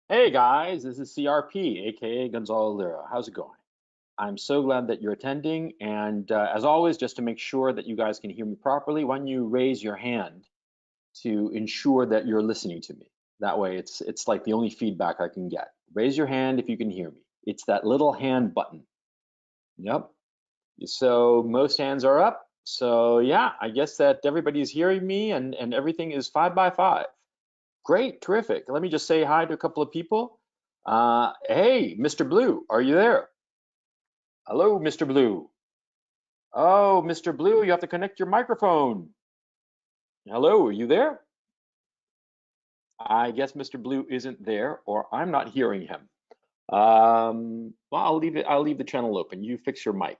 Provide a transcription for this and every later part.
Hey guys, this is CRP, aka Gonzalo Lira. How's it going? I'm so glad that you're attending, and as always, just to make sure that you guys can hear me properly, why don't you raise your hand to ensure that you're listening to me? That way, it's like the only feedback I can get. Raise your hand if you can hear me. It's that little hand button. Yep. So most hands are up. So yeah, I guess that everybody's hearing me, and everything is 5 by 5. Great, terrific. Let me just say hi to a couple of people. Hey, Mr. Blue, are you there? Hello, Mr. Blue. Oh, Mr. Blue, you have to connect your microphone. Hello, are you there? I guess Mr. Blue isn't there, or I'm not hearing him. Well, I'll leave it. I'll leave the channel open. You fix your mic.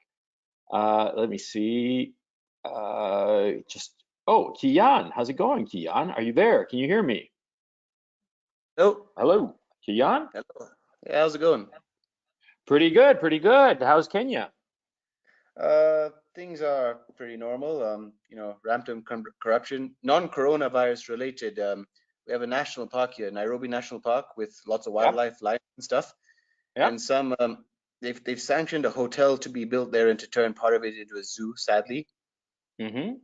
Let me see. Just oh, Kian, how's it going, Kian? Are you there? Can you hear me? Oh, Hello, Kian. hello. Yeah, how's it going? Pretty good, pretty good. How's Kenya? Things are pretty normal. Rampant corruption, non-coronavirus related. We have a national park here, Nairobi National Park, with lots of Yep, wildlife, life and stuff. yep. And they've sanctioned a hotel to be built there and to turn part of it into a zoo. Sadly, Mm-hmm.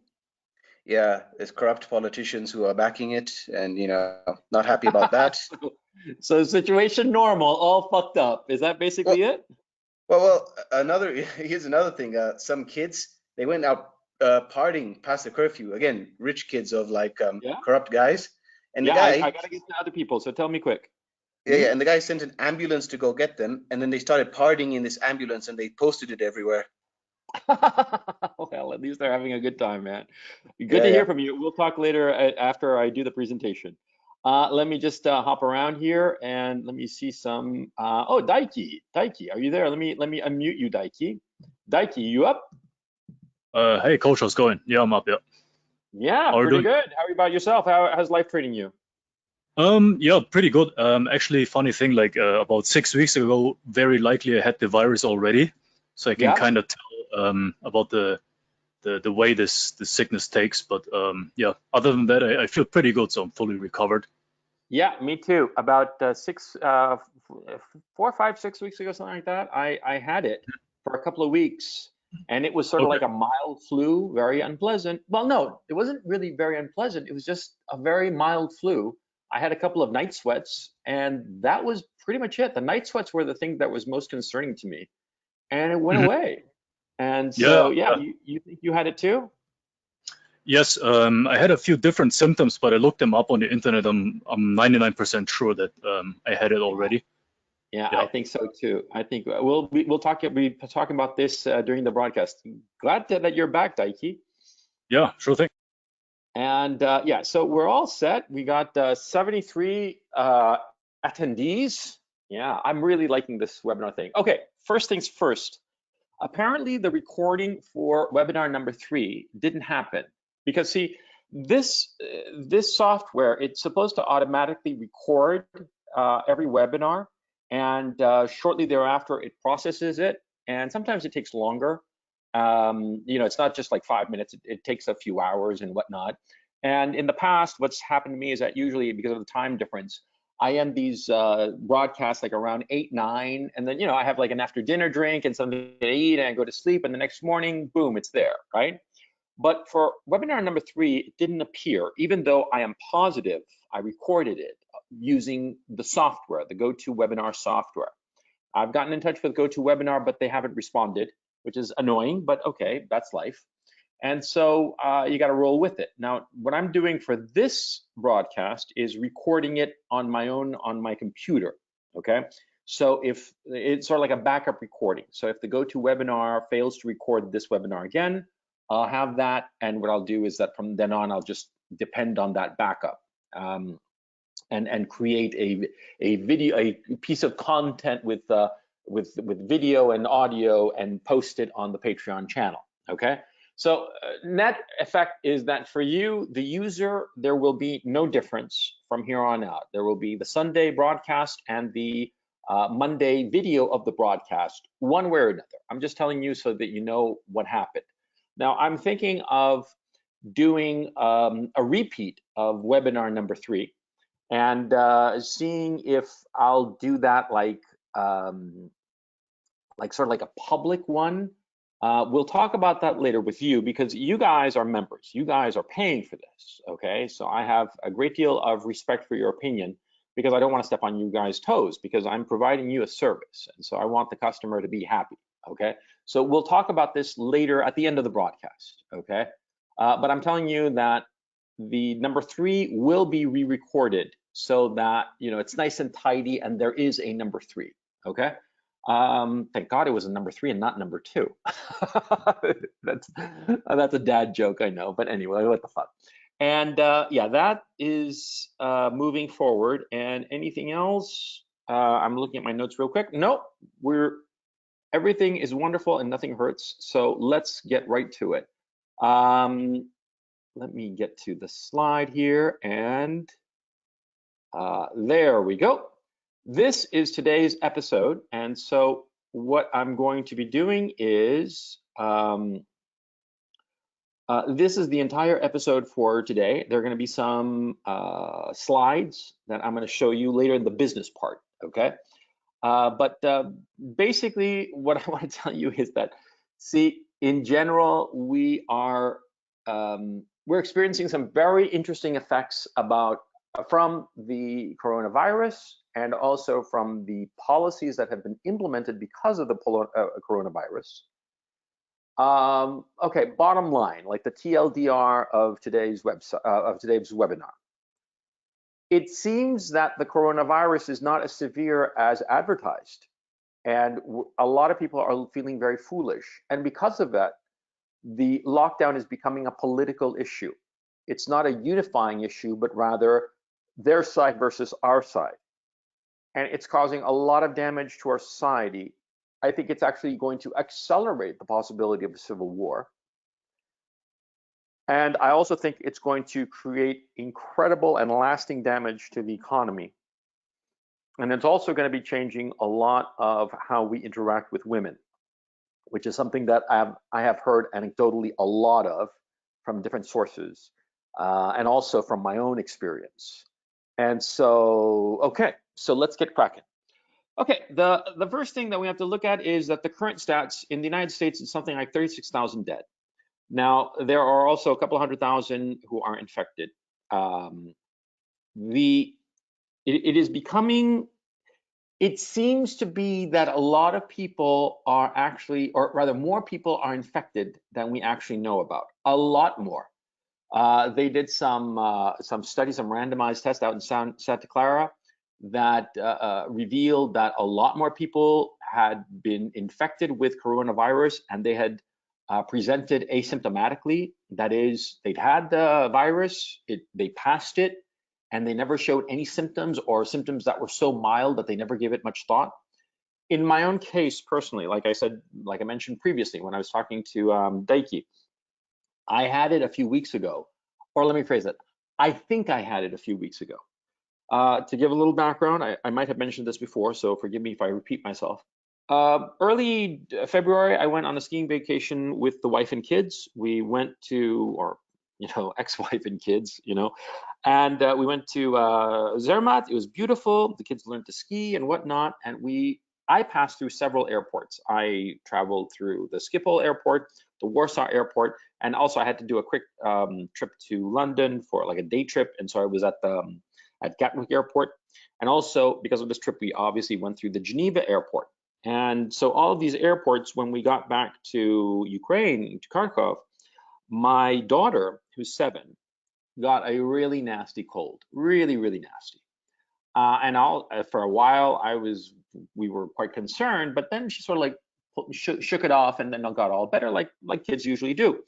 yeah, there's corrupt politicians who are backing it, and not happy about that. So situation normal, all fucked up. Is that Well, basically it? another here's another thing. Some kids they went out partying past the curfew. Again, rich kids of like Yeah. corrupt guys. And the Yeah, I guy, gotta get to other people, so tell me quick. yeah, Hmm? yeah, and the guy sent an ambulance to go get them, and then they started partying in this ambulance, and they posted it everywhere. Well, at least they're having a good time, man. Good Yeah, to hear yeah. from you. We'll talk later after I do the presentation. Let me just hop around here and let me see some. Oh, Daiki, Daiki, are you there? Let me unmute you, Daiki. Daiki, you up? Hey coach, how's it going? Yeah, I'm up. Yeah, Yeah, how are you pretty doing? good. How about yourself? How's life treating you? Yeah, pretty good. Actually, funny thing, like about 6 weeks ago, very likely I had the virus already, so I can Yeah. kind of tell about the way this sickness takes. But yeah, other than that, I feel pretty good, so I'm fully recovered. Yeah, me too. About 4, 5, 6 weeks ago, something like that. I had it for a couple of weeks, and it was sort of Okay. like a mild flu, very unpleasant. Well, no, it wasn't really very unpleasant. It was just a very mild flu. I had a couple of night sweats, and that was pretty much it. The night sweats were the thing that was most concerning to me, and it went Mhm. away. And Yeah, so, yeah, yeah. you think you had it too? Yes, I had a few different symptoms, but I looked them up on the internet. I'm 99% sure that I had it already. Yeah, Yeah, I think so too. I think we'll be talking about this during the broadcast. Glad that you're back, Daiki. yeah, sure thing. And yeah, so we're all set. We got 73 attendees. Yeah, I'm really liking this webinar thing. Okay, first things first. Apparently, the recording for webinar number 3 didn't happen because see, this software, it's supposed to automatically record every webinar, and shortly thereafter it processes it, and sometimes it takes longer. It's not just like 5 minutes; it takes a few hours and whatnot. And in the past, what's happened to me is that usually because of the time difference, I end these broadcasts like around 8, 9, and then I have like an after dinner drink and something to eat, and I go to sleep, and the next morning, boom, it's there, right? But for webinar number 3, it didn't appear, even though I am positive I recorded it using the software, the GoToWebinar software. I've gotten in touch with GoToWebinar, but they haven't responded, which is annoying, but okay, that's life. And so you got to roll with it. Now, what I'm doing for this broadcast is recording it on my own on my computer. Okay. So if it's sort of like a backup recording. So if the GoToWebinar fails to record this webinar again, I'll have that. And what I'll do is that from then on, I'll just depend on that backup. And create a video, a piece of content with video and audio, and post it on the Patreon channel. Okay. So net effect is that for you, the user, there will be no difference from here on out. There will be the Sunday broadcast and the Monday video of the broadcast, one way or another. I'm just telling you so that you know what happened. Now, I'm thinking of doing a repeat of webinar number 3, and seeing if I'll do that sort of like a public one. We'll talk about that later with you because you guys are members. You guys are paying for this, okay? So I have a great deal of respect for your opinion because I don't want to step on you guys' toes because I'm providing you a service. And so I want the customer to be happy, okay? So we'll talk about this later at the end of the broadcast, okay? But I'm telling you that the number 3 will be re-recorded so that, it's nice and tidy and there is a number 3, okay? Thank God it was a number 3 and not number 2. that's a dad joke, I know, but anyway, what the fuck. And yeah, that is moving forward. And anything else? I'm looking at my notes real quick. Nope, everything is wonderful and nothing hurts. So let's get right to it. Let me get to the slide here, and there we go. This is today's episode, and so what I'm going to be doing is this is the entire episode for today. There are going to be some slides that I'm going to show you later in the business part, okay? But basically, what I want to tell you is that, see, in general, we're experiencing some very interesting effects from the coronavirus and also from the policies that have been implemented because of the coronavirus. Okay, bottom line, like the TLDR of today's webinar. It seems that the coronavirus is not as severe as advertised, and a lot of people are feeling very foolish. And because of that, the lockdown is becoming a political issue. It's not a unifying issue, but rather their side versus our side. And it's causing a lot of damage to our society. I think it's actually going to accelerate the possibility of a civil war. And I also think it's going to create incredible and lasting damage to the economy. And it's also going to be changing a lot of how we interact with women, which is something that I have heard anecdotally a lot of from different sources, and also from my own experience. And so, okay, so let's get cracking. Okay, the first thing that we have to look at is that the current stats in the United States is something like 36,000 dead. Now, there are also a couple 100,000 who are infected. It seems to be that a lot of people are actually, or rather more people are infected than we actually know about, a lot more. They did some studies, some randomized tests out in Santa Clara that revealed that a lot more people had been infected with coronavirus and they had presented asymptomatically. That is, they'd had the virus, they passed it, and they never showed any symptoms or symptoms that were so mild that they never gave it much thought. In my own case, personally, like I mentioned previously when I was talking to Daiki, I had it a few weeks ago, or let me phrase it, I think I had it a few weeks ago. To give a little background, I might have mentioned this before, so forgive me if I repeat myself. Early February, I went on a skiing vacation with the wife and kids. We went to, or ex-wife and kids, and we went to Zermatt. It was beautiful. The kids learned to ski and whatnot, and I passed through several airports. I traveled through the Schiphol airport, the Warsaw airport, and also I had to do a quick trip to London for like a day trip, and so I was at Gatwick airport. And also because of this trip, we obviously went through the Geneva airport. And so all of these airports, when we got back to Ukraine, to Kharkov, my daughter, who's 7, got a really nasty cold, really, really nasty. And for a while, we were quite concerned, but then she sort of like shook it off and then got all better, like kids usually do.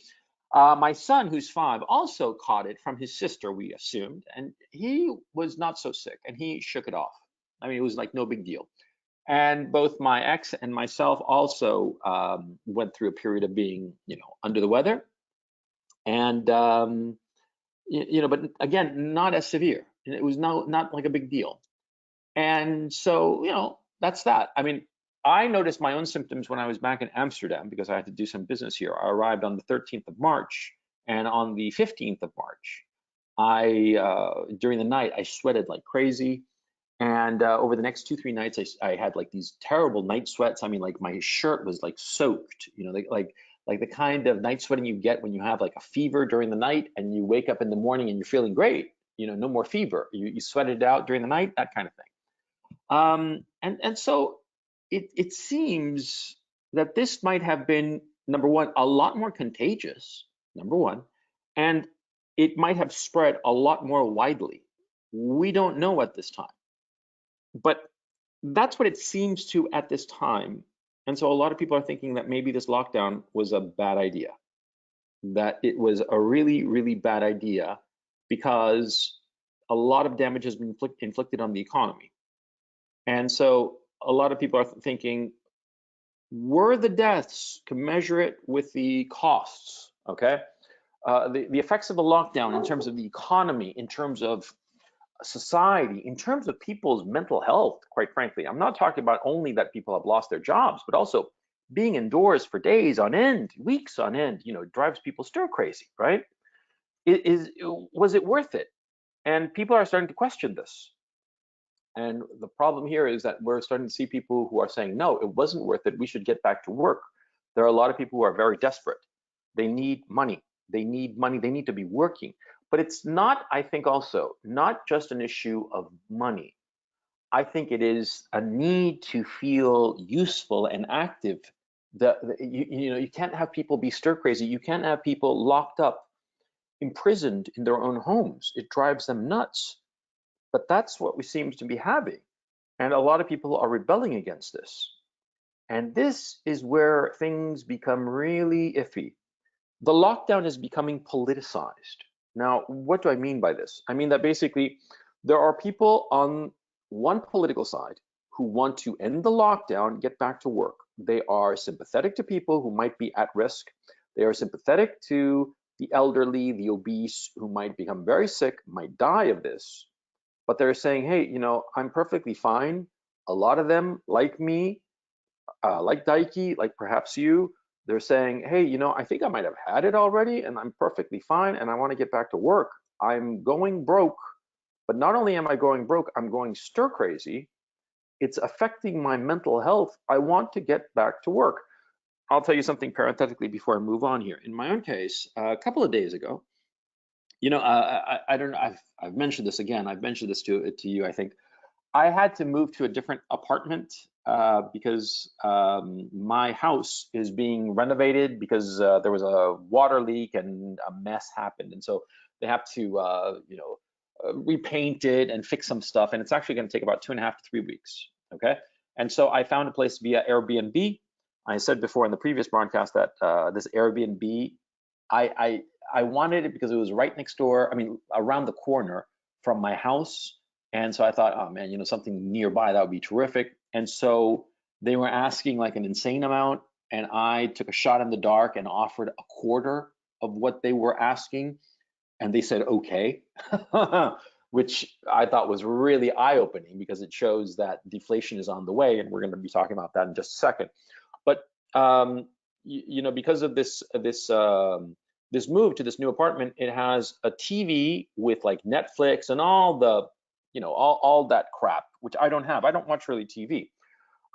My son, who's 5, also caught it from his sister, we assumed, and he was not so sick, and he shook it off. I mean, it was like no big deal. And both my ex and myself also went through a period of being, under the weather. And, but again, not as severe. It was not like a big deal. And so, that's that. I mean, I noticed my own symptoms when I was back in Amsterdam because I had to do some business here. I arrived on the 13th of March, and on the 15th of March, During the night, I sweated like crazy. And over the next 2, 3 nights, I had like these terrible night sweats. I mean, like my shirt was like soaked, like the kind of night sweating you get when you have like a fever during the night and you wake up in the morning and you're feeling great, no more fever. You sweated it out during the night, that kind of thing. And so it seems that this might have been, number one, a lot more contagious, number one, and it might have spread a lot more widely. We don't know at this time, but that's what it seems to at this time. And so a lot of people are thinking that maybe this lockdown was a bad idea, that it was a really, really bad idea because a lot of damage has been inflicted on the economy. And so a lot of people are thinking, were the deaths commensurate with the costs? Okay. The effects of the lockdown in terms of the economy, in terms of society, in terms of people's mental health, quite frankly. I'm not talking about only that people have lost their jobs, but also being indoors for days on end, weeks on end, drives people stir crazy, right? Was it worth it? And people are starting to question this. And the problem here is that we're starting to see people who are saying, no, it wasn't worth it. We should get back to work. There are a lot of people who are very desperate. They need money. They need money. They need to be working. But it's not, I think also, not just an issue of money. I think it is a need to feel useful and active. You can't have people be stir crazy. You can't have people locked up, imprisoned in their own homes. It drives them nuts. But that's what we seem to be having. And a lot of people are rebelling against this. And this is where things become really iffy. The lockdown is becoming politicized. Now, what do I mean by this? I mean that basically there are people on one political side who want to end the lockdown, get back to work. They are sympathetic to people who might be at risk. They are sympathetic to the elderly, the obese, who might become very sick, might die of this. But they're saying, hey, I'm perfectly fine. A lot of them, like me, like Daiki, like perhaps you, they're saying, hey, I think I might have had it already and I'm perfectly fine and I want to get back to work. I'm going broke, but not only am I going broke, I'm going stir crazy. It's affecting my mental health. I want to get back to work. I'll tell you something parenthetically before I move on here. In my own case, a couple of days ago, I don't know. I've mentioned this again. I've mentioned this to you. I think I had to move to a different apartment because my house is being renovated because there was a water leak and a mess happened, and so they have to repaint it and fix some stuff, and it's actually going to take about 2.5 to 3 weeks. Okay, and so I found a place via Airbnb. I said before in the previous broadcast that this Airbnb, I wanted it because it was right next door, I mean, around the corner from my house. And so I thought, oh man, something nearby, that would be terrific. And so they were asking like an insane amount. And I took a shot in the dark and offered a quarter of what they were asking. And they said, okay, which I thought was really eye-opening because it shows that deflation is on the way. And we're going to be talking about that in just a second. But, because of this move to this new apartment, it has a TV with like Netflix and all the, all that crap, which I don't have. I don't watch really TV.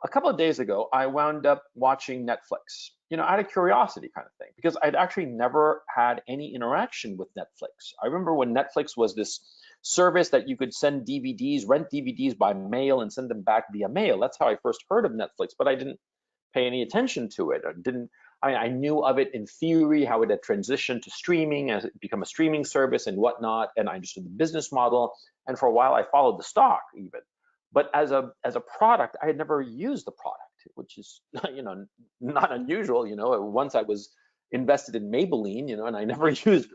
A couple of days ago, I wound up watching Netflix, out of curiosity kind of thing, because I'd actually never had any interaction with Netflix. I remember when Netflix was this service that you could send DVDs, rent DVDs by mail and send them back via mail. That's how I first heard of Netflix, but I didn't pay any attention to it. I knew of it in theory, how it had transitioned to streaming, as it become a streaming service and whatnot, and I understood the business model. And for a while, I followed the stock even. But as a product, I had never used the product, which is not unusual. Once I was invested in Maybelline, and I never used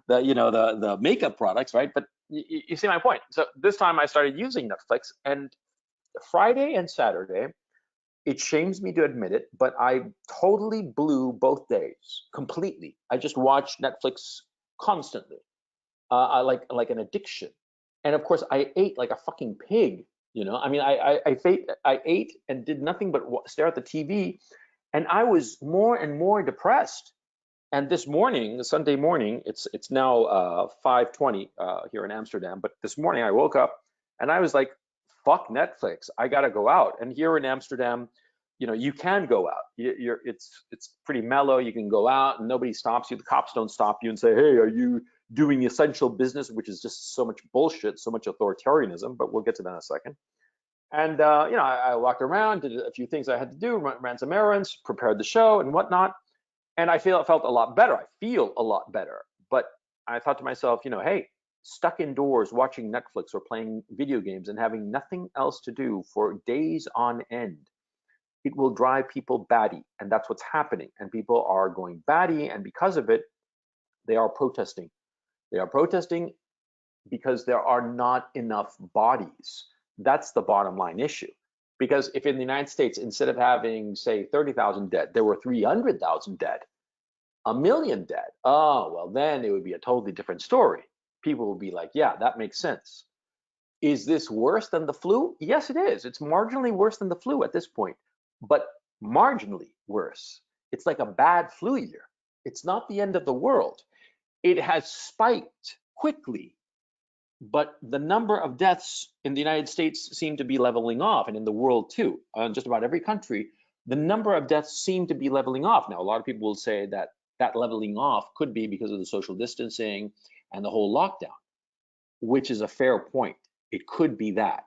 the makeup products, right? But you see my point. So this time I started using Netflix, and Friday and Saturday, it shames me to admit it, but I totally blew both days completely. I just watched Netflix constantly, like an addiction. And of course, I ate like a fucking pig. I mean, I ate and did nothing but stare at the TV, and I was more and more depressed. And this morning, Sunday morning, it's now 5:20 here in Amsterdam. But this morning I woke up and I was like, "Fuck Netflix! I gotta go out." And here in Amsterdam, you can go out. It's pretty mellow. You can go out and nobody stops you. The cops don't stop you and say, "Hey, are you doing essential business?" Which is just so much bullshit, so much authoritarianism. But we'll get to that in a second. And I walked around, did a few things I had to do, ran some errands, prepared the show and whatnot. And I felt a lot better. I feel a lot better. But I thought to myself, hey, stuck indoors watching Netflix or playing video games and having nothing else to do for days on end, it will drive people batty. And that's what's happening. And people are going batty. And because of it, they are protesting. They are protesting because there are not enough bodies. That's the bottom line issue. Because if in the United States, instead of having, say, 30,000 dead, there were 300,000 dead, 1 million dead, oh, well, then it would be a totally different story. People would be like, yeah, that makes sense. Is this worse than the flu? Yes, it is. It's marginally worse than the flu at this point, but marginally worse. It's like a bad flu year. It's not the end of the world. It has spiked quickly, but the number of deaths in the United States seem to be leveling off, and in the world too. Just about every country, the number of deaths seem to be leveling off. Now, a lot of people will say that that leveling off could be because of the social distancing and the whole lockdown, which is a fair point. It could be that.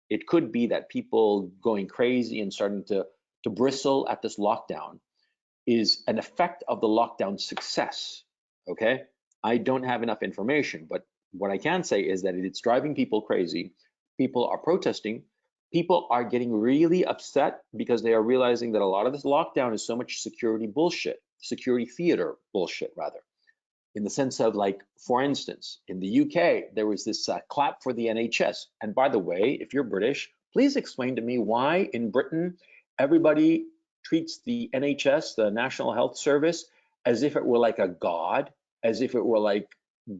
It could be that people going crazy and starting to bristle at this lockdown is an effect of the lockdown success, okay? I don't have enough information, but what I can say is that it's driving people crazy. People are protesting. People are getting really upset because they are realizing that a lot of this lockdown is so much security bullshit, security theater bullshit, rather. In the sense of, like, for instance, in the UK, there was this clap for the NHS. And by the way, if you're British, please explain to me why in Britain, everybody treats the NHS, the National Health Service, as if it were like a god, as if it were like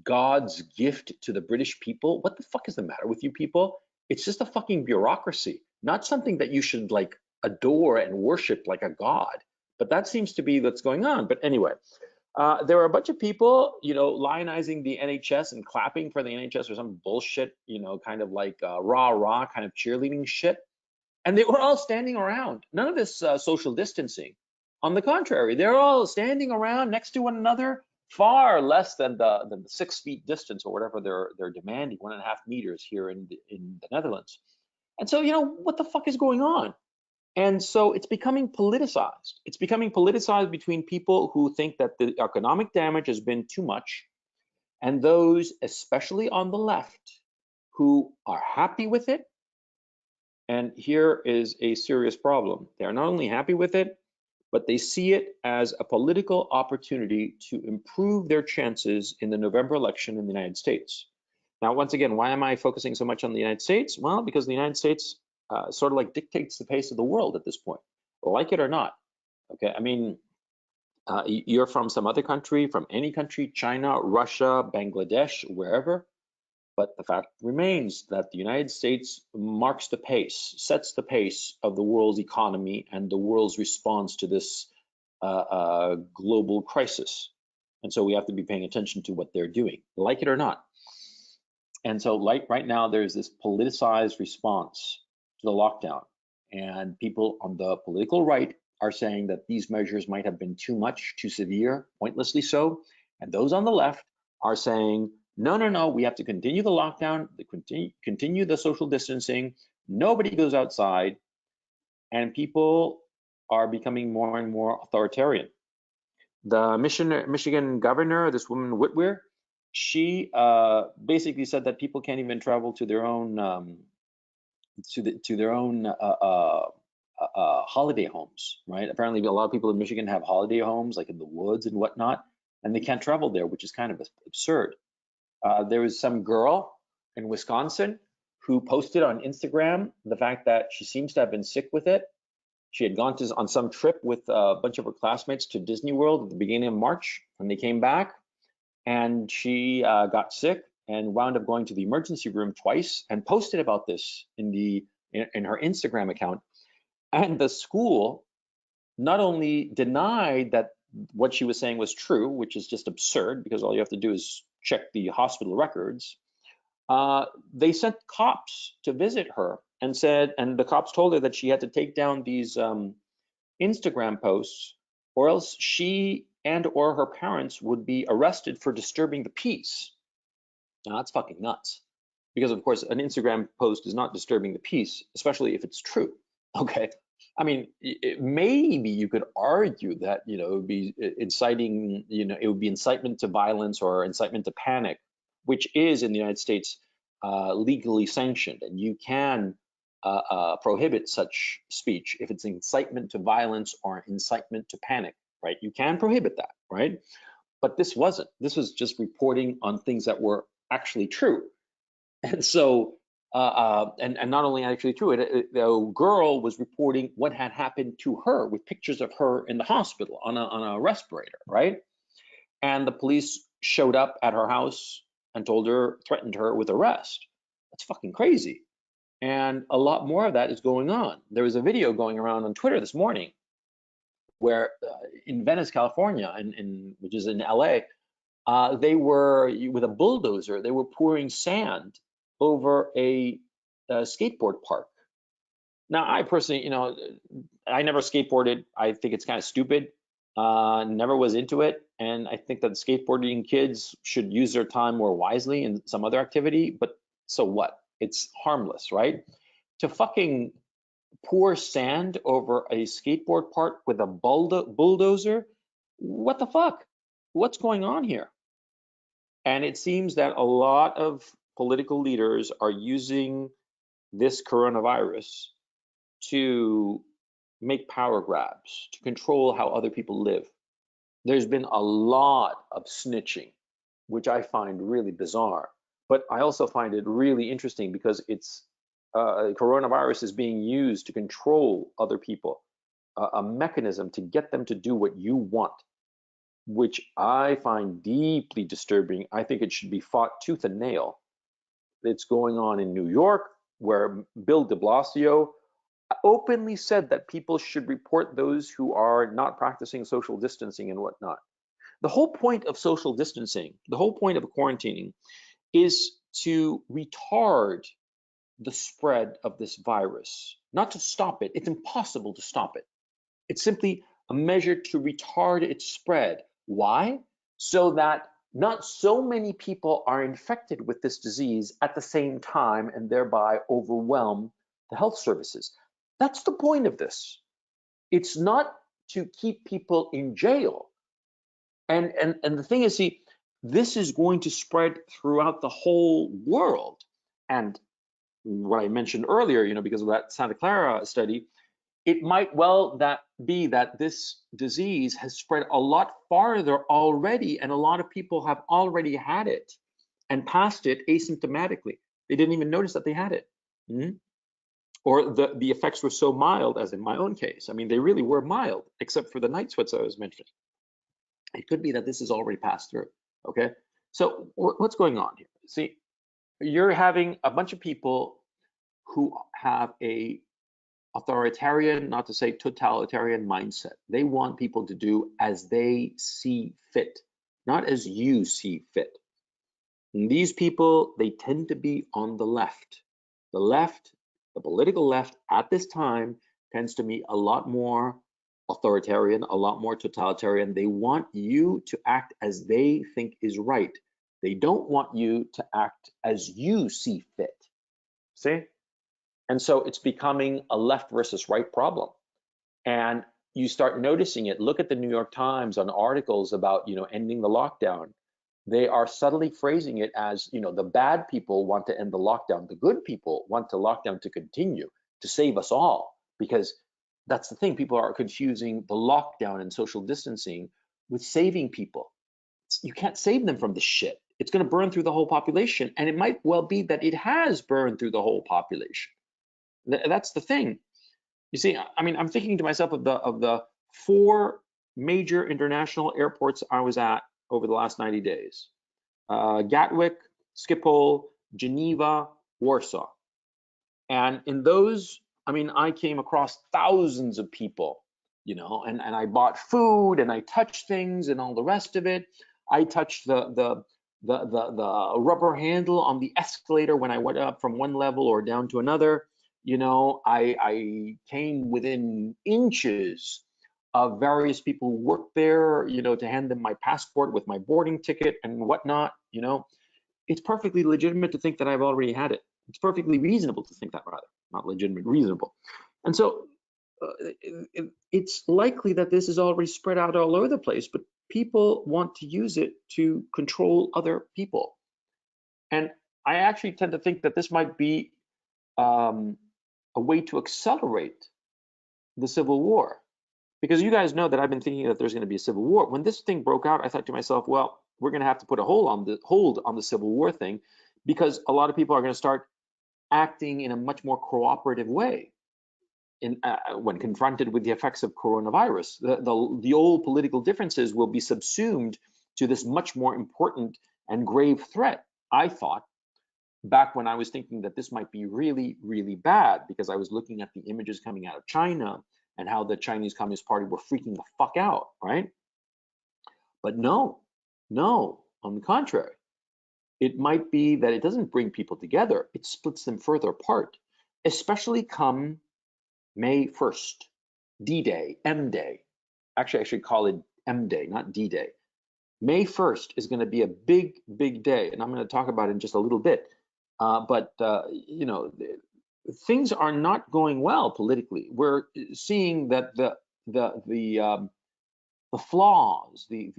God's gift to the British people. What the fuck is the matter with you people? It's just a fucking bureaucracy, not something that you should like adore and worship like a god. But that seems to be what's going on. But anyway, there were a bunch of people, lionizing the NHS and clapping for the NHS or some bullshit, kind of like rah kind of cheerleading shit. And they were all standing around. None of this social distancing. On the contrary, they're all standing around next to one another, far less than the 6 feet distance or whatever they're demanding, 1.5 meters here in the Netherlands. And so, what the fuck is going on? And so it's becoming politicized. It's becoming politicized between people who think that the economic damage has been too much, and those, especially on the left, who are happy with it. And here is a serious problem. They're not only happy with it, but they see it as a political opportunity to improve their chances in the November election in the United States. Now, once again, why am I focusing so much on the United States? Well, because the United States sort of like dictates the pace of the world at this point, like it or not. Okay, I mean, you're from some other country, from any country, China, Russia, Bangladesh, wherever. But the fact remains that the United States marks the pace, sets the pace of the world's economy and the world's response to this global crisis. And so we have to be paying attention to what they're doing, like it or not. And so, like right now, there's this politicized response to the lockdown. And people on the political right are saying that these measures might have been too much, too severe, pointlessly so. And those on the left are saying, no, we have to continue the lockdown, continue the social distancing, nobody goes outside, and people are becoming more and more authoritarian. The Michigan governor, this woman Whitwer, she basically said that people can't even travel to their own holiday homes, right? Apparently, a lot of people in Michigan have holiday homes, like in the woods and whatnot, and they can't travel there, which is kind of absurd. There was some girl in Wisconsin who posted on Instagram the fact that she seems to have been sick with it. She had gone on some trip with a bunch of her classmates to Disney World at the beginning of March, and they came back, and she got sick and wound up going to the emergency room twice and posted about this in her Instagram account. And the school not only denied that what she was saying was true, which is just absurd because all you have to do is check the hospital records. They sent cops to visit her and the cops told her that she had to take down these Instagram posts, or else she and or her parents would be arrested for disturbing the peace. Now that's fucking nuts, because of course an Instagram post is not disturbing the peace, especially if it's true. Okay, I mean, maybe you could argue that it would be inciting, it would be incitement to violence or incitement to panic, which is in the United States legally sanctioned, and you can prohibit such speech if it's incitement to violence or incitement to panic, right? You can prohibit that, right? But this wasn't. This was just reporting on things that were actually true. And so, and not only actually true, the girl was reporting what had happened to her with pictures of her in the hospital on a respirator, right? And the police showed up at her house and threatened her with arrest. That's fucking crazy. And a lot more of that is going on. There was a video going around on Twitter this morning where in Venice, California, which is in LA, they were, with a bulldozer, they were pouring sand over a skateboard park. Now, I personally, I never skateboarded. I think it's kind of stupid. Never was into it. And I think that skateboarding kids should use their time more wisely in some other activity, but so what? It's harmless, right? To fucking pour sand over a skateboard park with a bulldozer, what the fuck? What's going on here? And it seems that a lot of political leaders are using this coronavirus to make power grabs, to control how other people live. There's been a lot of snitching, which I find really bizarre, but I also find it really interesting because it's coronavirus is being used to control other people, a mechanism to get them to do what you want, which I find deeply disturbing. I think it should be fought tooth and nail. It's going on in New York, where Bill de Blasio openly said that people should report those who are not practicing social distancing and whatnot. The whole point of social distancing, the whole point of quarantining, is to retard the spread of this virus, not to stop it. It's impossible to stop it. It's simply a measure to retard its spread. Why? So that not so many people are infected with this disease at the same time and thereby overwhelm the health services. That's the point of this. It's not to keep people in jail. And the thing is, see, this is going to spread throughout the whole world. And what I mentioned earlier, because of that Santa Clara study, it might well be that this disease has spread a lot farther already, and a lot of people have already had it and passed it asymptomatically. They didn't even notice that they had it. Or the effects were so mild, as in my own case. I mean, they really were mild, except for the night sweats I was mentioning. It could be that this has already passed through, okay? So what's going on here? See, you're having a bunch of people who have a authoritarian, not to say totalitarian mindset. They want people to do as they see fit, not as you see fit. And these people, they tend to be on the left. The left, the political left at this time tends to be a lot more authoritarian, a lot more totalitarian. They want you to act as they think is right. They don't want you to act as you see fit. See? And so it's becoming a left versus right problem. And you start noticing it. Look at the New York Times on articles about, ending the lockdown. They are subtly phrasing it as, the bad people want to end the lockdown. The good people want the lockdown to continue to save us all, because that's the thing. People are confusing the lockdown and social distancing with saving people. You can't save them from this shit. It's going to burn through the whole population. And it might well be that it has burned through the whole population. That's the thing. You see, I mean, I'm thinking to myself of the 4 major international airports I was at over the last 90 days. Gatwick, Schiphol, Geneva, Warsaw. And in those, I mean, I came across thousands of people you know, and I bought food and I touched things and all the rest of it. I touched the rubber handle on the escalator when I went up from one level or down to another. You know, I came within inches of various people who worked there, you know, to hand them my passport with my boarding ticket and whatnot. You know, it's perfectly legitimate to think that I've already had it. It's perfectly reasonable to think that, rather, not legitimate, reasonable. And so it's likely that this is already spread out all over the place, but people want to use it to control other people. And I actually tend to think that this might be a way to accelerate the Civil War. Because you guys know that I've been thinking that there's going to be a civil war. When this thing broke out, I thought to myself, well, we're going to have to put a hold on the civil war thing, because a lot of people are going to start acting in a much more cooperative way when confronted with the effects of coronavirus. The old political differences will be subsumed to this much more important and grave threat. I thought back when I was thinking that this might be really, really bad, because I was looking at the images coming out of China and how the Chinese Communist Party were freaking the fuck out, right? But no, on the contrary, it might be that it doesn't bring people together, it splits them further apart, especially come May 1st, D-Day, M-Day. Actually, I should call it M-Day, not D-Day. May 1st is going to be a big, big day, and I'm going to talk about it in just a little bit. But you know, things are not going well politically. We're seeing that the flaws, what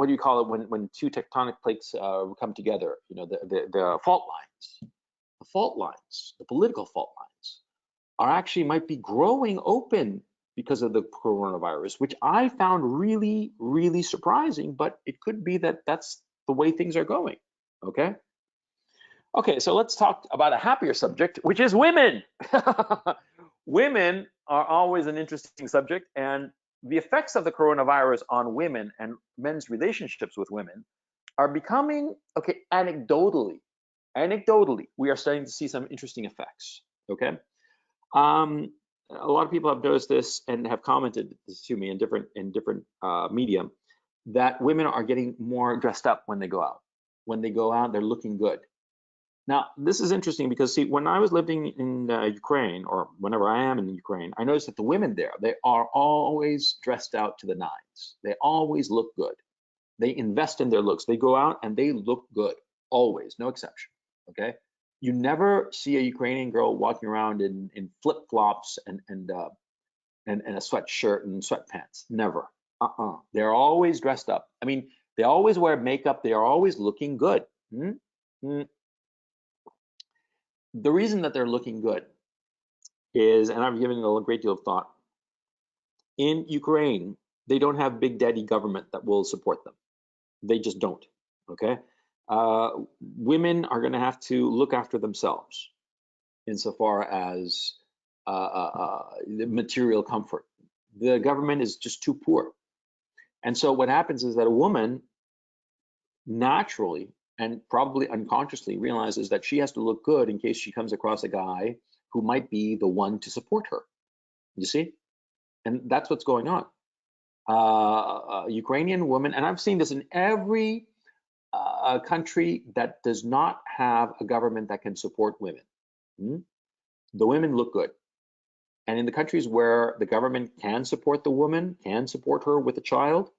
do you call it when two tectonic plates come together? You know, the fault lines, the political fault lines, are actually might be growing open because of the coronavirus, which I found really, really surprising. But it could be that that's the way things are going. Okay. Okay, so let's talk about a happier subject, which is women. Women are always an interesting subject, and the effects of the coronavirus on women and men's relationships with women are becoming, okay, anecdotally, we are starting to see some interesting effects, okay? A lot of people have noticed this and have commented this to me in different media, that women are getting more dressed up when they go out. When they go out, they're looking good. Now, this is interesting because, see, when I was living in Ukraine, or whenever I am in Ukraine, I noticed that the women there, they are always dressed out to the nines. They always look good. They invest in their looks. They go out and they look good, always, no exception, okay? You never see a Ukrainian girl walking around in flip-flops and a sweatshirt and sweatpants, never. They're always dressed up. I mean, they always wear makeup. They are always looking good. The reason that they're looking good is, and I've given it a great deal of thought, in Ukraine, they don't have big daddy government that will support them. They just don't, okay? Women are gonna have to look after themselves insofar as the material comfort. The government is just too poor. And so what happens is that a woman naturally and probably unconsciously realizes that she has to look good in case she comes across a guy who might be the one to support her. You see? And that's what's going on. Ukrainian women, and I've seen this in every country that does not have a government that can support women. The women look good. And in the countries where the government can support the woman, can support her with a child,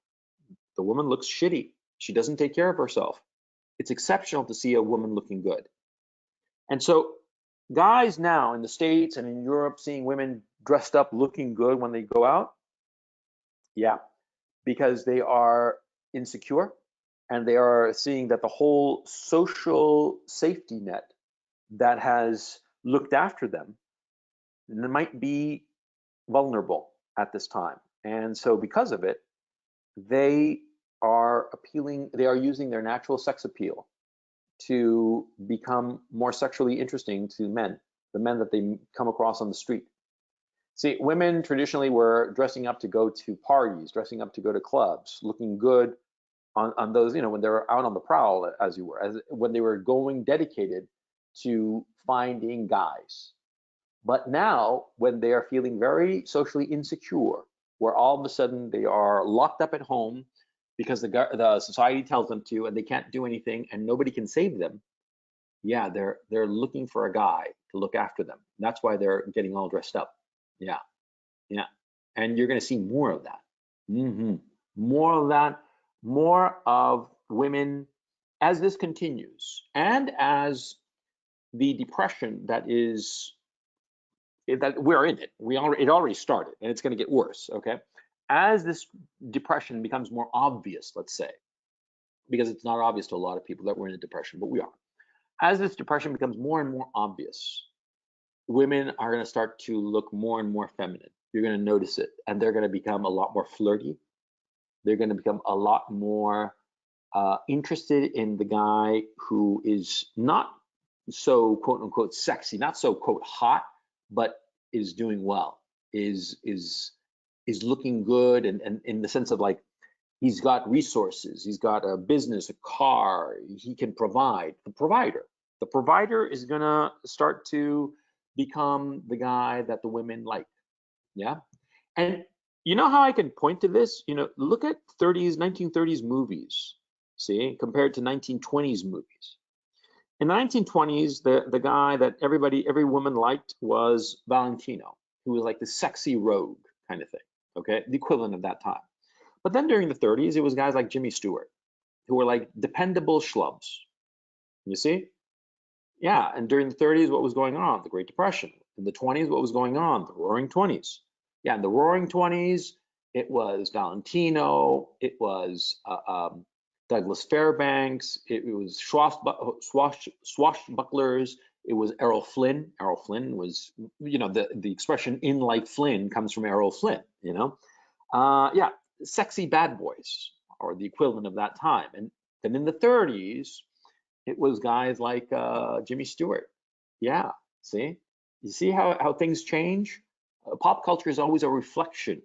the woman looks shitty. She doesn't take care of herself. It's exceptional to see a woman looking good. And so guys now in the States and in Europe seeing women dressed up looking good when they go out, yeah, because they are insecure and they are seeing that the whole social safety net that has looked after them might be vulnerable at this time. And so because of it, they are using their natural sex appeal to become more sexually interesting to men, the men that they come across on the street. See, women traditionally were dressing up to go to parties, dressing up to go to clubs, looking good on those, you know, when they were out on the prowl, as you were, when they were going dedicated to finding guys. But now, when they are feeling very socially insecure, where all of a sudden they are locked up at home because the society tells them to, and they can't do anything, and nobody can save them, yeah, they're looking for a guy to look after them. That's why they're getting all dressed up. Yeah, yeah, and you're going to see more of that. More of that, more of women as this continues, and as the depression that we're in it. It already started, and it's going to get worse. Okay, as this depression becomes more obvious, let's say, because it's not obvious to a lot of people that we're in a depression, but we are. As this depression becomes more and more obvious, women are going to start to look more and more feminine. You're going to notice it, and they're going to become a lot more flirty. They're going to become a lot more interested in the guy who is not so quote unquote sexy, not so quote hot, but is doing well, is looking good, and in the sense of like he's got resources, he's got a business, a car, he can provide. The provider is gonna start to become the guy that the women like. Yeah, and you know how I can point to this? You know, look at 1930s movies, see, compared to 1920s movies. In the 1920s, the guy that every woman liked was Valentino, who was like the sexy rogue kind of thing, okay? The equivalent of that time. But then during the 30s, it was guys like Jimmy Stewart, who were like dependable schlubs. You see? Yeah, and during the 30s, what was going on? The Great Depression. In the 20s, what was going on? The Roaring 20s. Yeah, in the Roaring 20s, it was Valentino, it was Douglas Fairbanks, it was swashbucklers, it was Errol Flynn. Errol Flynn was, you know, the expression "in like Flynn" comes from Errol Flynn, you know. Yeah, sexy bad boys, or the equivalent of that time. And then in the 30s, it was guys like Jimmy Stewart. Yeah, see? You see how things change? Pop culture is always a reflection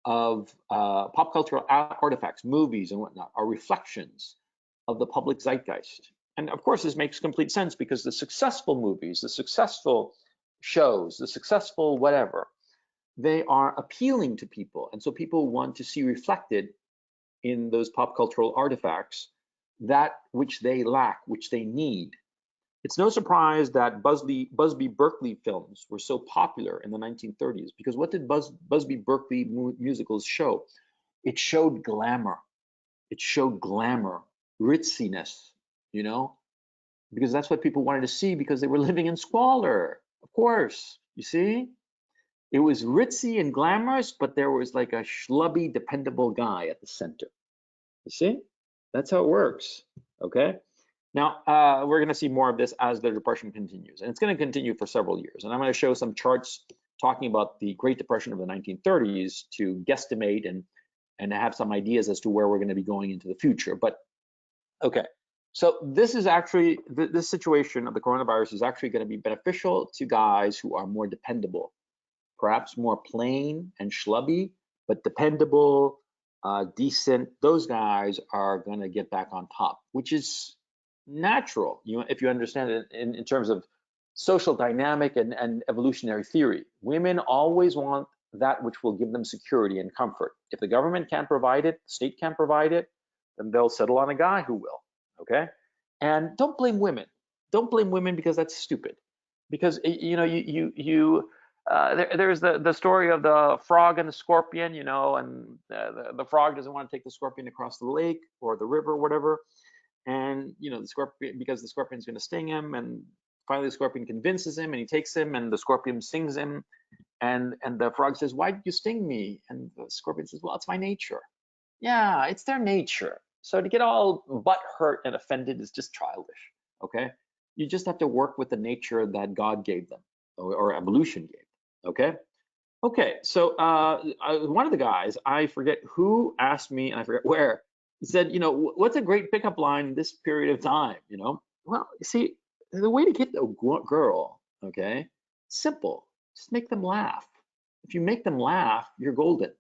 of pop cultural artifacts, movies and whatnot, are reflections of the public zeitgeist. And of course, this makes complete sense because the successful movies, the successful shows, the successful whatever, they are appealing to people. And so people want to see reflected in those pop cultural artifacts that which they lack, which they need. It's no surprise that Busby Berkeley films were so popular in the 1930s, because what did Busby Berkeley musicals show? It showed glamour. It showed glamour, ritziness, you know, because that's what people wanted to see because they were living in squalor. Of course, you see? It was ritzy and glamorous, but there was like a schlubby, dependable guy at the center. You see? That's how it works, okay? Now, we're going to see more of this as the Depression continues, and it's going to continue for several years. And I'm going to show some charts talking about the Great Depression of the 1930s to guesstimate and have some ideas as to where we're going to be going into the future. But okay, so this is actually, this situation of the coronavirus is actually going to be beneficial to guys who are more dependable, perhaps more plain and schlubby, but dependable, decent. Those guys are going to get back on top, which is natural, if you understand it in terms of social dynamic and evolutionary theory. Women always want that which will give them security and comfort. If the government can't provide it, the state can't provide it, then they'll settle on a guy who will, okay? And don't blame women. Don't blame women because that's stupid. Because, you know, there's the story of the frog and the scorpion, you know, and the frog doesn't want to take the scorpion across the lake or the river or whatever. And you know, the scorpion, because the scorpion's going to sting him, and finally the scorpion convinces him, and he takes him, and the scorpion stings him, and the frog says, "Why did you sting me?" And the scorpion says, "Well, it's my nature." Yeah, it's their nature. So to get all butt hurt and offended is just childish. Okay, you just have to work with the nature that God gave them, or evolution gave them. Okay. Okay, so one of the guys, I forget who asked me, and I forget where, he said, you know, what's a great pickup line in this period of time, you know? Well, you see, the way to get a girl, okay, simple, just make them laugh. If you make them laugh, you're golden.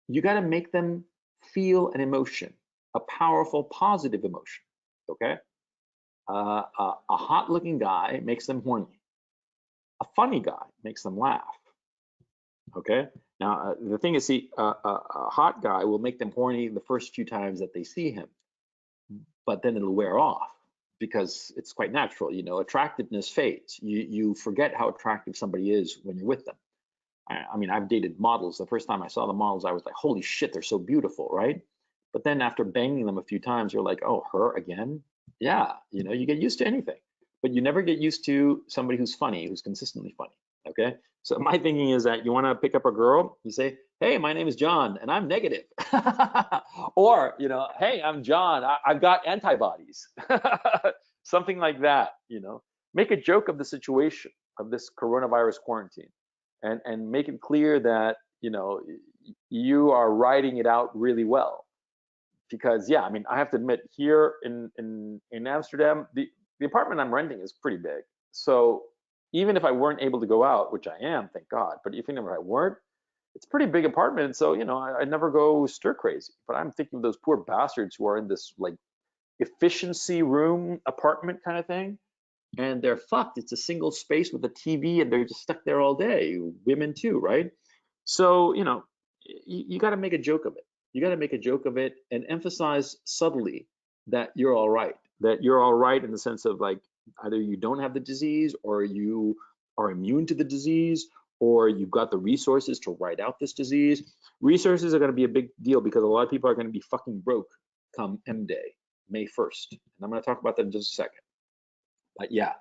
You got to make them feel an emotion, a powerful, positive emotion, okay? A hot-looking guy makes them horny. A funny guy makes them laugh. Okay. Now, the thing is, see, a hot guy will make them horny the first few times that they see him, but then it'll wear off because it's quite natural. You know, attractiveness fades. You forget how attractive somebody is when you're with them. I mean, I've dated models. The first time I saw the models, I was like, holy shit, they're so beautiful, right? But then after banging them a few times, you're like, oh, her again? Yeah, you know, you get used to anything, but you never get used to somebody who's funny, who's consistently funny, okay? So my thinking is that you want to pick up a girl, you say, hey, my name is John, and I'm negative. Or, you know, hey, I'm John, I've got antibodies. Something like that, you know. Make a joke of the situation of this coronavirus quarantine and make it clear that, you know, you are riding it out really well. Because yeah, I mean, I have to admit, here in Amsterdam, the apartment I'm renting is pretty big. So even if I weren't able to go out, which I am, thank God, but even if I weren't, it's a pretty big apartment. So, you know, I never go stir crazy. But I'm thinking of those poor bastards who are in this like efficiency room apartment kind of thing, and they're fucked. It's a single space with a TV, and they're just stuck there all day. Women too, right? So, you know, you got to make a joke of it. You got to make a joke of it and emphasize subtly that you're all right. That you're all right in the sense of like either you don't have the disease or you are immune to the disease or you've got the resources to ride out this disease. Resources are going to be a big deal because a lot of people are going to be fucking broke come M Day, May 1st. And I'm going to talk about that in just a second. But yeah,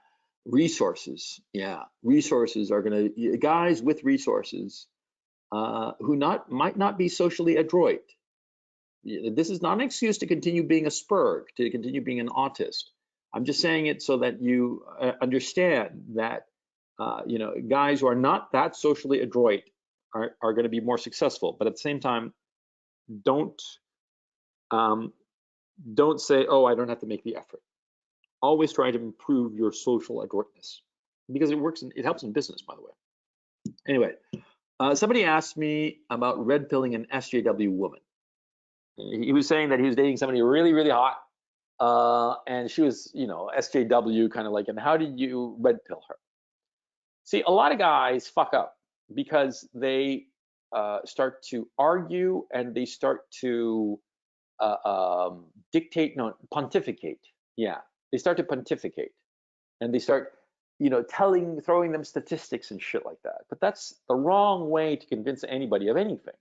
resources. Yeah, resources are going to, guys with resources who might not be socially adroit. This is not an excuse to continue being a spurg, to continue being an autist. I'm just saying it so that you understand that you know, guys who are not that socially adroit are going to be more successful. But at the same time, don't say, oh, I don't have to make the effort. Always try to improve your social adroitness because it works. It helps in business, by the way. Anyway, somebody asked me about red pilling an SJW woman. He was saying that he was dating somebody really, really hot, and she was, you know, SJW kind of like, and how did you red pill her? See, a lot of guys fuck up because they start to argue and they start to dictate, no, pontificate. Yeah, they start to pontificate and they start, you know, throwing them statistics and shit like that. But that's the wrong way to convince anybody of anything.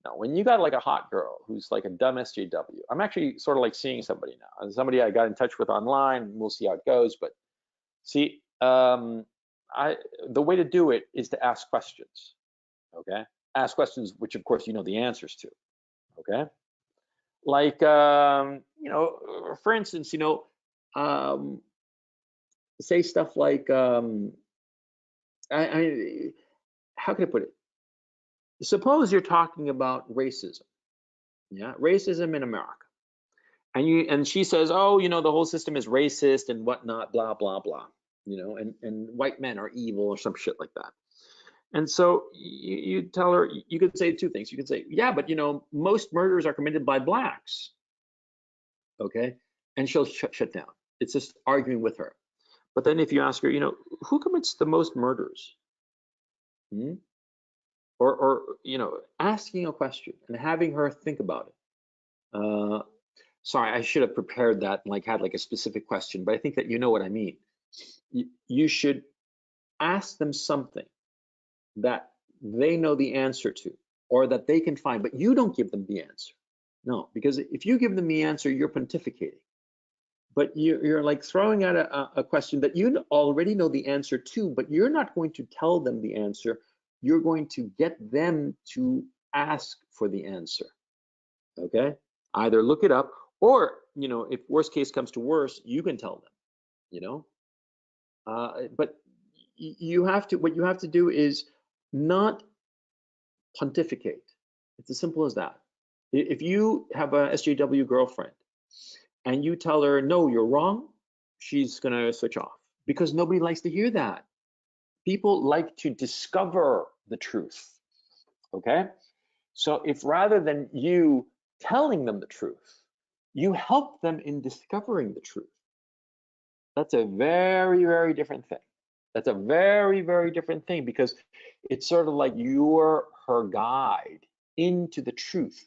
Now, when you got like a hot girl who's like a dumb SJW, I'm actually sort of like seeing somebody now. And somebody I got in touch with online. We'll see how it goes. But see, the way to do it is to ask questions. Okay, ask questions which, of course, you know the answers to. Okay, like you know, for instance, you know, say stuff like, how can I put it? Suppose you're talking about racism. Yeah, racism in America. And she says, oh, you know, the whole system is racist and whatnot, blah, blah, blah, you know, and white men are evil or some shit like that. And so you tell her, you could say two things. You could say, yeah, but you know, most murders are committed by blacks. Okay. And she'll shut down. It's just arguing with her. But then if you ask her, you know, who commits the most murders? Hmm? Or you know, asking a question and having her think about it. Sorry, I should have prepared that and like had like a specific question, but I think that you know what I mean. You should ask them something that they know the answer to or that they can find, but you don't give them the answer. No, because if you give them the answer, you're pontificating. But you're like throwing out a question that you already know the answer to, but you're not going to tell them the answer. You're going to get them to ask for the answer. Okay? Either look it up or, you know, if worst case comes to worst, you can tell them, you know? But you have to, what you have to do is not pontificate. It's as simple as that. If you have a SJW girlfriend and you tell her, no, you're wrong, she's gonna switch off because nobody likes to hear that. People like to discover the truth, okay? So if rather than you telling them the truth, you help them in discovering the truth, that's a very, very different thing. That's a very, very different thing, because it's sort of like you're her guide into the truth.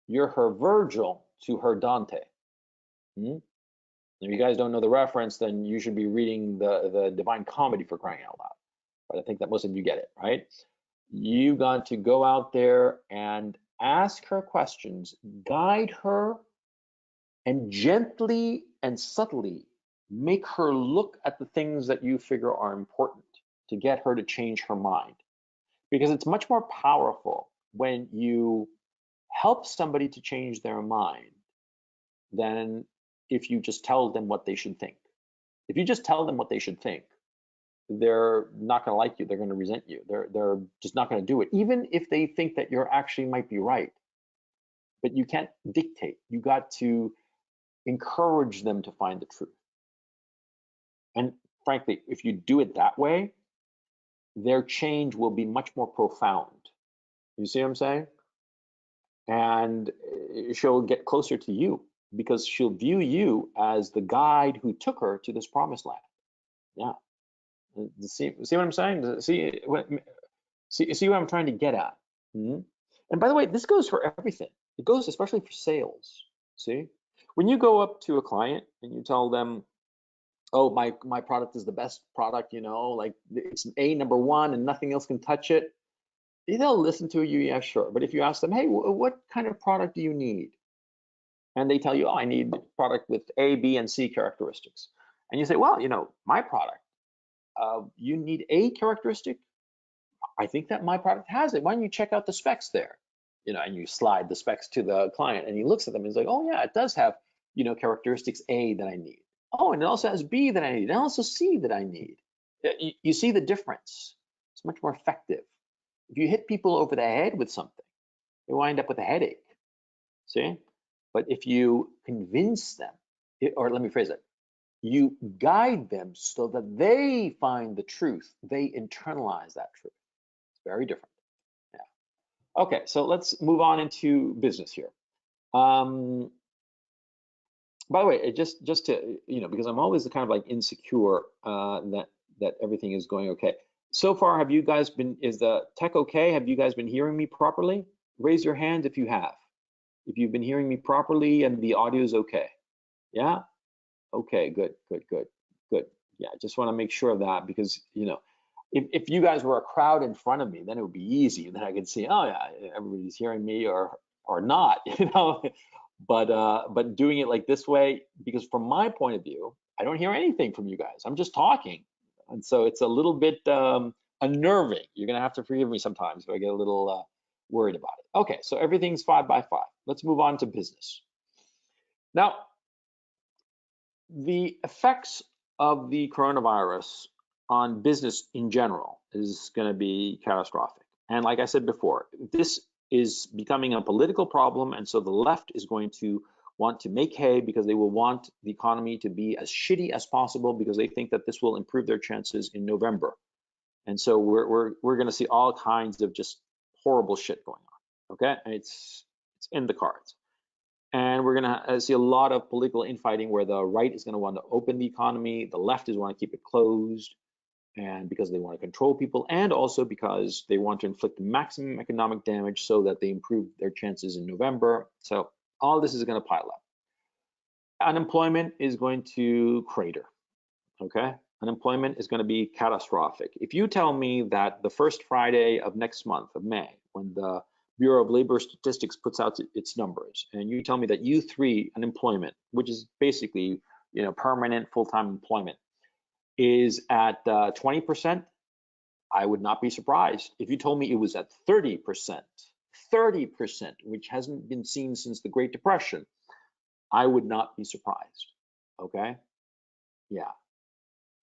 You're her Virgil to her Dante. Hmm? If you guys don't know the reference, then you should be reading the Divine Comedy, for crying out loud. But I think that most of you get it, right? You got to go out there and ask her questions, guide her, and gently and subtly make her look at the things that you figure are important to get her to change her mind. Because it's much more powerful when you help somebody to change their mind than if you just tell them what they should think. If you just tell them what they should think, they're not going to like you. They're going to resent you. They're just not going to do it, even if they think that you're actually might be right. But you can't dictate. You got to encourage them to find the truth. And frankly, if you do it that way, their change will be much more profound. You see what I'm saying? And she'll get closer to you because she'll view you as the guide who took her to this promised land. Yeah. See what I'm saying? See what I'm trying to get at? Mm-hmm. And by the way, this goes for everything. It goes especially for sales. See, when you go up to a client and you tell them, "Oh, my product is the best product, like it's number one and nothing else can touch it," they'll listen to you, yeah, sure. But if you ask them, "Hey, what kind of product do you need?" and they tell you, "Oh, I need a product with A, B, and C characteristics," and you say, "Well, my product, you need A characteristic. I think that my product has it. Why don't you check out the specs there?" And you slide the specs to the client, and he looks at them and he's like, "Oh yeah, it does have, characteristics A that I need. Oh, and it also has B that I need, and also C that I need." You see the difference? It's much more effective. If you hit people over the head with something, they wind up with a headache. See? But if you convince them, or let me phrase it, you guide them so that they find the truth, they internalize that truth. It's very different. Yeah. Okay, so let's move on into business here. By the way, just to, because I'm always kind of like insecure that everything is going okay. So far, have you guys been, is the tech okay? Have you guys been hearing me properly? Raise your hand if you have. If you've been hearing me properly and the audio is okay. Yeah? Okay, good. Yeah, I just want to make sure of that, because, if you guys were a crowd in front of me, then it would be easy. Then I could see, oh yeah, everybody's hearing me or not, But doing it like this way, because from my point of view, I don't hear anything from you guys. I'm just talking. And so it's a little bit unnerving. You're going to have to forgive me sometimes if I get a little worried about it. Okay, so everything's 5 by 5. Let's move on to business. Now, the effects of the coronavirus on business in general is going to be catastrophic. And like I said before, this is becoming a political problem, and so the left is going to want to make hay because they will want the economy to be as shitty as possible because they think that this will improve their chances in November. And so we're going to see all kinds of just horrible shit going on. Okay, and it's in the cards. And we're going to see a lot of political infighting where the right is going to want to open the economy, the left is want to keep it closed, and because they want to control people, and also because they want to inflict maximum economic damage so that they improve their chances in November. So all this is going to pile up. Unemployment is going to crater, okay? Unemployment is going to be catastrophic. If you tell me that the first Friday of next month, of May, when the Bureau of Labor Statistics puts out its numbers, and you tell me that U3 unemployment, which is basically, permanent full-time employment, is at 20%, I would not be surprised. If you told me it was at 30%, which hasn't been seen since the Great Depression, I would not be surprised, okay? Yeah.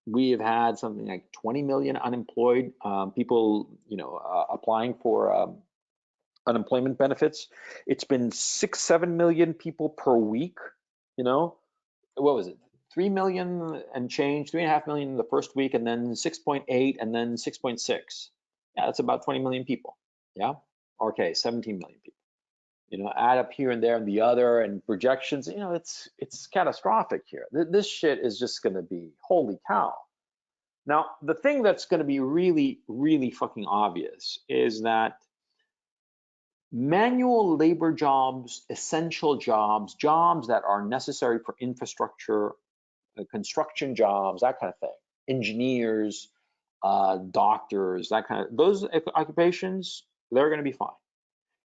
We have had something like 20 million unemployed people, applying for unemployment benefits. It's been 6-7 million people per week, what was it? 3 million and change, 3.5 million in the first week, and then 6.8, and then 6.6. Yeah, that's about 20 million people. Yeah, okay, 17 million people. Add up here and there and the other, and projections. It's catastrophic here. This shit is just going to be, holy cow. Now, the thing that's going to be really, really fucking obvious is that manual labor jobs, essential jobs, jobs that are necessary for infrastructure, construction jobs, that kind of thing, engineers, doctors, that kind of, those occupations, they're going to be fine.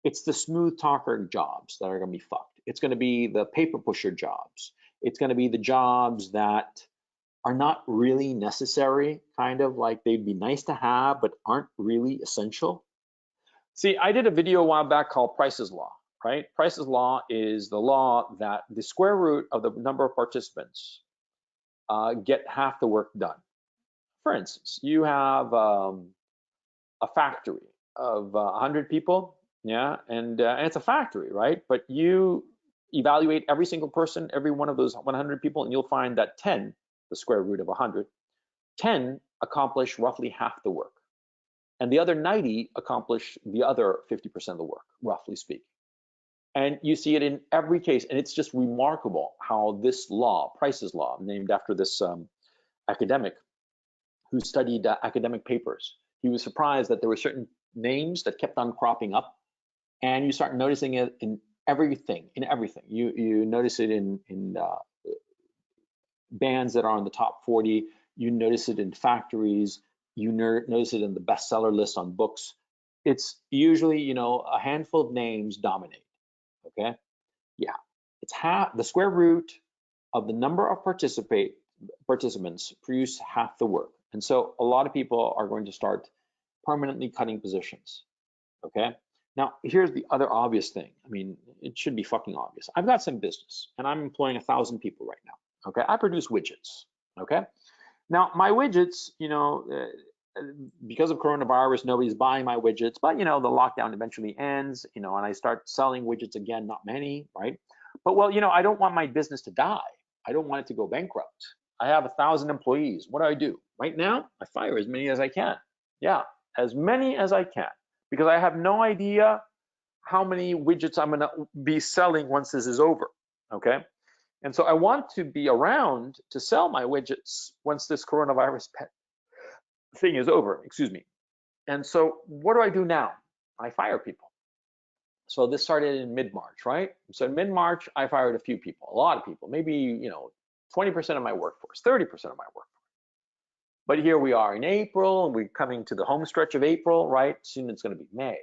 It's the smooth talker jobs that are going to be fucked. It's going to be the paper pusher jobs. It's going to be the jobs that are not really necessary, kind of like they'd be nice to have, but aren't really essential. See, I did a video a while back called Price's Law, right? Price's Law is the law that the square root of the number of participants get half the work done. For instance, you have a factory of 100 people, yeah, and it's a factory, right? But you evaluate every single person, every one of those 100 people, and you'll find that 10, the square root of 100, 10 accomplish roughly half the work. And the other 90 accomplish the other 50% of the work, roughly speaking. And you see it in every case, and it's just remarkable how this law, Price's Law, named after this academic who studied academic papers, he was surprised that there were certain names that kept on cropping up, and you start noticing it in everything, You notice it in bands that are on the top 40, you notice it in factories, you notice it in the bestseller list on books. It's usually, you know, a handful of names dominate, okay? Yeah, it's half, the square root of the number of participants produce half the work. And so a lot of people are going to start permanently cutting positions, okay? Now, here's the other obvious thing. I mean, it should be fucking obvious. I've got some business and I'm employing 1,000 people right now, okay? I produce widgets, okay? Now, my widgets, you know, because of coronavirus, nobody's buying my widgets, but, you know, the lockdown eventually ends, you know, and I start selling widgets again, not many, right? But, well, you know, I don't want my business to die. I don't want it to go bankrupt. I have 1,000 employees. What do? Right now, I fire as many as I can. Yeah, as many as I can, because I have no idea how many widgets I'm gonna be selling once this is over, okay? And so I want to be around to sell my widgets once this coronavirus thing is over, excuse me. And so what do I do now? I fire people. So this started in mid-March, right? So in mid-March, I fired a few people, a lot of people, maybe, you know, 20% of my workforce, 30% of my workforce. But here we are in April, and we're coming to the home stretch of April, right? Soon it's gonna be May.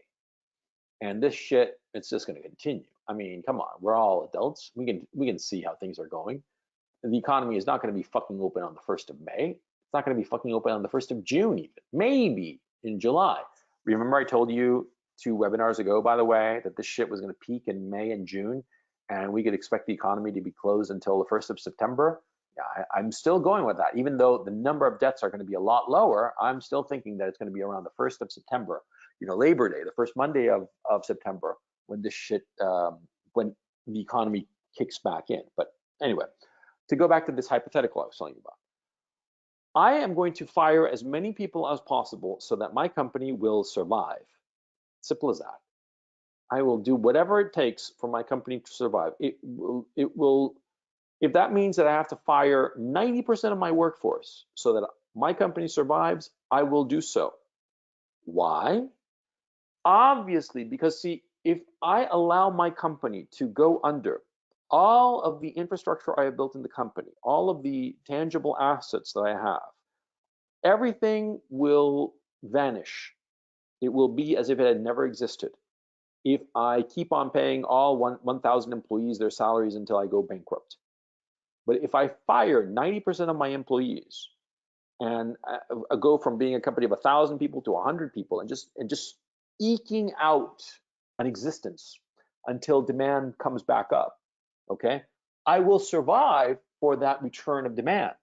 And this shit, it's just gonna continue. I mean, come on, we're all adults. We can see how things are going. The economy is not gonna be fucking open on the 1st of May. It's not gonna be fucking open on the 1st of June even, maybe in July. Remember I told you 2 webinars ago, by the way, that this shit was gonna peak in May and June, and we could expect the economy to be closed until the 1st of September. Yeah, I'm still going with that. Even though the number of deaths are gonna be a lot lower, I'm still thinking that it's gonna be around the 1st of September, you know, Labor Day, the first Monday of September, when this shit, when the economy kicks back in. But anyway, to go back to this hypothetical I was telling you about, I am going to fire as many people as possible so that my company will survive. Simple as that. I will do whatever it takes for my company to survive. It will, if that means that I have to fire 90% of my workforce so that my company survives, I will do so. Why? Obviously, because see, if I allow my company to go under, all of the infrastructure I have built in the company, all of the tangible assets that I have, everything will vanish. It will be as if it had never existed if I keep on paying all 1,000 employees their salaries until I go bankrupt. But if I fire 90% of my employees and go from being a company of 1,000 people to 100 people and just eking out an existence until demand comes back up, okay, I will survive for that return of demand.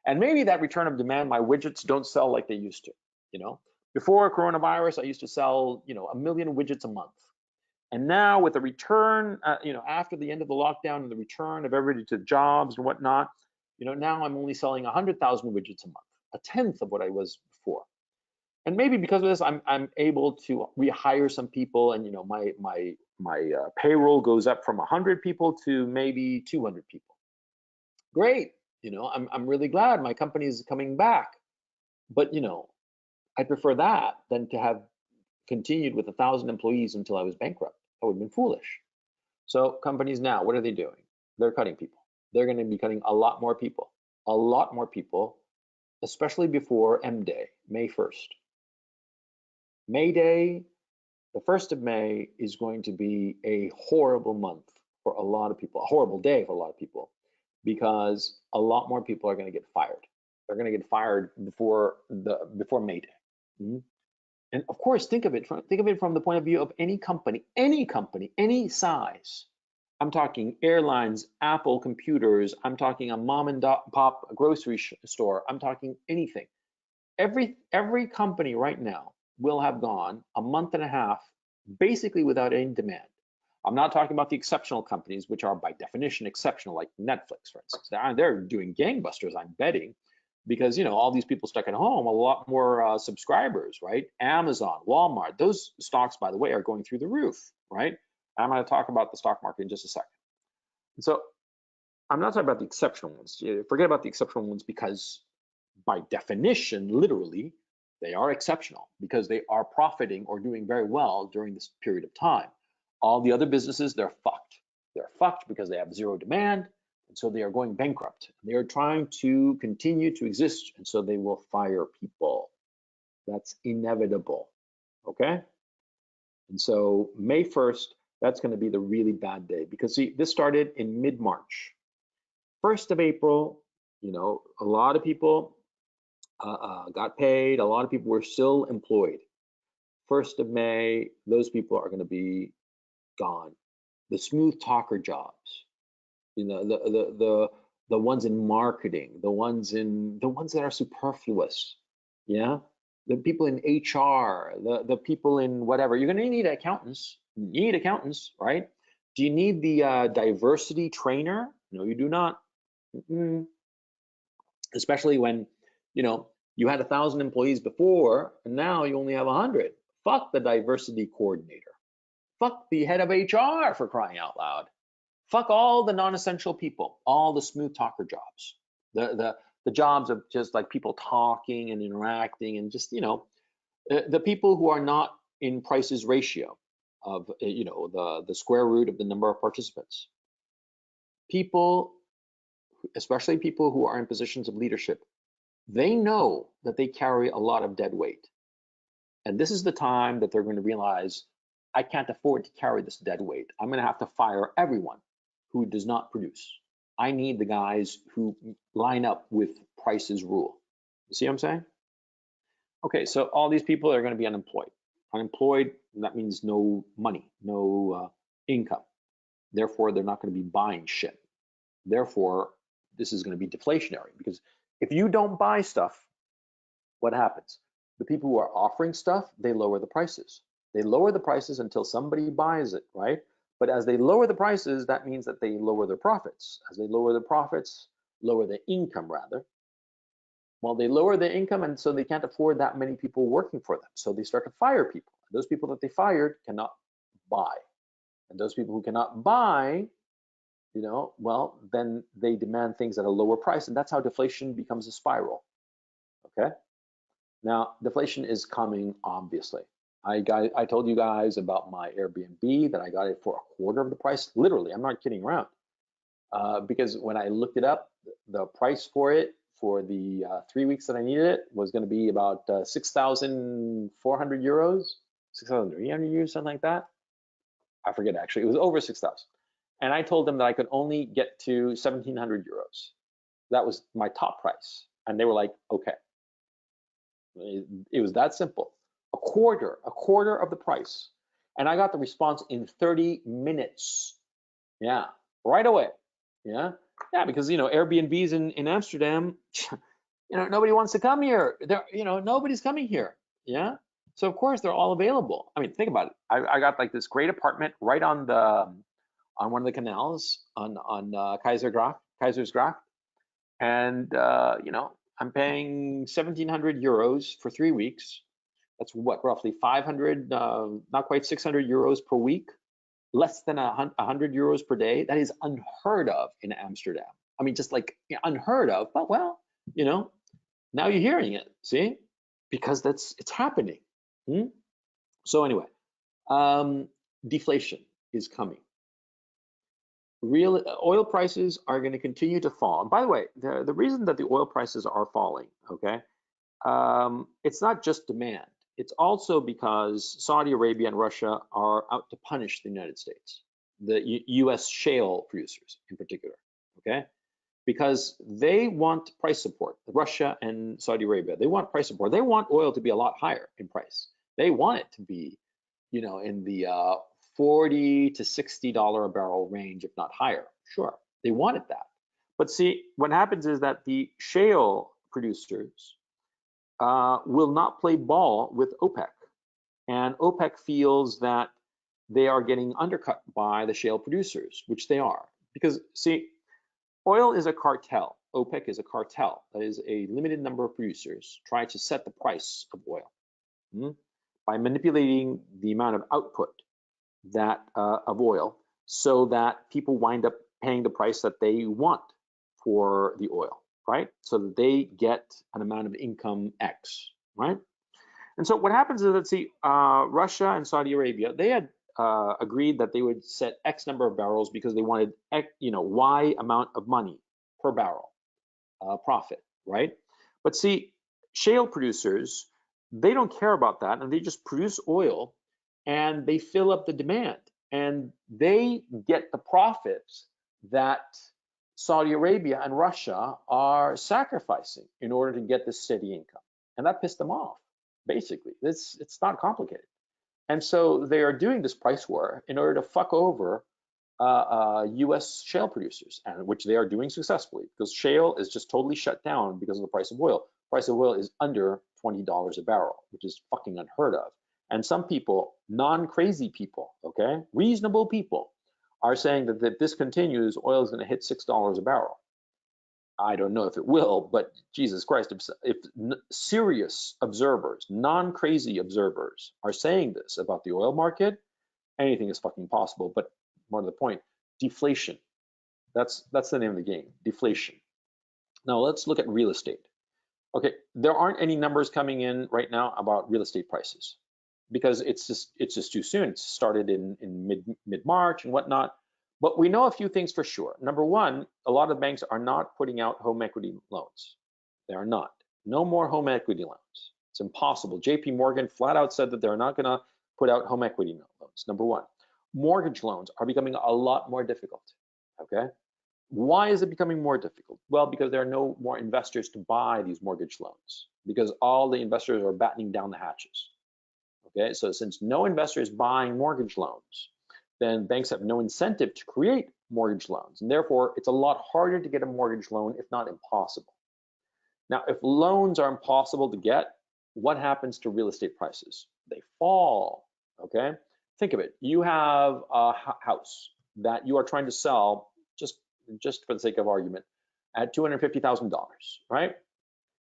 And maybe that return of demand, my widgets don't sell like they used to, you know. Before coronavirus, I used to sell, you know, 1 million widgets a month. And now with the return, you know, after the end of the lockdown and the return of everybody to jobs and whatnot, you know, now I'm only selling 100,000 widgets a month, a tenth of what I was before. And maybe because of this, I'm able to rehire some people, and you know, my payroll goes up from 100 people to maybe 200 people. Great, you know, I'm really glad my company is coming back. But I prefer that than to have continued with 1,000 employees until I was bankrupt. That would have been foolish. So companies now, what are they doing? They're cutting people. They're going to be cutting a lot more people, especially before M Day, May 1st. May Day, the 1st of May is going to be a horrible month for a lot of people, a horrible day for a lot of people, because a lot more people are going to get fired. They're going to get fired before May Day. Mm-hmm. And of course, think of it from the point of view of any company, any size. I'm talking airlines, Apple computers. I'm talking a mom and pop grocery store. I'm talking anything. Every company right now will have gone a month and a half basically without any demand. I'm not talking about the exceptional companies, which are by definition exceptional, like Netflix, for instance. They're doing gangbusters, I'm betting, because all these people stuck at home, a lot more subscribers, right? Amazon, Walmart, those stocks, by the way, are going through the roof, right? I'm going to talk about the stock market in just a second. So I'm not talking about the exceptional ones. Forget about the exceptional ones, because by definition, literally, they are exceptional because they are profiting or doing very well during this period of time. All the other businesses, they're fucked. They're fucked because they have zero demand, and so they are going bankrupt. They are trying to continue to exist, and so they will fire people. That's inevitable, okay? And so May 1st, that's going to be the really bad day, because see, this started in mid-March. 1st of April, a lot of people got paid. A lot of people were still employed. 1st of May, those people are going to be gone. The smooth talker jobs, the ones in marketing, the ones that are superfluous, yeah. The people in HR, the people in whatever. You're going to need accountants. You need accountants, right? Do you need the diversity trainer? No, you do not. Especially when you had 1,000 employees before, and now you only have 100. Fuck the diversity coordinator. Fuck the head of HR, for crying out loud. Fuck all the non-essential people, all the smooth talker jobs, the jobs of just like people talking and interacting, and just the people who are not in prices ratio of the square root of the number of participants. People, especially people who are in positions of leadership, they know that they carry a lot of dead weight. And this is the time that they're going to realize, I can't afford to carry this dead weight. I'm going to have to fire everyone who does not produce. I need the guys who line up with Price's rule. You see what I'm saying? Okay, so all these people are going to be unemployed. Unemployed, that means no money, no income. Therefore, they're not going to be buying shit. Therefore, this is going to be deflationary, because if you don't buy stuff, what happens? The people who are offering stuff, they lower the prices. They lower the prices until somebody buys it, right? But as they lower the prices, that means that they lower their profits. As they lower the profits, lower the income rather. Well, they lower the income, and so they can't afford that many people working for them. So they start to fire people. Those people that they fired cannot buy. And those people who cannot buy, well, then they demand things at a lower price, and that's how deflation becomes a spiral, okay? Now, deflation is coming, obviously. I told you guys about my Airbnb, that I got it for a quarter of the price. Literally, I'm not kidding around. Because when I looked it up, the price for it for the 3 weeks that I needed it was going to be about 6,400 euros, 6,300 euros, something like that. I forget, actually. It was over 6,000. And I told them that I could only get to 1,700 euros. That was my top price. And they were like, okay. It was that simple. A quarter of the price. And I got the response in 30 minutes. Yeah, right away. Yeah, because Airbnbs in Amsterdam, nobody wants to come here. Nobody's coming here. Yeah, so of course they're all available. I mean, think about it. I got like this great apartment right on one of the canals on Keizersgracht, and I'm paying 1,700 euros for 3 weeks. That's what, roughly 500, not quite 600 euros per week, less than 100 euros per day. That is unheard of in Amsterdam. I mean, just like unheard of, but well, Now you're hearing it, see? Because it's happening. So anyway, deflation is coming. Real oil prices are going to continue to fall. And by the way, the reason that the oil prices are falling, okay, it's not just demand. It's also because Saudi Arabia and Russia are out to punish the United States, the U.S. shale producers in particular, okay? Because they want price support. Russia and Saudi Arabia, they want price support. They want oil to be a lot higher in price. They want it to be, you know, in the $40 to $60 a barrel range, if not higher. Sure, they wanted that. But see, what happens is that the shale producers will not play ball with OPEC. And OPEC feels that they are getting undercut by the shale producers, which they are. Because see, oil is a cartel. OPEC is a cartel. That is a limited number of producers try to set the price of oil by manipulating the amount of output that of oil so that people wind up paying the price that they want for the oil, right? So that they get an amount of income X, right? And so what happens is that, see, Russia and Saudi Arabia, they had agreed that they would set X number of barrels because they wanted, you know, Y amount of money per barrel profit, right? But see, shale producers, they don't care about that, and they just produce oil and they fill up the demand, and they get the profits that Saudi Arabia and Russia are sacrificing in order to get this steady income. And that pissed them off, basically. It's not complicated. And so they are doing this price war in order to fuck over US shale producers, and which they are doing successfully, because shale is just totally shut down because of the price of oil. The price of oil is under $20 a barrel, which is fucking unheard of. And some people, non-crazy people, okay, reasonable people, are saying that if this continues, oil is going to hit $6 a barrel. I don't know if it will, but Jesus Christ, if serious observers, non-crazy observers are saying this about the oil market, anything is fucking possible. But more to the point, deflation. That's the name of the game, deflation. Now let's look at real estate. Okay, there aren't any numbers coming in right now about real estate prices because it's just too soon. It started in mid-March and whatnot. But we know a few things for sure. Number one, a lot of banks are not putting out home equity loans. They are not. No more home equity loans. It's impossible. JP Morgan flat out said that they're not going to put out home equity loans. Number one. Mortgage loans are becoming a lot more difficult, okay? Why is it becoming more difficult? Well, because there are no more investors to buy these mortgage loans, because all the investors are battening down the hatches, okay? So since no investor is buying mortgage loans, then banks have no incentive to create mortgage loans, and therefore it's a lot harder to get a mortgage loan, if not impossible. Now, if loans are impossible to get, what happens to real estate prices? They fall, okay? Think of it. You have a house that you are trying to sell, just for the sake of argument, at $250,000, right?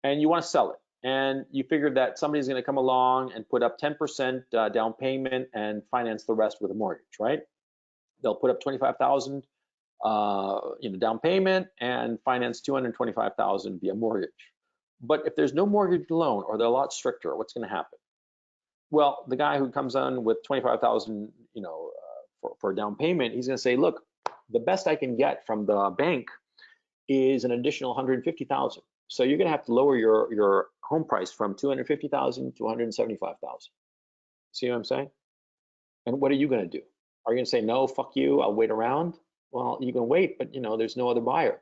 And you want to sell it. And you figure that somebody's going to come along and put up 10% down payment and finance the rest with a mortgage, right? They'll put up $25,000 down payment and finance $225,000 via mortgage. But if there's no mortgage loan, or they're a lot stricter, what's going to happen? Well, the guy who comes on with $25,000, for a down payment, he's going to say, look, the best I can get from the bank is an additional $150,000. So you're going to have to lower your home price from $250,000 to $175,000. See what I'm saying? And what are you going to do? Are you going to say, no, fuck you, I'll wait around? Well, you can wait, but there's no other buyer.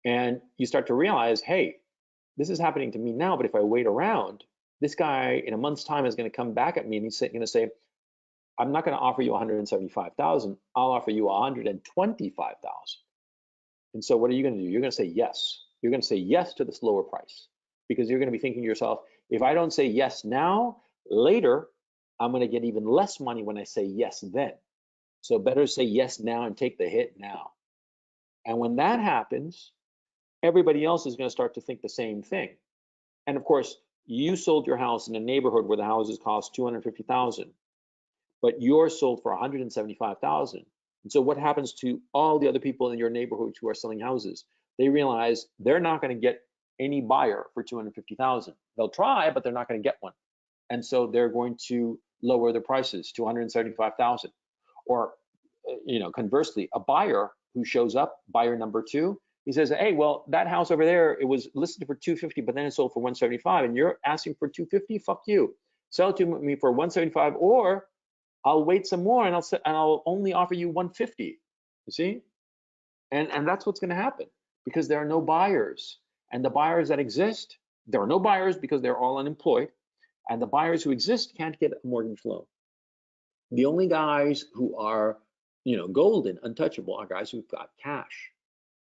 And you start to realize, hey, this is happening to me now, but if I wait around, this guy in a month's time is going to come back at me and he's going to say, I'm not going to offer you $175,000. I'll offer you $125,000. And so what are you going to do? You're going to say yes. You're going to say yes to this lower price, because you're going to be thinking to yourself, if I don't say yes now, later, I'm going to get even less money when I say yes then. So better say yes now and take the hit now. And when that happens, everybody else is going to start to think the same thing. And of course, you sold your house in a neighborhood where the houses cost $250,000, but yours sold for $175,000. And so what happens to all the other people in your neighborhood who are selling houses? They realize they're not going to get any buyer for 250,000. They'll try, but they're not going to get one. And so they're going to lower the prices to 175,000. Or, conversely, a buyer who shows up, buyer number 2, he says, hey, well, that house over there, it was listed for 250, but then it sold for 175, and you're asking for 250? Fuck you. Sell it to me for 175, or I'll wait some more and I'll only offer you 150. You see? And that's what's going to happen, because there are no buyers. And the buyers that exist, there are no buyers because they're all unemployed. And the buyers who exist can't get a mortgage loan. The only guys who are, golden, untouchable, are guys who've got cash.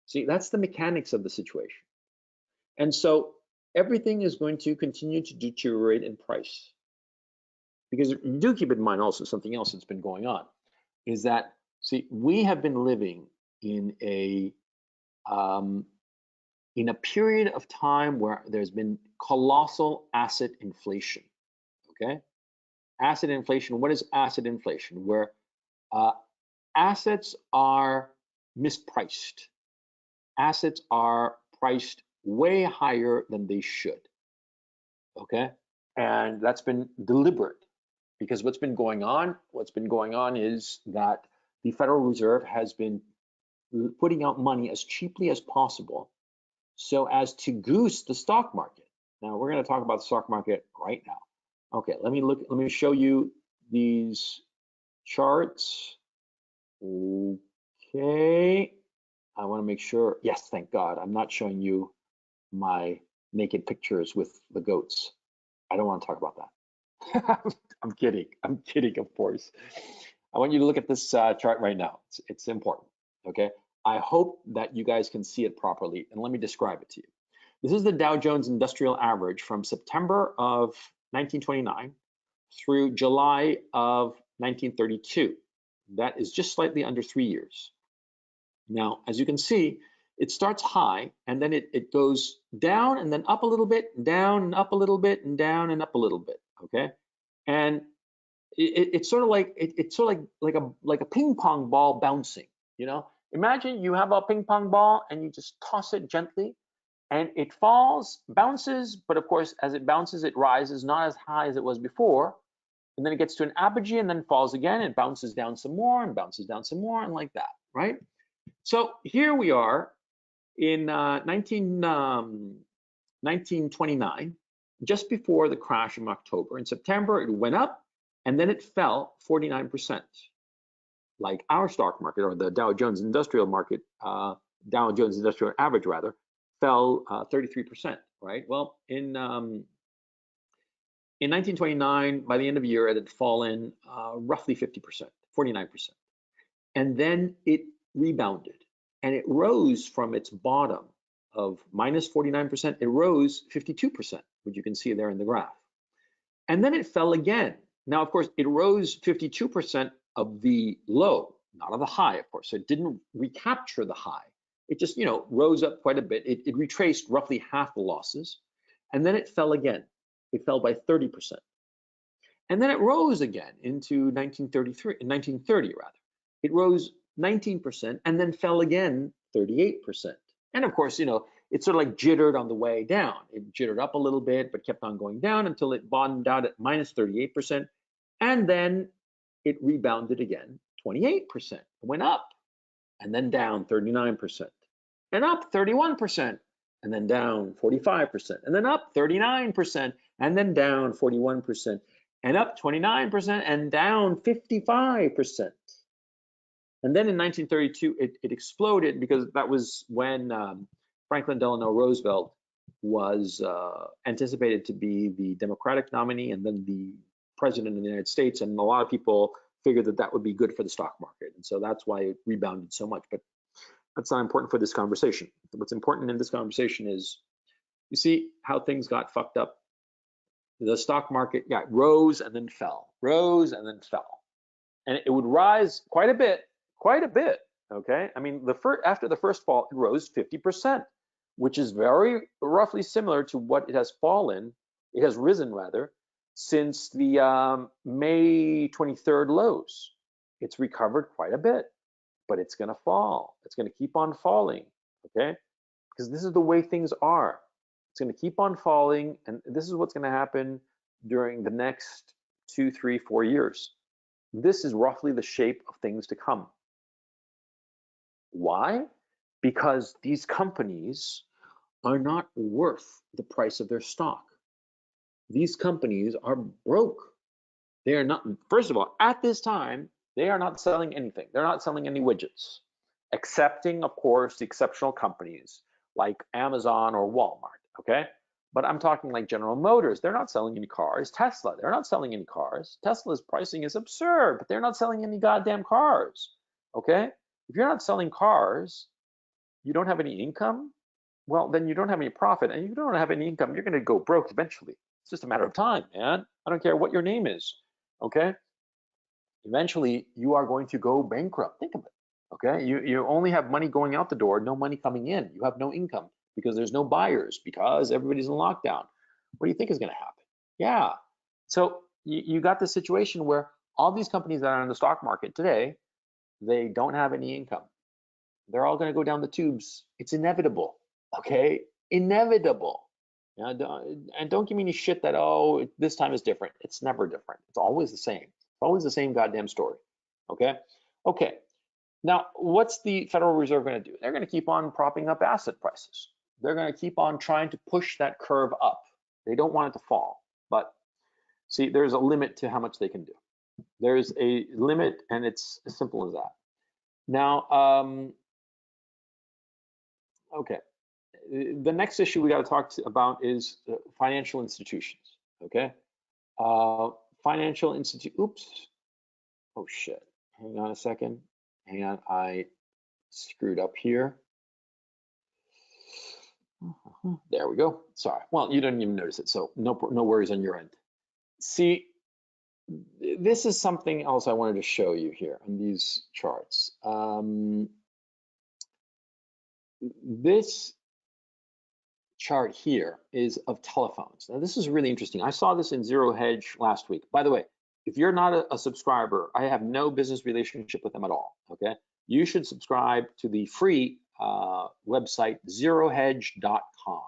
See, that's the mechanics of the situation. And so everything is going to continue to deteriorate in price. Because you do keep in mind also something else that's been going on, is that, see, we have been living in a period of time where there's been colossal asset inflation. Okay, asset inflation. What is asset inflation? Where assets are mispriced. Assets are priced way higher than they should. Okay, and that's been deliberate, because what's been going on is that the Federal Reserve has been putting out money as cheaply as possible so as to goose the stock market. Now we're going to talk about the stock market right now. Okay, let me show you these charts. Okay, I want to make sure. Yes, thank God, I'm not showing you my naked pictures with the goats. I don't want to talk about that. I'm kidding, of course. I want you to look at this chart right now. It's important, okay? I hope that you guys can see it properly, and let me describe it to you. This is the Dow Jones Industrial Average from September of 1929 through July of 1932. That is just slightly under 3 years. Now, as you can see, it starts high, and then it goes down and then up a little bit, down and up a little bit, and down and up a little bit, okay? And it's sort of like like a ping pong ball bouncing, Imagine you have a ping pong ball and you just toss it gently, and it falls, bounces, but of course, as it bounces, it rises, not as high as it was before, and then it gets to an apogee and then falls again, and bounces down some more and bounces down some more, and like that, right? So here we are in 1929, just before the crash in October. In September, it went up, and then it fell 49%. Like our stock market, or the Dow Jones Industrial Market, Dow Jones Industrial Average rather, fell 33%, right? Well, in 1929, by the end of the year, it had fallen roughly 50%, 49%. And then it rebounded, and it rose from its bottom of minus 49%, it rose 52%, which you can see there in the graph. And then it fell again. Now, of course, it rose 52% of the low, not of the high, of course. So it didn't recapture the high. It just, rose up quite a bit. It retraced roughly half the losses, and then it fell again. It fell by 30%. And then it rose again into 1930 rather. It rose 19% and then fell again 38%. And of course, it sort of like jittered on the way down. It jittered up a little bit, but kept on going down until it bottomed out at minus 38%. And then it rebounded again, 28%. It went up and then down 39%, and up 31%, and then down 45%, and then up 39%, and then down 41%, and up 29%, and down 55%. And then in 1932, it exploded, because that was when Franklin Delano Roosevelt was anticipated to be the Democratic nominee and then the president of the United States. And a lot of people figured that that would be good for the stock market. And so that's why it rebounded so much. But that's not important for this conversation. What's important in this conversation is, you see how things got fucked up. The stock market, rose and then fell, rose and then fell. And it would rise quite a bit, okay? I mean, after the first fall, it rose 50%, which is very roughly similar to what it has risen rather, since the May 23rd lows. It's recovered quite a bit, but it's gonna fall. It's gonna keep on falling, okay? Because this is the way things are. It's going to keep on falling, and this is what's going to happen during the next 2, 3, 4 years. This is roughly the shape of things to come. Why? Because these companies are not worth the price of their stock. These companies are broke. They are not, first of all, at this time, they are not selling anything. They're not selling any widgets, excepting, of course, the exceptional companies like Amazon or Walmart, okay? But I'm talking like General Motors. They're not selling any cars. Tesla, they're not selling any cars. Tesla's pricing is absurd, but they're not selling any goddamn cars, okay? If you're not selling cars, you don't have any income, well, then you don't have any profit, and you don't have any income, you're gonna go broke eventually. It's just a matter of time, man. I don't care what your name is, okay? Eventually, you are going to go bankrupt. Think of it, okay? You only have money going out the door, no money coming in. You have no income because there's no buyers, because everybody's in lockdown. What do you think is gonna happen? Yeah, so you got this situation where all these companies that are in the stock market today, they don't have any income. They're all gonna go down the tubes. It's inevitable, okay? Inevitable. Yeah, and don't give me any shit that, oh, this time is different. It's never different. It's always the same. It's always the same goddamn story, okay? Okay, now what's the Federal Reserve gonna do? They're gonna keep on propping up asset prices. They're gonna keep on trying to push that curve up. They don't want it to fall, but see, there's a limit to how much they can do. There's a limit, and it's as simple as that. Now, okay, the next issue we got to talk about is financial institutions, okay? Financial institute, oops, oh shit, hang on a second, hang on, I screwed up here. There we go, sorry. Well, you didn't even notice it, so no worries on your end. See, this is something else I wanted to show you here on these charts. This chart here is of telephones. Now, this is really interesting. I saw this in Zero Hedge last week. By the way, if you're not a subscriber, I have no business relationship with them at all, okay? You should subscribe to the free website, zerohedge.com.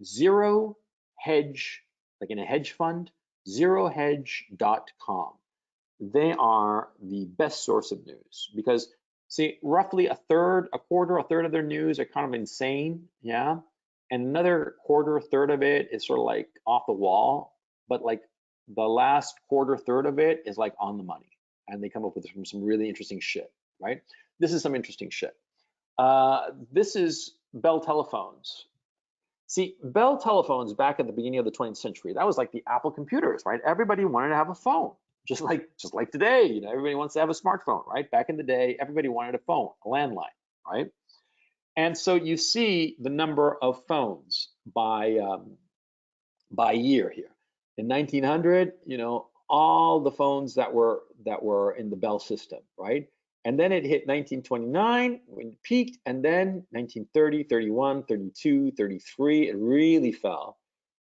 Zero Hedge, like in a hedge fund, zerohedge.com. They are the best source of news because, see, roughly a third of their news are kind of insane, yeah? And another quarter, third of it is sort of like off the wall, but like the last quarter, third of it is like on the money. And they come up with some really interesting shit, right? This is some interesting shit. This is Bell telephones. See, Bell telephones back at the beginning of the 20th century, that was like the Apple computers, right? Everybody wanted to have a phone, just like today, you know, everybody wants to have a smartphone, right? Back in the day, everybody wanted a phone, a landline, right? And so you see the number of phones by year here. In 1900, you know, all the phones that were in the Bell system, right? And then it hit 1929 when it peaked, and then 1930, 31, 32, 33, it really fell.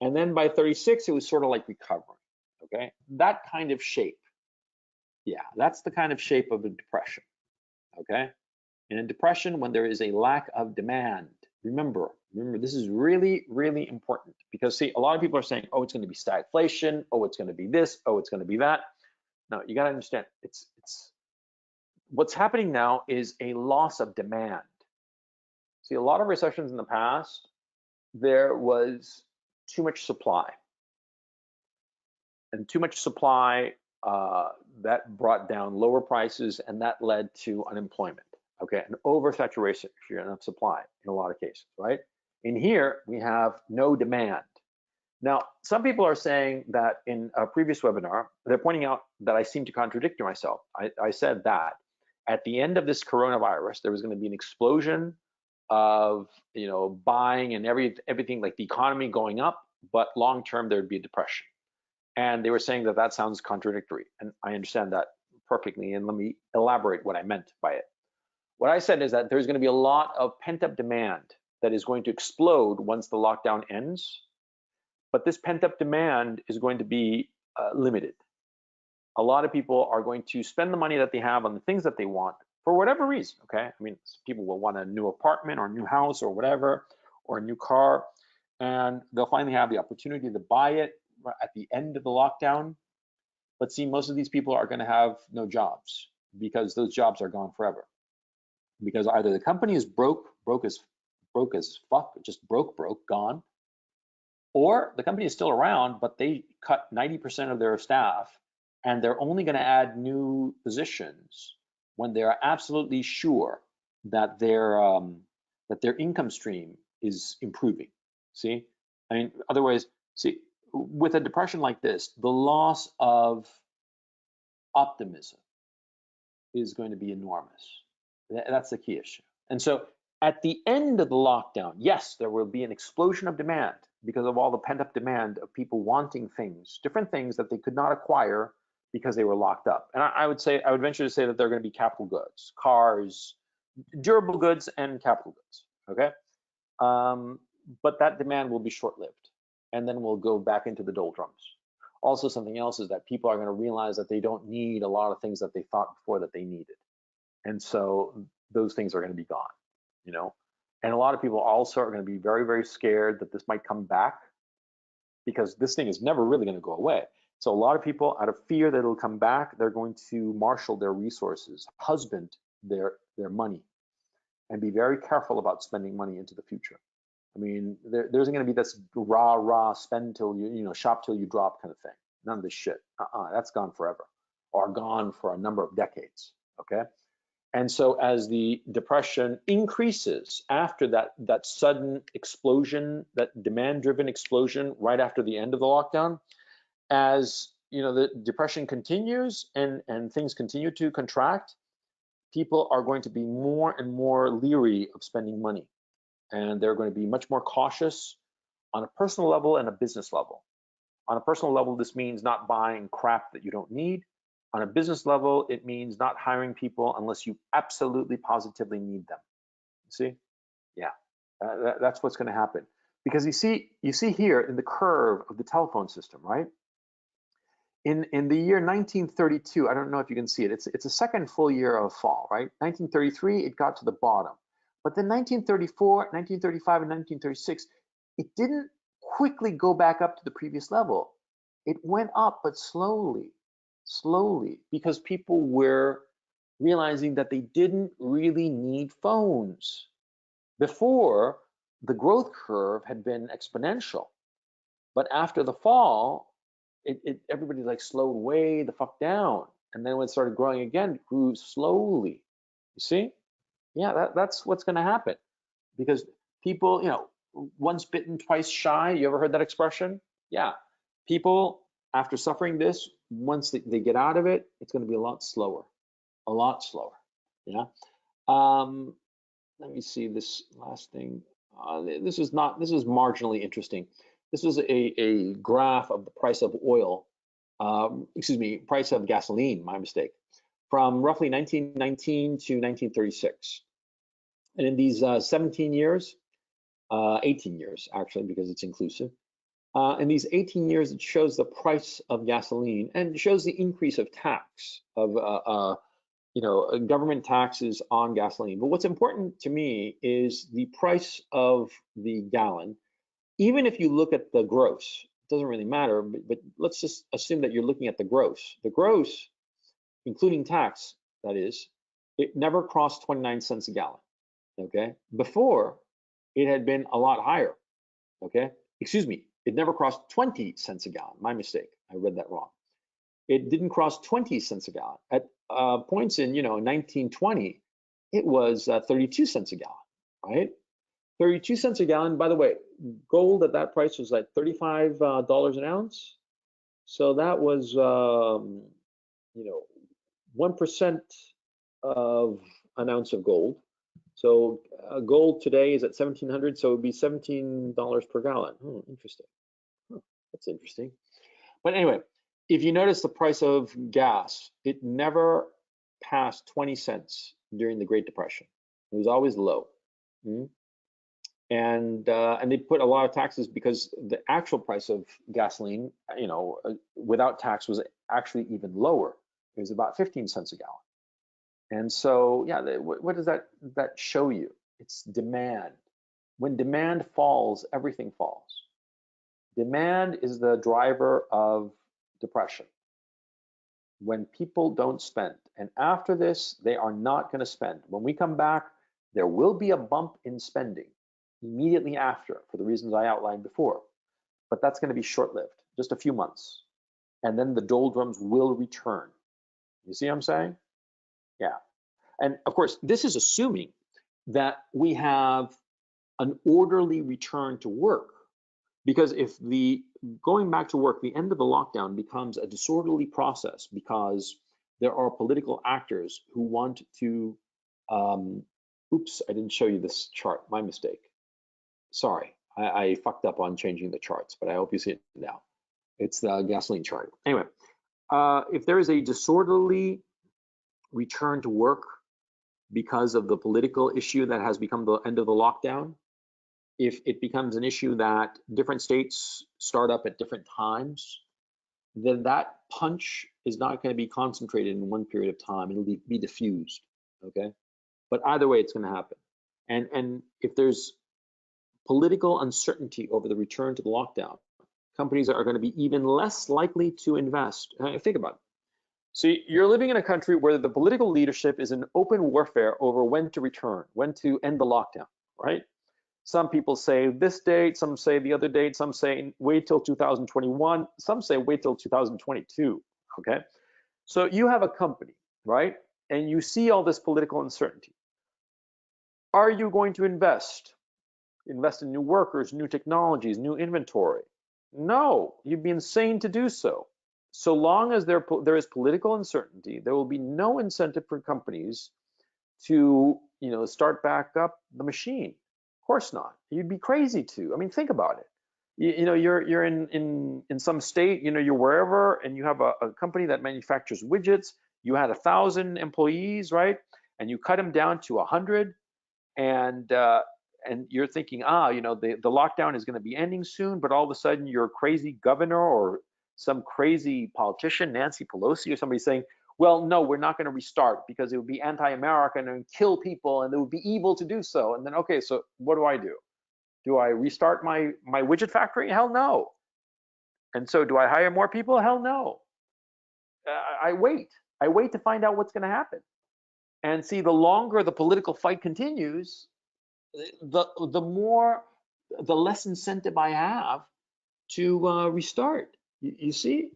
And then by 36, it was sort of like recovering, okay? That kind of shape. Yeah, that's the kind of shape of a depression, okay? In a depression, when there is a lack of demand, remember, this is really, really important because, see, a lot of people are saying, oh, it's going to be stagflation, oh, it's going to be this, oh, it's going to be that. No, you got to understand, it's what's happening now is a loss of demand. See, a lot of recessions in the past, there was too much supply, and too much supply that brought down lower prices, and that led to unemployment. Okay, an oversaturation of supply in a lot of cases, right? In here, we have no demand. Now, some people are saying that in a previous webinar, they're pointing out that I seem to contradict myself. I said that at the end of this coronavirus, there was going to be an explosion of, you know, buying and everything, like the economy going up, but long term there'd be a depression. And they were saying that that sounds contradictory, and I understand that perfectly. And let me elaborate what I meant by it. What I said is that there's going to be a lot of pent-up demand that is going to explode once the lockdown ends, but this pent-up demand is going to be limited. A lot of people are going to spend the money that they have on the things that they want for whatever reason, okay? I mean, people will want a new apartment or a new house or whatever, or a new car, and they'll finally have the opportunity to buy it at the end of the lockdown. But see, most of these people are going to have no jobs because those jobs are gone forever. Because either the company is broke as fuck, just broke, gone, or the company is still around, but they cut 90% of their staff, and they're only going to add new positions when they are absolutely sure that their income stream is improving. See, I mean, otherwise, see, with a depression like this, the loss of optimism is going to be enormous. That's the key issue. And so at the end of the lockdown, yes, there will be an explosion of demand because of all the pent-up demand of people wanting things, different things that they could not acquire because they were locked up. And I would venture to say that they're going to be capital goods, cars, durable goods, and capital goods. Okay, but that demand will be short-lived, and then we'll go back into the doldrums. Also, something else is that people are going to realize that they don't need a lot of things that they thought before that they needed, and so those things are going to be gone. You know, and a lot of people also are going to be very, very scared that this might come back because this thing is never really going to go away. So a lot of people, out of fear that it'll come back, they're going to marshal their resources, husband their money, and be very careful about spending money into the future. I mean, there isn't going to be this rah spend till you shop till you drop kind of thing. None of this shit. That's gone forever, or gone for a number of decades. Okay. And so as the depression increases after that sudden explosion, that demand-driven explosion right after the end of the lockdown, as the depression continues and things continue to contract, people are going to be more and more leery of spending money. And they're going to be much more cautious on a personal level and a business level. On a personal level, this means not buying crap that you don't need. On a business level, it means not hiring people unless you absolutely positively need them. See? Yeah, that's what's going to happen. Because you see here in the curve of the telephone system, right? In the year 1932, I don't know if you can see it. It's a second full year of fall, right? 1933, it got to the bottom. But then 1934, 1935, and 1936, it didn't quickly go back up to the previous level. It went up, but slowly, because people were realizing that they didn't really need phones. Before, the growth curve had been exponential, but after the fall, everybody like slowed way the fuck down, and then when it started growing again, it grew slowly. You see? Yeah, that's what's going to happen, because people, once bitten, twice shy. You ever heard that expression? Yeah, people after suffering this, once they get out of it, it's going to be a lot slower. Yeah. Let me see this last thing. This is marginally interesting. This is a graph of the price of oil. Price of gasoline. My mistake. From roughly 1919 to 1936. And in these 17 years, 18 years actually, because it's inclusive. In these 18 years, it shows the price of gasoline and it shows the increase of tax of government taxes on gasoline. But what's important to me is the price of the gallon. Even if you look at the gross, it doesn't really matter. But let's just assume that you're looking at the gross. The gross, including tax, that is, it never crossed 29 cents a gallon. Okay, before it had been a lot higher. Okay, excuse me, it never crossed 20 cents a gallon. My mistake, I read that wrong. It didn't cross 20 cents a gallon. At points in 1920, it was 32 cents a gallon, right? 32 cents a gallon. By the way, gold at that price was like $35 an ounce. So that was 1% of an ounce of gold. So gold today is at 1,700, so it would be $17 per gallon. Oh, interesting. Oh, that's interesting. But anyway, if you notice the price of gas, it never passed 20 cents during the Great Depression. It was always low. And they put a lot of taxes because the actual price of gasoline, without tax was actually even lower. It was about 15 cents a gallon. And so, yeah, what does that show you? It's demand. When demand falls, everything falls. Demand is the driver of depression. When people don't spend, and after this, they are not going to spend. When we come back, there will be a bump in spending immediately after, for the reasons I outlined before. But that's going to be short-lived, just a few months. And then the doldrums will return. You see what I'm saying? Yeah. And of course, this is assuming that we have an orderly return to work. Because if the going back to work, the end of the lockdown becomes a disorderly process because there are political actors who want to, oops, I didn't show you this chart, my mistake. Sorry, I fucked up on changing the charts, but I hope you see it now. It's the gasoline chart. Anyway, if there is a disorderly return to work because of the political issue that has become the end of the lockdown, if it becomes an issue that different states start up at different times, then that punch is not going to be concentrated in one period of time. It'll be diffused, okay? But either way, it's going to happen. And if there's political uncertainty over the return to the lockdown, companies are going to be even less likely to invest. Think about it. See, you're living in a country where the political leadership is in open warfare over when to return, when to end the lockdown, right? Some people say this date, some say the other date, some say wait till 2021, some say wait till 2022, okay? So you have a company, right? And you see all this political uncertainty. Are you going to invest? Invest in new workers, new technologies, new inventory? No, you'd be insane to do so. So long as there is political uncertainty, there will be no incentive for companies to, start back up the machine. Of course not. You'd be crazy to. I mean, think about it. You're in some state, you're wherever, and you have a company that manufactures widgets. You had 1,000 employees, right? And you cut them down to 100, and you're thinking, the lockdown is going to be ending soon, but all of a sudden your crazy governor or some crazy politician, Nancy Pelosi or somebody saying, well, no, we're not going to restart because it would be anti-American and kill people and it would be evil to do so. And then, okay, so what do? Do I restart my widget factory? Hell no. And so do I hire more people? Hell no. I wait to find out what's going to happen. And see, the longer the political fight continues, the less incentive I have to restart. You see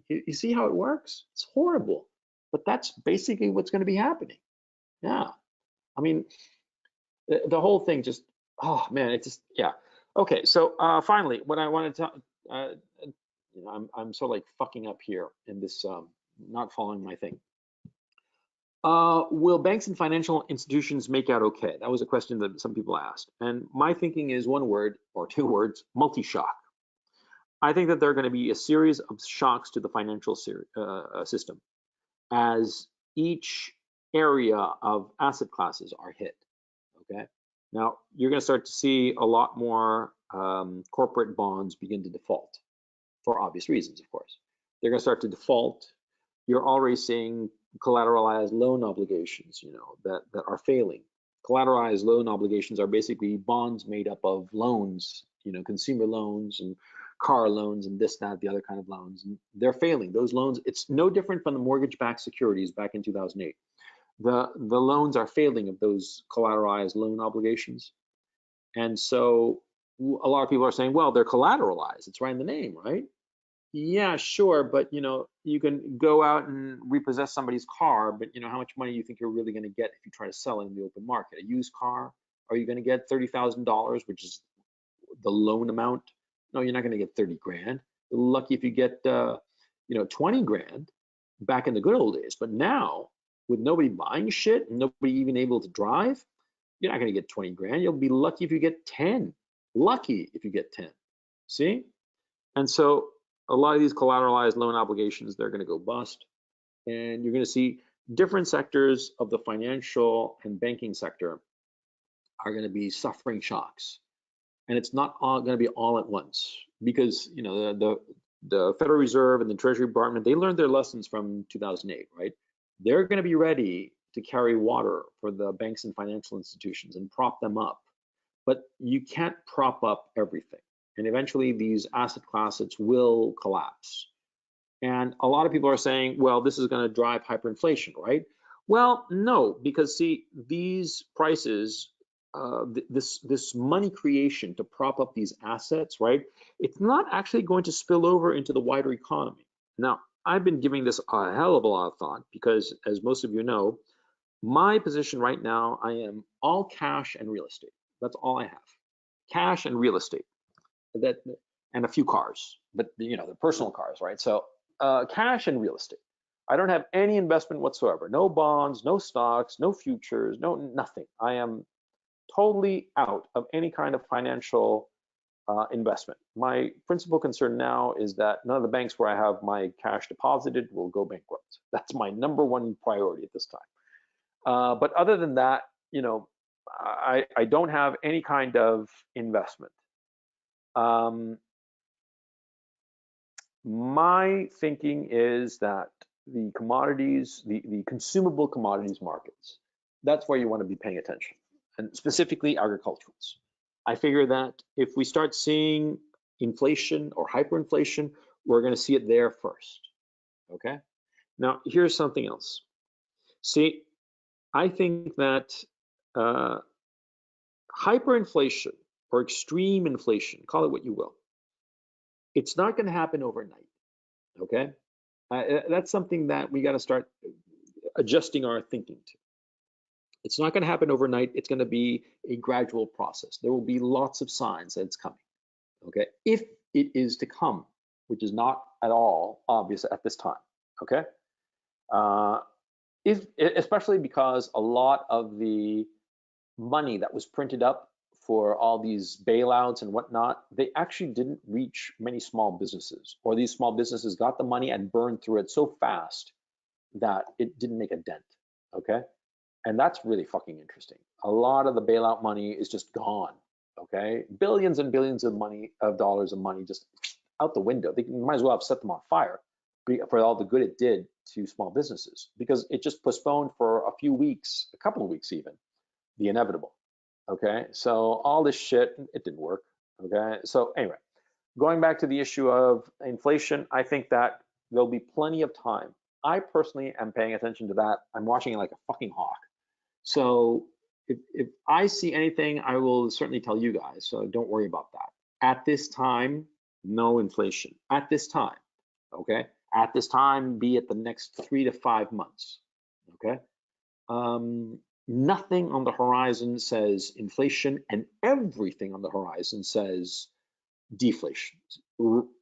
how it works? It's horrible, but that's basically what's going to be happening. Yeah, I mean, the whole thing just, oh man, it just, yeah. Okay, so finally, what I wanted to, I'm sort of like fucking up here in this, not following my thing. Will banks and financial institutions make out okay? That was a question that some people asked. And my thinking is one word or two words, multi-shock. I think that there are going to be a series of shocks to the financial system as each area of asset classes are hit, okay? Now, you're going to start to see a lot more corporate bonds begin to default for obvious reasons, of course. They're going to start to default. You're already seeing collateralized loan obligations, that are failing. Collateralized loan obligations are basically bonds made up of loans, consumer loans and car loans and this, that, the other kind of loans. And they're failing. Those loans, it's no different from the mortgage-backed securities back in 2008. The loans are failing of those collateralized loan obligations. And so a lot of people are saying, well, they're collateralized. It's right in the name, right? Yeah, sure, but you can go out and repossess somebody's car, but how much money you think you're really going to get if you try to sell it in the open market? A used car, are you going to get $30,000, which is the loan amount? No, you're not going to get 30 grand. You're lucky if you get 20 grand back in the good old days. But now, with nobody buying shit and nobody even able to drive, you're not going to get 20 grand. You'll be lucky if you get 10. Lucky if you get 10. See? And so a lot of these collateralized loan obligations, they're going to go bust. And you're going to see different sectors of the financial and banking sector are going to be suffering shocks. And it's not all going to be all at once because, the Federal Reserve and the Treasury Department, they learned their lessons from 2008, right? They're going to be ready to carry water for the banks and financial institutions and prop them up. but you can't prop up everything. And eventually these asset classes will collapse. And a lot of people are saying, well, this is going to drive hyperinflation, right? Well, no, because see, these prices, this money creation to prop up these assets, right? It's not actually going to spill over into the wider economy. Now, I've been giving this a hell of a lot of thought because, as most of you know, my position right now, I am all cash and real estate. That's all I have. Cash and real estate. That and a few cars, but you know, the personal cars, right? So cash and real estate. I don't have any investment whatsoever. No bonds, no stocks, no futures, no nothing. I am totally out of any kind of financial investment. My principal concern now is that none of the banks where I have my cash deposited will go bankrupt. That's my number one priority at this time. But other than that, you know, I don't have any kind of investment. My thinking is that the commodities, the consumable commodities markets, that's where you want to be paying attention, and specifically agriculturals. I figure that if we start seeing inflation or hyperinflation, we're going to see it there first. Okay. Now, here's something else. See, I think that hyperinflation or extreme inflation, call it what you will, it's not going to happen overnight. Okay. That's something that we got to start adjusting our thinking to. It's not going to happen overnight. It's going to be a gradual process. There will be lots of signs that it's coming. Okay, if it is to come, which is not at all obvious at this time. Okay, especially because a lot of the money that was printed up for all these bailouts and whatnot, they actually didn't reach many small businesses, or these small businesses got the money and burned through it so fast that it didn't make a dent. Okay, and that's really fucking interesting. A lot of the bailout money is just gone. Okay, billions and billions of dollars of money just out the window. They might as well have set them on fire for all the good it did to small businesses, because it just postponed for a few weeks, a couple of weeks even, the inevitable. Okay, so all this shit, it didn't work. Okay, so anyway, going back to the issue of inflation, I think that there'll be plenty of time. I personally am paying attention to that. I'm watching it like a fucking hawk. So if I see anything, I will certainly tell you guys. So don't worry about that. At this time, no inflation. At this time, okay? At this time, be it the next 3 to 5 months, okay? Nothing on the horizon says inflation, and everything on the horizon says deflation,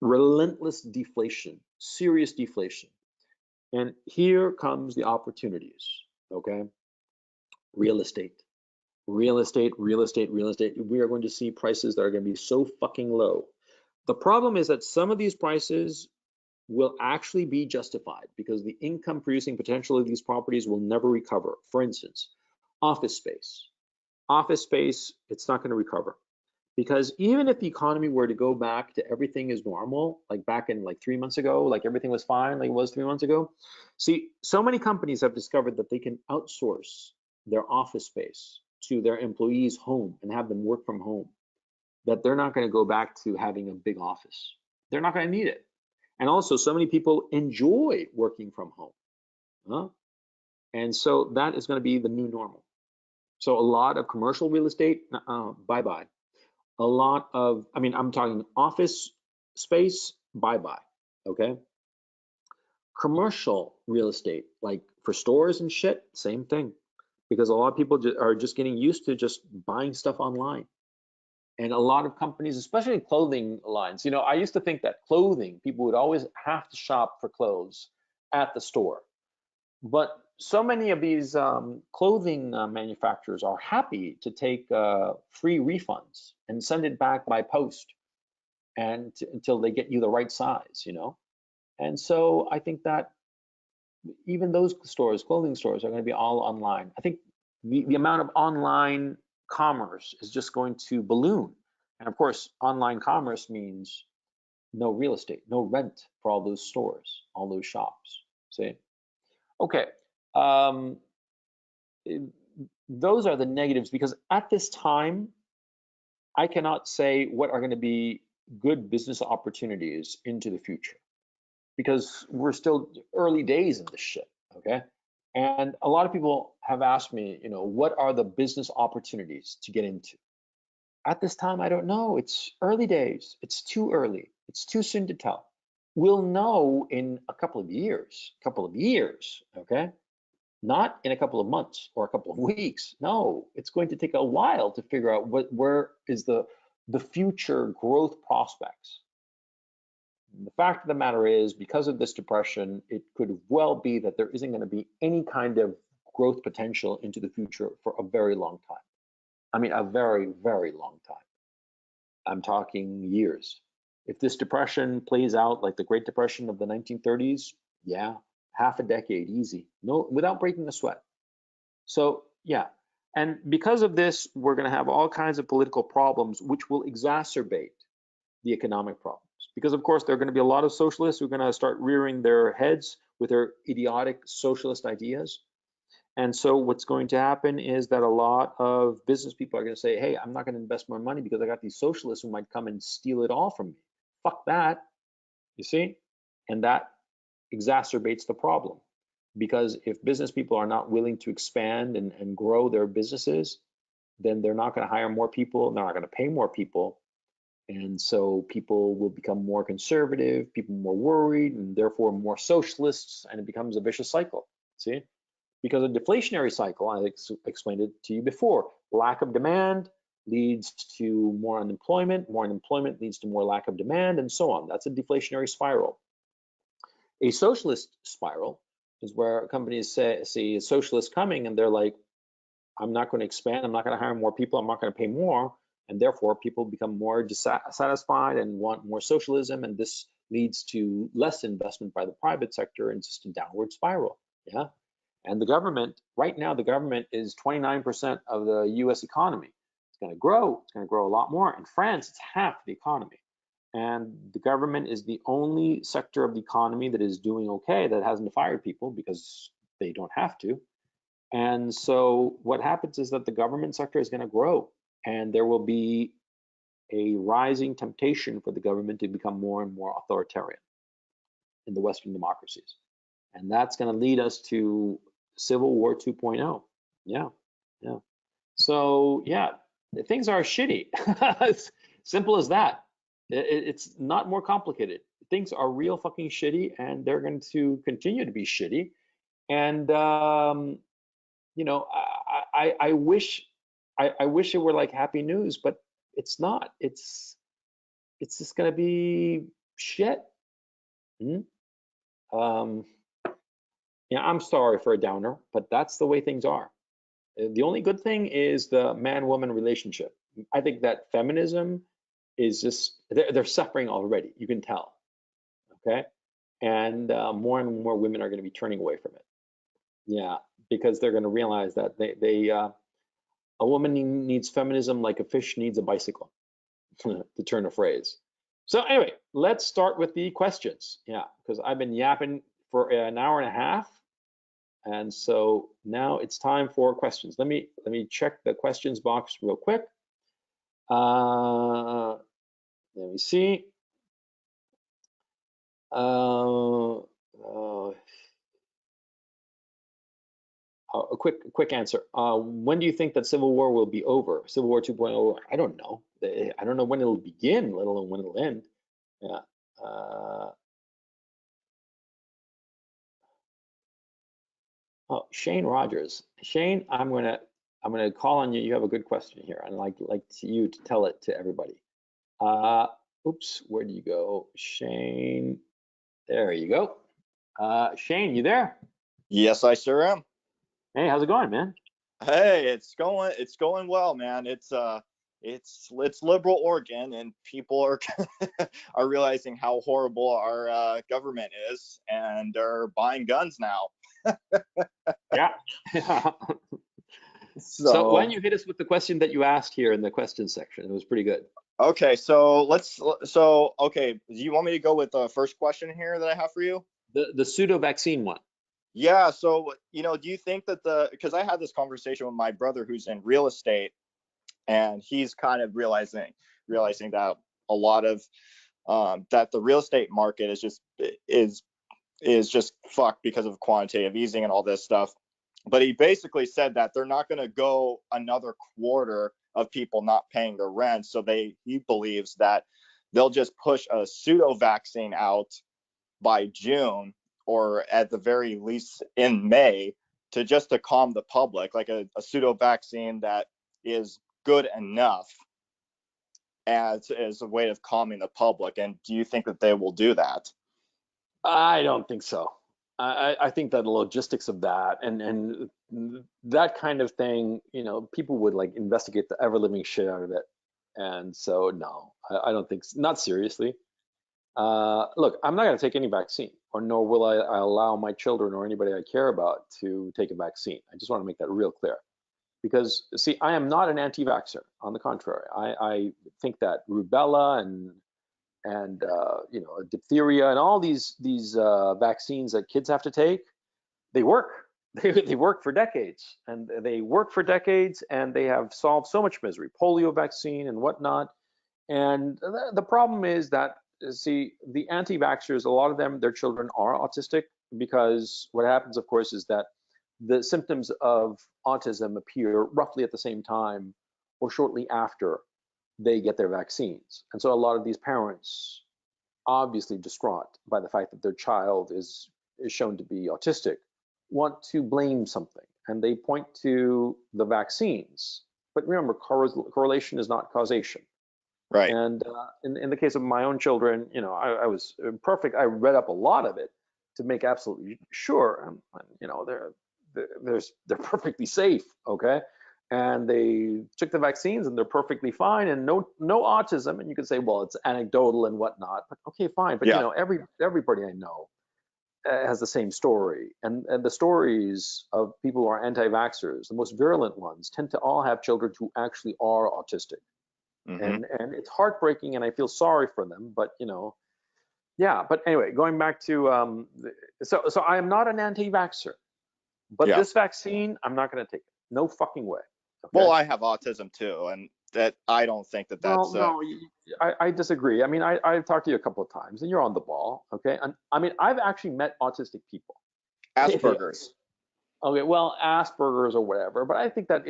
relentless deflation, serious deflation. And here comes the opportunities, okay? Real estate, real estate, real estate, real estate. We are going to see prices that are going to be so fucking low. The problem is that some of these prices will actually be justified because the income producing potential of these properties will never recover. For instance, office space. Office space, it's not going to recover. Because even if the economy were to go back to everything is normal, like back in like 3 months ago, like everything was fine like it was 3 months ago. See, so many companies have discovered that they can outsource their office space to their employees' home and have them work from home, that they're not going to go back to having a big office. They're not going to need it. And also, so many people enjoy working from home. Huh? And so that is going to be the new normal. So a lot of commercial real estate, bye-bye. A lot of, I mean, I'm talking office space, bye-bye, okay? Commercial real estate, like for stores and shit, same thing. Because a lot of people are just getting used to just buying stuff online. And a lot of companies, especially clothing lines, you know, I used to think that clothing, people would always have to shop for clothes at the store. But so many of these clothing manufacturers are happy to take free refunds and send it back by post and until they get you the right size, you know. And so I think that even those stores, clothing stores, are going to be all online. I think the amount of online commerce is just going to balloon. And of course, online commerce means no real estate, no rent for all those stores, all those shops. See? Okay. Those are the negatives, because at this time, I cannot say what are going to be good business opportunities into the future because we're still early days in this shit, okay? And a lot of people have asked me, what are the business opportunities to get into? At this time, I don't know. It's early days. It's too early. It's too soon to tell. We'll know in a couple of years, okay? Not in a couple of months or a couple of weeks. No, it's going to take a while to figure out where is the future growth prospects. The fact of the matter is, because of this depression, it could well be that there isn't going to be any kind of growth potential into the future for a very long time. I mean, a very, very long time. I'm talking years. If this depression plays out like the Great Depression of the 1930s, yeah, half a decade, easy, no, without breaking a sweat. So yeah, and because of this, we're going to have all kinds of political problems, which will exacerbate the economic problems. Because of course, there are going to be a lot of socialists who are going to start rearing their heads with their idiotic socialist ideas. And so what's going to happen is that a lot of business people are going to say, hey, I'm not going to invest more money because I got these socialists who might come and steal it all from me. Fuck that, you see? And that exacerbates the problem. Because if business people are not willing to expand and grow their businesses, then they're not going to hire more people, they're not going to pay more people. And so people will become more conservative, people more worried, and therefore more socialists, and it becomes a vicious cycle, see? Because a deflationary cycle, I explained it to you before, lack of demand leads to more unemployment leads to more lack of demand, and so on. That's a deflationary spiral. A socialist spiral is where companies see a socialist coming and they're like, I'm not going to expand, I'm not going to hire more people, I'm not going to pay more, and therefore people become more dissatisfied and want more socialism, and this leads to less investment by the private sector and just a downward spiral, yeah? And the government, right now, the government is 29% of the US economy. It's going to grow a lot more. In France, it's half the economy. And the government is the only sector of the economy that is doing okay, that hasn't fired people because they don't have to. And so what happens is that the government sector is going to grow, and there will be a rising temptation for the government to become more and more authoritarian in the Western democracies. And that's going to lead us to Civil War 2.0. Yeah, yeah. So yeah, things are shitty. It's simple as that. It's not more complicated. Things are real fucking shitty, and they're going to continue to be shitty. And I wish it were like happy news, but it's not. It's just going to be shit. Hmm? Yeah, I'm sorry for a downer, but that's the way things are. The only good thing is the man-woman relationship. I think that feminism is just, they're suffering already, you can tell, okay? And more and more women are going to be turning away from it. Yeah, because they're going to realize that a woman needs feminism like a fish needs a bicycle, to turn a phrase. So anyway, let's start with the questions. Yeah, because I've been yapping for an hour and a half. And so now it's time for questions. Let me check the questions box real quick. Let me see. A quick answer. When do you think that Civil War will be over? Civil War 2.0? I don't know. I don't know when it'll begin, let alone when it'll end. Yeah. Oh, Shane Rogers. Shane, I'm gonna call on you. You have a good question here. I'd like you to tell it to everybody. Oops, where do you go? Shane, there you go. Shane, you there? Yes, I sure am. Hey, how's it going, man? Hey, it's going well, man. It's liberal Oregon, and people are are realizing how horrible our government is, and are buying guns now. Yeah. So why don't you hit us with the question that you asked here in the questions section? It was pretty good. Okay, okay, do you want me to go with the first question here that I have for you? The pseudo vaccine one. Yeah, so do you think that because I had this conversation with my brother who's in real estate, and he's kind of realizing that a lot of that the real estate market is just fucked because of quantitative easing and all this stuff. But he basically said that they're not going to go another quarter of people not paying their rent. So he believes that they'll just push a pseudo vaccine out by June, or at the very least in May, to calm the public, like a pseudo vaccine that is good enough as a way of calming the public. And do you think that they will do that? I don't think so. I think that the logistics of that and that kind of thing, people would like investigate the ever living shit out of it. And so, no, I don't think, not seriously. Look, I'm not going to take any vaccine, or nor will I allow my children or anybody I care about to take a vaccine. I just want to make that real clear. Because, see, I am not an anti-vaxxer. On the contrary, I think that rubella and diphtheria and all these vaccines that kids have to take, they work. They work for decades, and they have solved so much misery. Polio vaccine and whatnot. And the problem is that, see, the anti-vaxxers, a lot of them, their children are autistic, because what happens, of course, is that the symptoms of autism appear roughly at the same time or shortly after they get their vaccines. And so a lot of these parents, obviously distraught by the fact that their child is shown to be autistic, want to blame something, and they point to the vaccines. But remember, correlation is not causation. Right. And in the case of my own children, I was perfect. I read up a lot of it to make absolutely sure, they're perfectly safe, okay? And they took the vaccines and they're perfectly fine, and no autism. And you can say, well, it's anecdotal and whatnot, but okay, fine. But Yeah. Everybody I know has the same story, and the stories of people who are anti-vaxxers, the most virulent ones, tend to all have children who actually are autistic. Mm-hmm. And it's heartbreaking, and I feel sorry for them, but yeah. But anyway, going back to so I am not an anti-vaxxer, but Yeah. this vaccine, I'm not going to take it. No fucking way. Okay? Well, I have autism too, and that I don't think that that's. No, I disagree. I mean, I've talked to you a couple of times, and you're on the ball, okay? And I mean, I've actually met autistic people. Asperger's. Okay, well, Asperger's or whatever, but I think that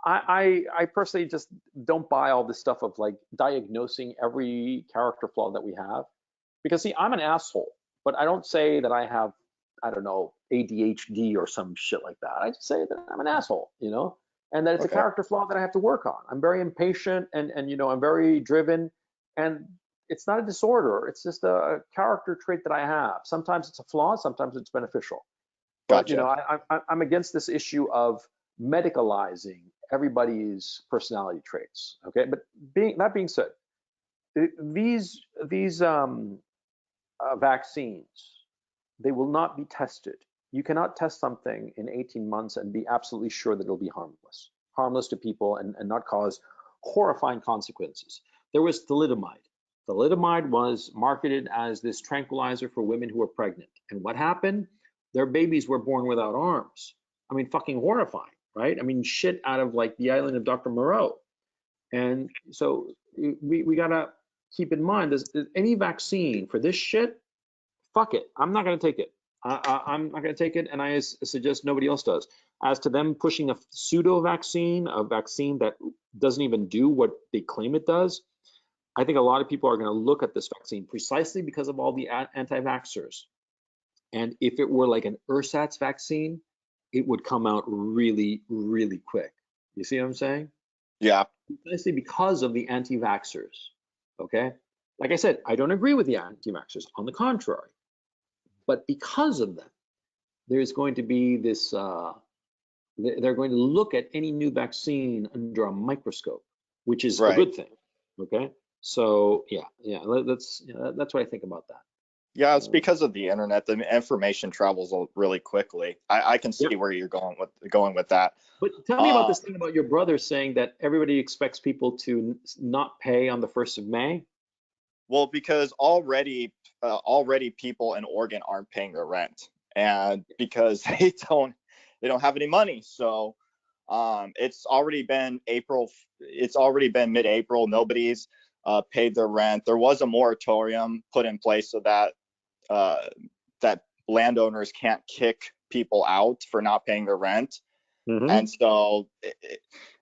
I personally just don't buy all this stuff of like diagnosing every character flaw that we have, because see, I'm an asshole, but I don't say that I have, I don't know, ADHD or some shit like that. I just say that I'm an asshole, and that it's a Okay. character flaw that I have to work on. I'm very impatient, and I'm very driven, and it's not a disorder. It's just a character trait that I have. Sometimes it's a flaw, sometimes it's beneficial. But Gotcha. I'm against this issue of medicalizing everybody's personality traits. Okay, but that being said, these vaccines, they will not be tested. You cannot test something in 18 months and be absolutely sure that it'll be harmless to people and not cause horrifying consequences. There was thalidomide. Thalidomide was marketed as this tranquilizer for women who were pregnant. And what happened? Their babies were born without arms. I mean, fucking horrifying, right? I mean, shit out of like the island of Dr. Moreau. And so we gotta keep in mind, there's any vaccine for this shit, fuck it. I'm not gonna take it. I'm not gonna take it, and I suggest nobody else does. As to them pushing a pseudo vaccine, a vaccine that doesn't even do what they claim it does, I think a lot of people are gonna look at this vaccine precisely because of all the anti-vaxxers. And if it were like an ersatz vaccine, it would come out really, really quick. You see what I'm saying? Yeah. Precisely because of the anti-vaxxers, okay? Like I said, I don't agree with the anti-vaxxers, on the contrary. But because of them, there's going to be this, they're going to look at any new vaccine under a microscope, which is a good thing, okay? So yeah, that's what I think about that. Yeah, it's because of the internet. The information travels really quickly. I can see Yep. where you're going with that. But tell me about this thing about your brother saying that everybody expects people to not pay on the 1st of May. Well, because already people in Oregon aren't paying their rent, and because they don't have any money. So It's already been April. It's already been mid-April. Nobody's paid their rent. There was a moratorium put in place so that that landowners can't kick people out for not paying their rent. Mhm.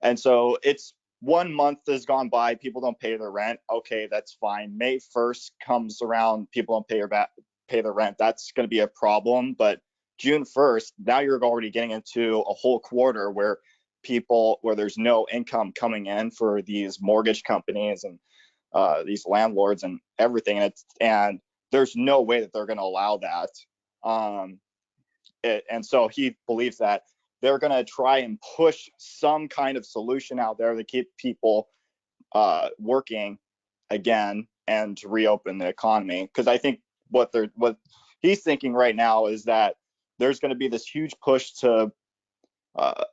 And so it's 1 month has gone by, people don't pay their rent. Okay, that's fine. May 1st comes around, people don't pay their rent. That's going to be a problem. But June 1st, now you're already getting into a whole quarter where there's no income coming in for these mortgage companies and these landlords and everything. And there's no way that they're going to allow that. And so he believes that they're going to try and push some kind of solution out there to keep people working again and to reopen the economy. Because I think what he's thinking right now is that there's going to be this huge push to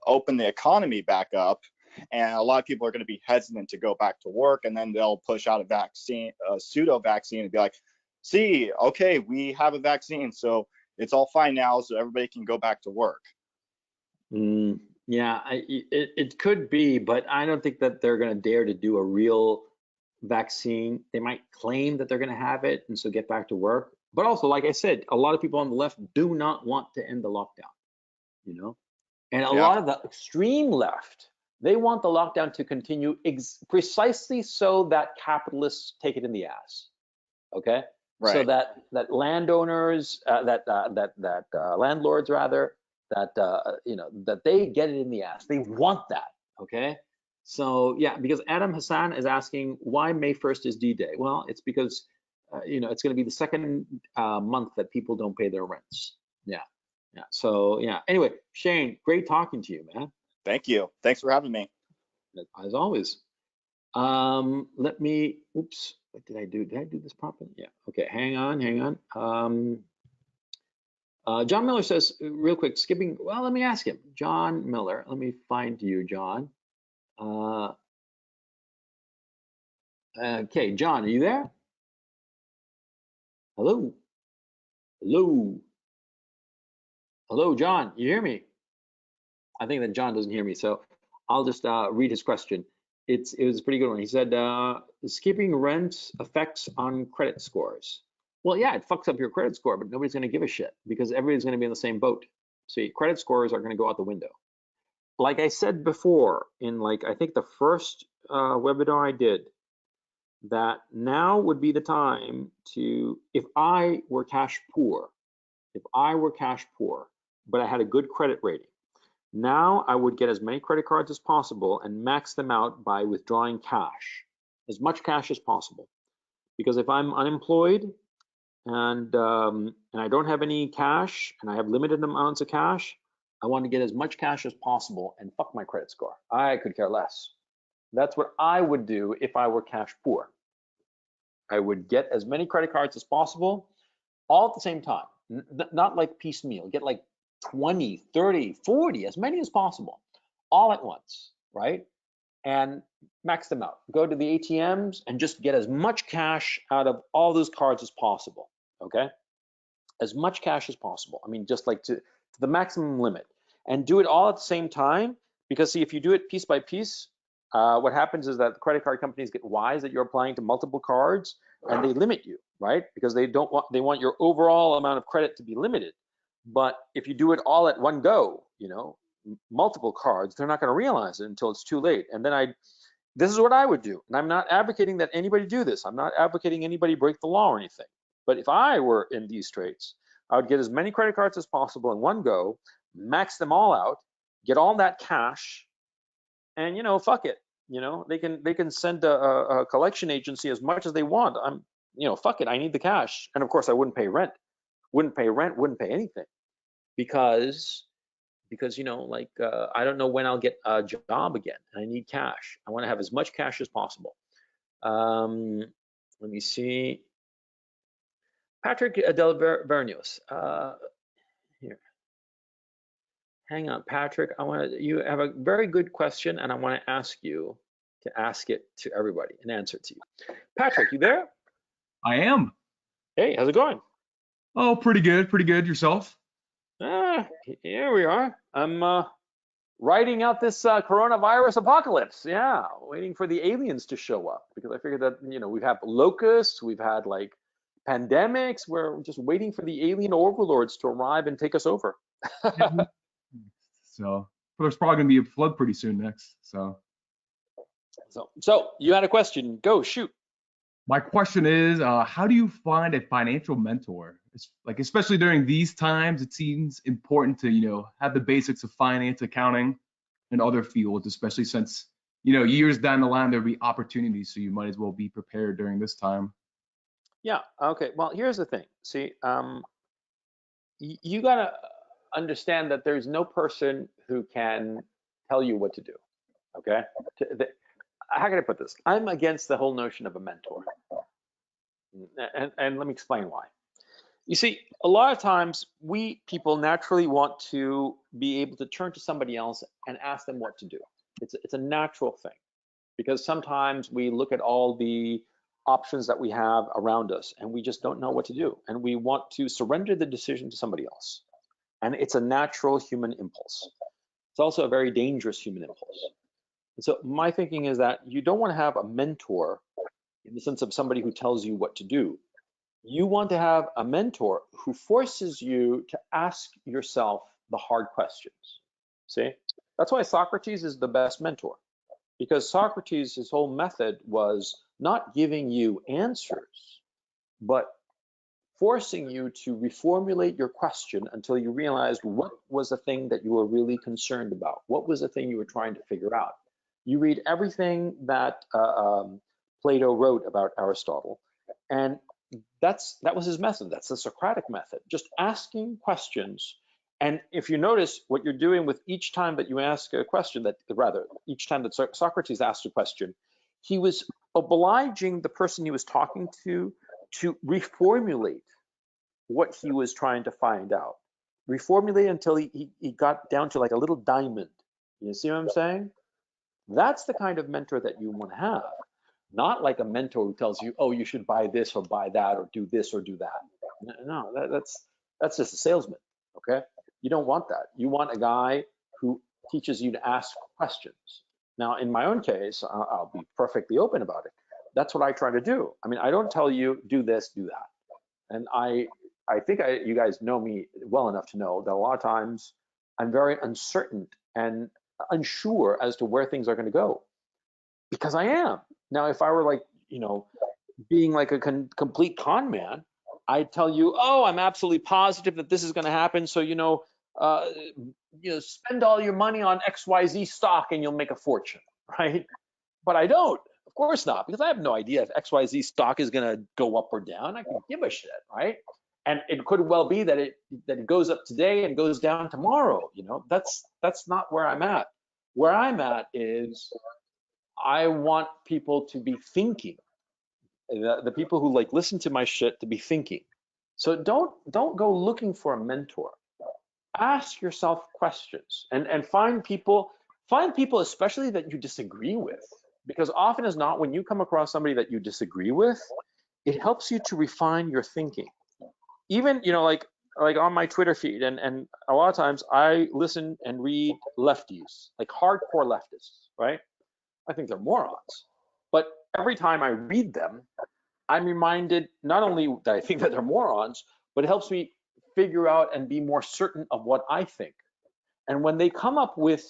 open the economy back up, and a lot of people are going to be hesitant to go back to work, and then they'll push out a pseudo vaccine and be like, see, okay, we have a vaccine, so it's all fine now, so everybody can go back to work. Yeah, it could be, but I don't think that they're going to dare to do a real vaccine. They might claim that they're going to have it and so get back to work. But also, like I said, a lot of people on the left do not want to end the lockdown, you know? And a lot of the extreme left, they want the lockdown to continue precisely so that capitalists take it in the ass, okay? Right. So that landowners, landlords rather, that they get it in the ass. They want that, okay? So yeah, because Adam Hassan is asking why May 1st is D-Day. Well, it's because it's going to be the second month that people don't pay their rents. Yeah. So yeah. Anyway, Shane, great talking to you, man. Thank you. Thanks for having me. As always. Let me. Oops. What did I do? Did I do this properly? Yeah. Okay. Hang on. John Miller says, real quick, skipping. Well, let me ask him. John Miller. Let me find you, John. Okay, John, are you there? Hello, John. You hear me? I think that John doesn't hear me, so I'll just read his question. It was a pretty good one. He said, skipping rent effects on credit scores. Well, yeah, it fucks up your credit score, but nobody's going to give a shit because everybody's going to be in the same boat. See, credit scores are going to go out the window. Like I said before, in I think the first webinar I did, that now would be the time to, if I were cash poor, but I had a good credit rating, now I would get as many credit cards as possible and max them out by withdrawing cash, as much cash as possible. Because if I'm unemployed and I don't have any cash and I have limited amounts of cash, I want to get as much cash as possible and fuck my credit score. I could care less. That's what I would do if I were cash poor. I would get as many credit cards as possible all at the same time, not like piecemeal, get like 20, 30, 40, as many as possible, all at once, right? And max them out. Go to the ATMs and just get as much cash out of all those cards as possible, okay? As much cash as possible. I mean, just like to the maximum limit. And do it all at the same time, because see, if you do it piece by piece, what happens is that the credit card companies get wise that you're applying to multiple cards and they limit you, right? Because they want your overall amount of credit to be limited. But if you do it all at one go, multiple cards, they're not going to realize it until it's too late. And then this is what I would do. And I'm not advocating that anybody do this. I'm not advocating anybody break the law or anything. But if I were in these straits, I would get as many credit cards as possible in one go, max them all out, get all that cash, and fuck it. They can send a collection agency as much as they want. Fuck it. I need the cash. And of course, I wouldn't pay rent, wouldn't pay anything, because I don't know when I'll get a job again. I need cash. I want to have as much cash as possible. Let me see. Patrick Del Vernios. Here. Hang on, Patrick. You have a very good question, and I want to ask you to ask it to everybody and answer it to you. Patrick, you there? I am. Hey, how's it going? Oh, pretty good. Pretty good. Yourself? Here we are. I'm writing out this coronavirus apocalypse. Yeah, waiting for the aliens to show up, because I figured that, you know, we've had locusts, we've had like pandemics. We're just waiting for the alien overlords to arrive and take us over. So there's probably gonna be a flood pretty soon next. So you had a question. Go shoot. My question is, how do you find a financial mentor? It's like, especially during these times, it seems important to, you know, have the basics of finance, accounting, and other fields, especially since, you know, years down the line, there'll be opportunities. So you might as well be prepared during this time. Yeah. Okay. Well, here's the thing. See, you gotta understand that there's no person who can tell you what to do. Okay. How can I put this? I'm against the whole notion of a mentor, and let me explain why. You see, a lot of times we people naturally want to be able to turn to somebody else and ask them what to do. It's a natural thing, because sometimes we look at all the options that we have around us and we just don't know what to do, and we want to surrender the decision to somebody else. And it's a natural human impulse. It's also a very dangerous human impulse. And so my thinking is that you don't want to have a mentor in the sense of somebody who tells you what to do. You want to have a mentor who forces you to ask yourself the hard questions. See, that's why Socrates is the best mentor, because Socrates, his whole method was not giving you answers, but forcing you to reformulate your question until you realized what was the thing that you were really concerned about. What was the thing you were trying to figure out? You read everything that Plato wrote about Aristotle, and that was his method. That's the Socratic method, just asking questions. And if you notice what you're doing with each time that you ask a question, each time that Socrates asked a question, he was obliging the person he was talking to reformulate what he was trying to find out. Reformulate until he got down to like a little diamond. You see what I'm saying? That's the kind of mentor that you want to have. Not like a mentor who tells you, oh, you should buy this or buy that or do this or do that. No, that's just a salesman, okay? You don't want that. You want a guy who teaches you to ask questions. Now, in my own case, I'll be perfectly open about it. That's what I try to do. I mean, I don't tell you, do this, do that. And I think you guys know me well enough to know that a lot of times I'm very uncertain and unsure as to where things are going to go, because I am. Now, if I were like, you know, being like a complete con man, I'd tell you, oh, I'm absolutely positive that this is going to happen. So, spend all your money on XYZ stock and you'll make a fortune, right? But I don't, of course not, because I have no idea if XYZ stock is going to go up or down. I can give a shit, right? And it could well be that it goes up today and goes down tomorrow. You know, that's not where I'm at. Where I'm at is I want people to be thinking. The people who like listen to my shit to be thinking. So don't go looking for a mentor. Ask yourself questions and find people especially that you disagree with, because often as not, when you come across somebody that you disagree with, it helps you to refine your thinking. Even, like on my Twitter feed, and a lot of times I listen and read lefties, like hardcore leftists, right? I think they're morons. But every time I read them, I'm reminded not only that I think that they're morons, but it helps me figure out and be more certain of what I think. And when they come up with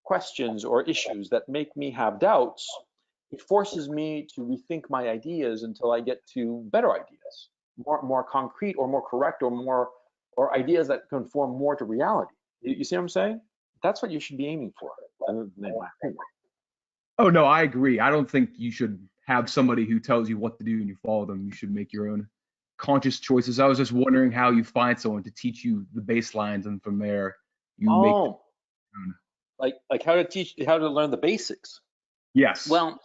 questions or issues that make me have doubts, it forces me to rethink my ideas until I get to better ideas, more concrete or more correct or ideas that conform more to reality. You see what I'm saying? That's what you should be aiming for, in my opinion. Oh, no, I agree. I don't think you should have somebody who tells you what to do and you follow them. You should make your own conscious choices. I was just wondering how you find someone to teach you the baselines, and from there you make your own. Like how to learn the basics. Yes. Well,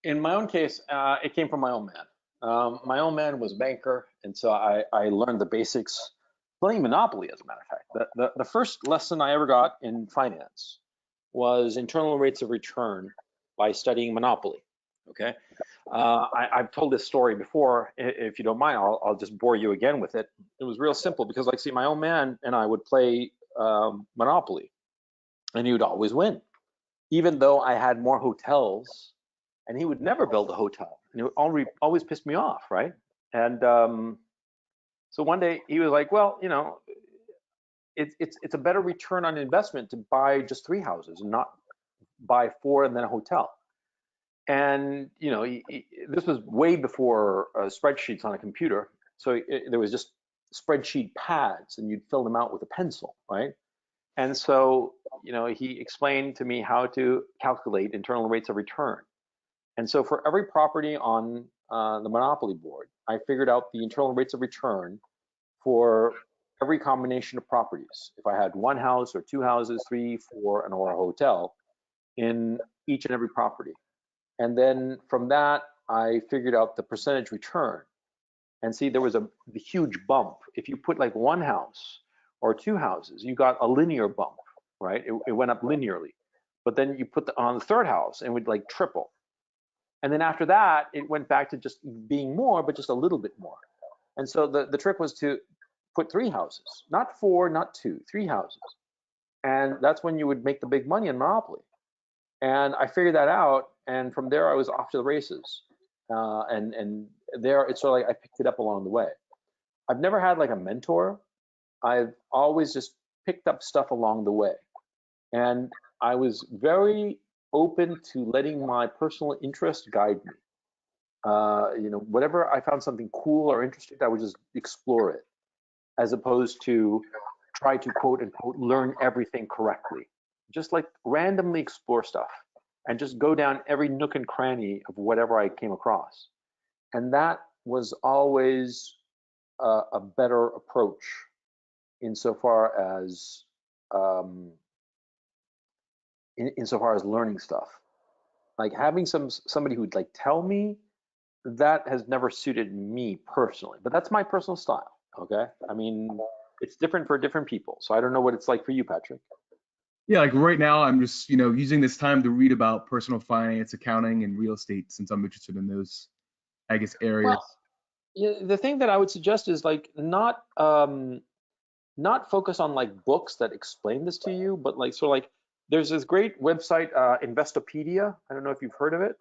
in my own case, it came from my own man. My own man was a banker, and so I learned the basics playing Monopoly, as a matter of fact. The first lesson I ever got in finance was internal rates of return by studying Monopoly. Okay, I've told this story before. If you don't mind, I'll just bore you again with it. It was real simple because, my own man and I would play Monopoly, and he would always win, even though I had more hotels, and he would never build a hotel, and it would always piss me off, right? And so one day he was like, well, it's a better return on investment to buy just 3 houses and not buy 4 and then a hotel. And this was way before spreadsheets on a computer, so there was just spreadsheet pads, and you'd fill them out with a pencil, right? And so he explained to me how to calculate internal rates of return. And so for every property on the monopoly board, I figured out the internal rates of return for every combination of properties. If I had 1 house or 2 houses, 3, 4, and or a hotel in each and every property. And then from that, I figured out the percentage return. And see, there was a huge bump. If you put like 1 house or 2 houses, you got a linear bump, right? It went up linearly. But then you put on the 3rd house and it would like triple. And then after that, it went back to just being more, but just a little bit more. And so the trick was to put 3 houses, not 4, not 2, 3 houses. And that's when you would make the big money in Monopoly. And I figured that out, and from there I was off to the races. And there, it's sort of like I picked it up along the way. I've never had like a mentor. I've always just picked up stuff along the way. And I was very open to letting my personal interest guide me. Whatever I found something cool or interesting, I would just explore it, as opposed to try to quote unquote learn everything correctly. Just like randomly explore stuff and just go down every nook and cranny of whatever I came across. And that was always a better approach insofar as insofar as learning stuff. Like having somebody who'd like tell me, that has never suited me personally, but that's my personal style. Okay, I mean, it's different for different people, so I don't know what it's like for you, Patrick. Yeah, like right now, I'm just, using this time to read about personal finance, accounting, and real estate since I'm interested in those, I guess, areas. Well, yeah, the thing that I would suggest is like not focus on like books that explain this to you, but like sort of like there's this great website, Investopedia. I don't know if you've heard of it.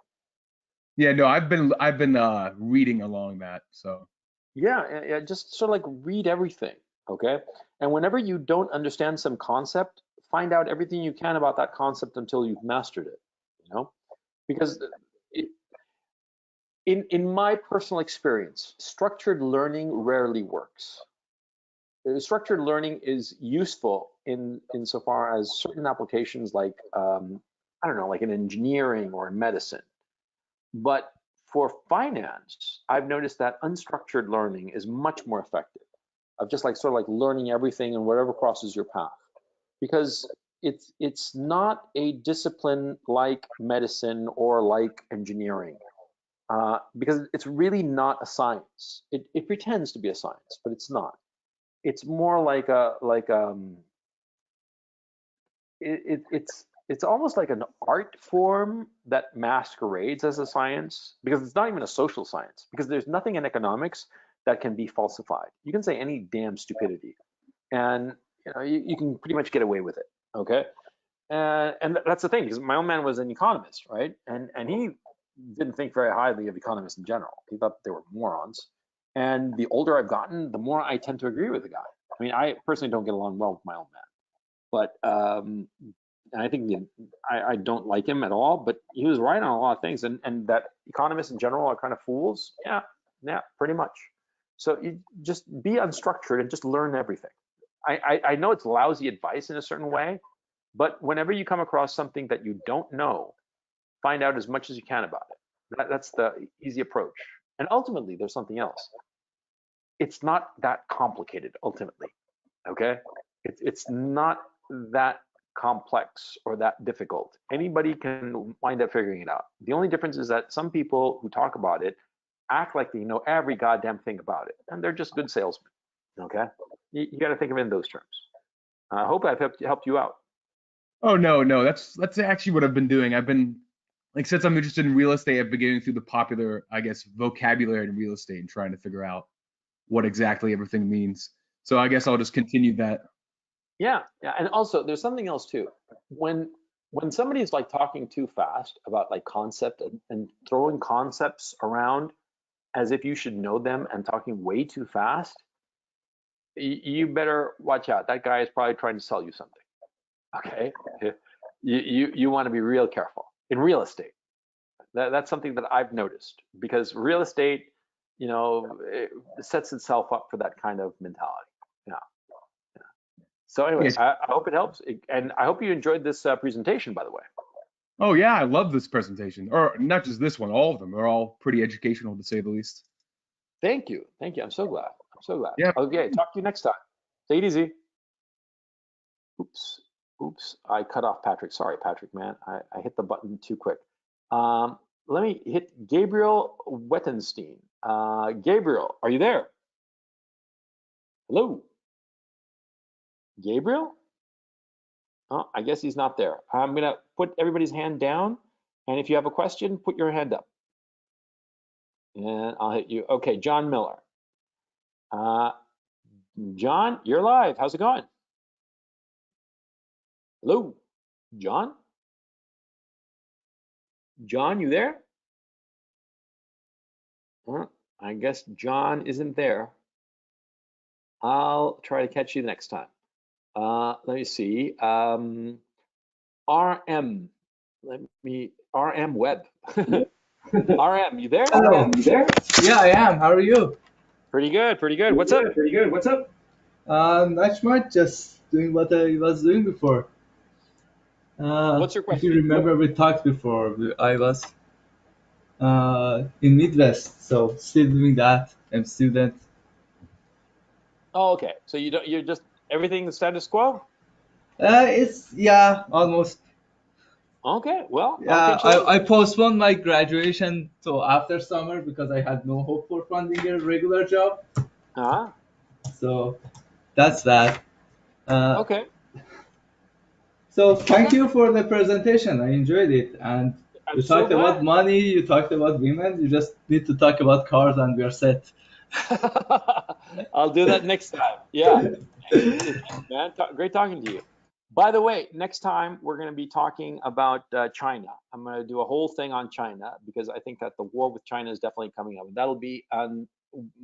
Yeah, no, I've been reading along that. So Yeah, just sort of like read everything, okay? And whenever you don't understand some concept, find out everything you can about that concept until you've mastered it, because in my personal experience, structured learning rarely works. Structured learning is useful insofar as certain applications like I don't know, like in engineering or in medicine. But for finance, I've noticed that unstructured learning is much more effective, of just like sort of like learning everything and whatever crosses your path, because it's not a discipline like medicine or like engineering, because it's really not a science. It pretends to be a science, but it's not. It's more like it's almost like an art form that masquerades as a science, because it's not even a social science, because there's nothing in economics that can be falsified. You can say any damn stupidity, and you can pretty much get away with it. Okay, and that's the thing, because my old man was an economist, right? And he didn't think very highly of economists in general. He thought they were morons. And the older I've gotten, the more I tend to agree with the guy. I mean, I personally don't get along well with my old man, but and I think I don't like him at all. But he was right on a lot of things, and that economists in general are kind of fools. Yeah, pretty much. So you just be unstructured and just learn everything. I know it's lousy advice in a certain way, but whenever you come across something that you don't know, find out as much as you can about it. That's the easy approach. And ultimately, there's something else. It's not that complicated, ultimately, okay? It's not that complex or that difficult. Anybody can wind up figuring it out. The only difference is that some people who talk about it act like they know every goddamn thing about it, and they're just good salesmen, okay? You got to think of it in those terms. I hope I've helped you out. Oh no, that's actually what I've been doing. I've been like, since I'm interested in real estate, I've been going through the popular, I guess, vocabulary in real estate and trying to figure out what exactly everything means. So I guess I'll just continue that. Yeah, yeah, and also there's something else too. When somebody's like talking too fast about like concept and throwing concepts around as if you should know them and talking way too fast, you better watch out. That guy is probably trying to sell you something. Okay, you want to be real careful in real estate. That's something that I've noticed because real estate, it sets itself up for that kind of mentality. Yeah. So anyway, Yes. I hope it helps, and I hope you enjoyed this presentation, by the way. Oh yeah, I love this presentation, or not just this one. All of them are all pretty educational, to say the least. Thank you, thank you. I'm so glad. I'm so glad. Yeah. Okay, talk to you next time. Take it easy. Oops, oops. I cut off Patrick. Sorry, Patrick, man. I hit the button too quick. Let me hit Gabriel Wettenstein. Gabriel, are you there? Hello, Gabriel? Oh, I guess he's not there. I'm gonna put everybody's hand down, and if you have a question, put your hand up. And I'll hit you. Okay, John Miller. John, you're live. How's it going? Hello, John? John, you there? I guess John isn't there. I'll try to catch you next time. Let me see. RM. RM Web. RM, you there? Hello, you there? Yeah, I am. How are you? Pretty good, pretty good. What's up? Pretty good. What's up? Not much. Just doing what I was doing before. What's your If you question? remember, we talked before. I was in Midwest, so still doing that. I'm student. Oh, okay. So you're just everything the status quo? It's yeah, almost. Okay, well, I'll Yeah, catch you later. I postponed my graduation to after summer because I had no hope for finding a regular job. Uh-huh. So that's that. Uh, Okay. So thank Okay. you for the presentation. I enjoyed it. And I'm you so talked about glad. money, you talked about women. You just need to talk about cars and we are set. I'll do that next time. Yeah. Thanks, man. Great talking to you. By the way, next time we're going to be talking about China. I'm going to do a whole thing on China because I think that the war with China is definitely coming up. And that'll be on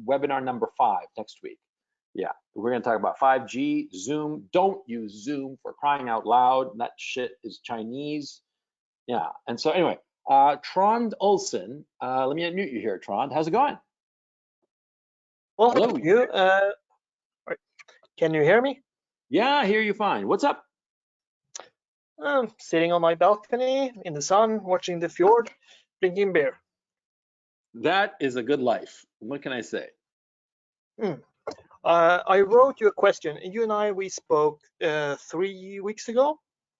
webinar number 5 next week. Yeah, we're going to talk about 5G, Zoom. Don't use Zoom for crying out loud. That shit is Chinese. Yeah. And so anyway, Trond Olsen, let me unmute you here, Trond. How's it going? Well, Hello. thank you. Can you hear me? Yeah, I hear you fine. What's up? I'm sitting on my balcony in the sun, watching the fjord, drinking beer. That is a good life. What can I say? I wrote you a question. You and we spoke 3 weeks ago,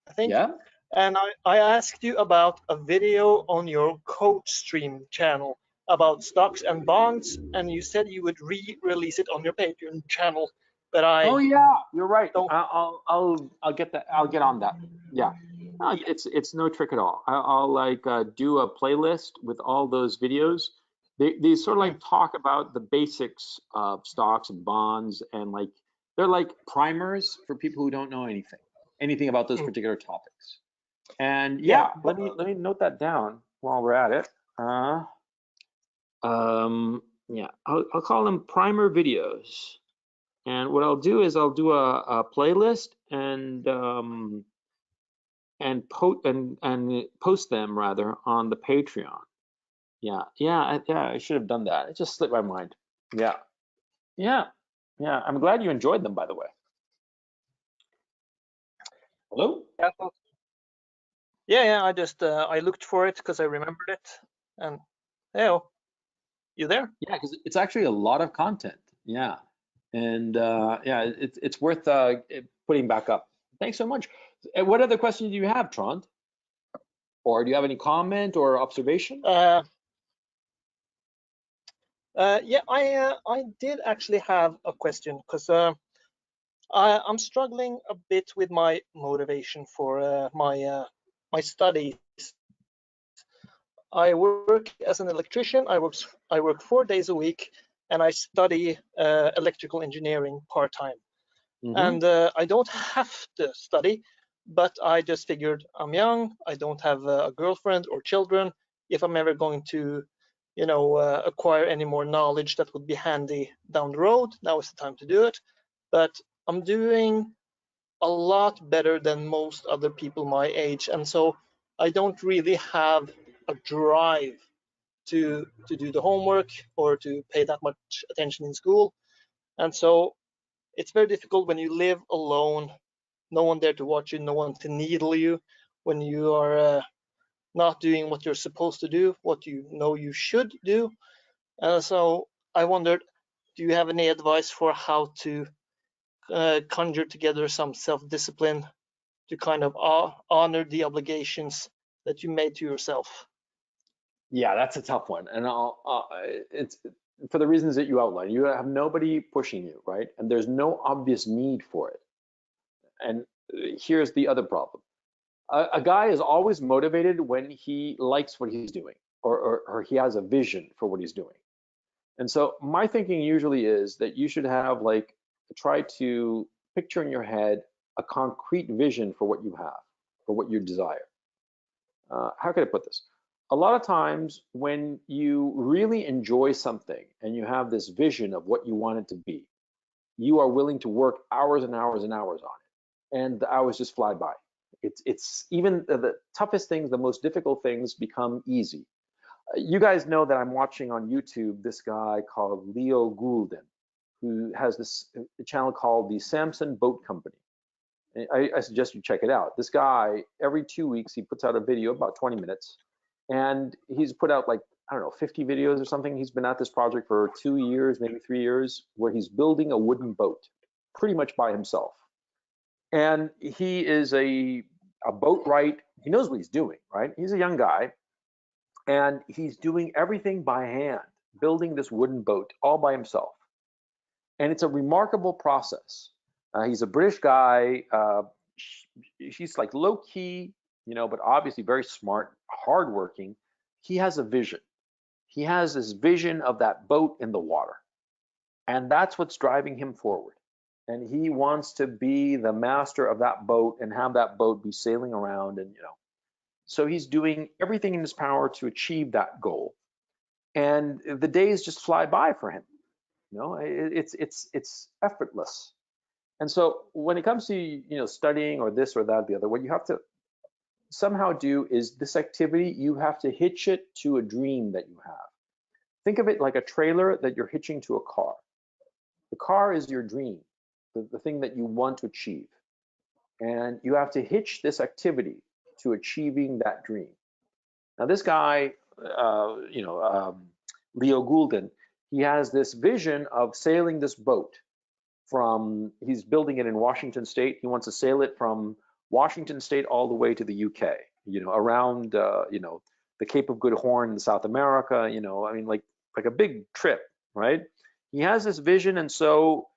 I think. Yeah. And I asked you about a video on your Coach Stream channel about stocks and bonds, and you said you would re-release it on your Patreon channel. But Oh yeah, you're right. don't. I'll get that. I'll get on that. Yeah. No, it's no trick at all. I'll like do a playlist with all those videos. They sort of like talk about the basics of stocks and bonds and like they're like primers for people who don't know anything about those particular topics. And yeah, let me note that down while we're at it. Yeah, I'll call them primer videos. And what I'll do is I'll do a playlist and post them rather on the Patreon. Yeah, I should have done that. It just slipped my mind. Yeah, yeah, yeah. I'm glad you enjoyed them, by the way. Hello? Yeah. I just I looked for it because I remembered it, and you there? Yeah, because it's actually a lot of content. Yeah, and yeah, it's worth putting back up. Thanks so much. What other questions do you have, Trond? Or do you have any comment or observation? Yeah, I did actually have a question because I'm struggling a bit with my motivation for my studies. I work as an electrician. I work 4 days a week, and I study electrical engineering part-time. And I don't have to study, but I just figured I'm young, I don't have a girlfriend or children. If I'm ever going to, acquire any more knowledge that would be handy down the road, now is the time to do it. But I'm doing a lot better than most other people my age, and so I don't really have a drive to do the homework or to pay that much attention in school. And so it's very difficult when you live alone, no one there to watch you, no one to needle you, when you are not doing what you're supposed to do, what you know you should do. So I wondered, do you have any advice for how to conjure together some self-discipline to kind of honor the obligations that you made to yourself? Yeah, that's a tough one, and it's for the reasons that you outlined. You have nobody pushing you, right? And there's no obvious need for it. And here's the other problem. A guy is always motivated when he likes what he's doing, or he has a vision for what he's doing. And so my thinking usually is that you should have try to picture in your head a concrete vision for what you have, for what you desire. How could I put this? A lot of times when you really enjoy something and you have this vision of what you want it to be, you are willing to work hours and hours and hours on it, and the hours just fly by. It's even the toughest things, the most difficult things become easy. You guys know that I'm watching on YouTube this guy called Leo Goulden, who has this channel called the Samson Boat Company. I suggest you check it out. This guy, every 2 weeks, he puts out a video, about 20 minutes, and he's put out I don't know, 50 videos or something. He's been at this project for 2 years, maybe 3 years, where he's building a wooden boat, pretty much by himself. And he is a boatwright. He knows what he's doing, right? He's a young guy, and he's doing everything by hand, building this wooden boat all by himself. And it's a remarkable process. He's a British guy. He's like low key, but obviously very smart, hardworking. He has a vision. He has this vision of that boat in the water. And that's what's driving him forward. And he wants to be the master of that boat and have that boat be sailing around. And, so he's doing everything in his power to achieve that goal. And the days just fly by for him. It's effortless. And so when it comes to studying or this or that, the other, what you have to somehow do is this activity, you have to hitch it to a dream that you have. Think of it like a trailer that you're hitching to a car. The car is your dream, the thing that you want to achieve. And you have to hitch this activity to achieving that dream. Now this guy, Leo Goulden, he has this vision of sailing this boat he's building it in Washington State. He wants to sail it from Washington State all the way to the UK, around, the Cape of Good Horn in South America, I mean, like a big trip, right? He has this vision, and so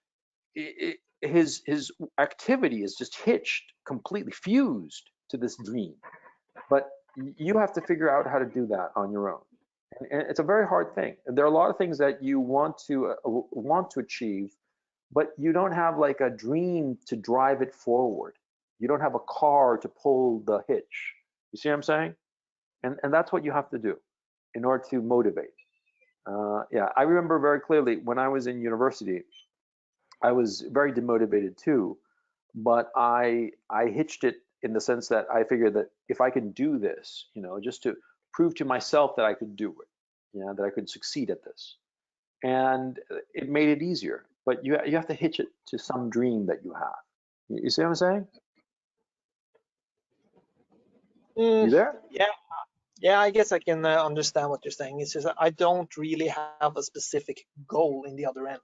his activity is just hitched, completely fused to this dream. But you have to figure out how to do that on your own. And it's a very hard thing. There are a lot of things that you want to achieve, but you don't have like a dream to drive it forward. You don't have a car to pull the hitch. You see what I'm saying? And that's what you have to do in order to motivate. Yeah, I remember very clearly when I was in university, I was very demotivated too, but I hitched it in the sense that I figured that if I can do this, just to prove to myself that I could do it, that I could succeed at this. And it made it easier, but you have to hitch it to some dream that you have. You see what I'm saying? You there? Yeah, I guess I can understand what you're saying. It's just that I don't really have a specific goal in the other end,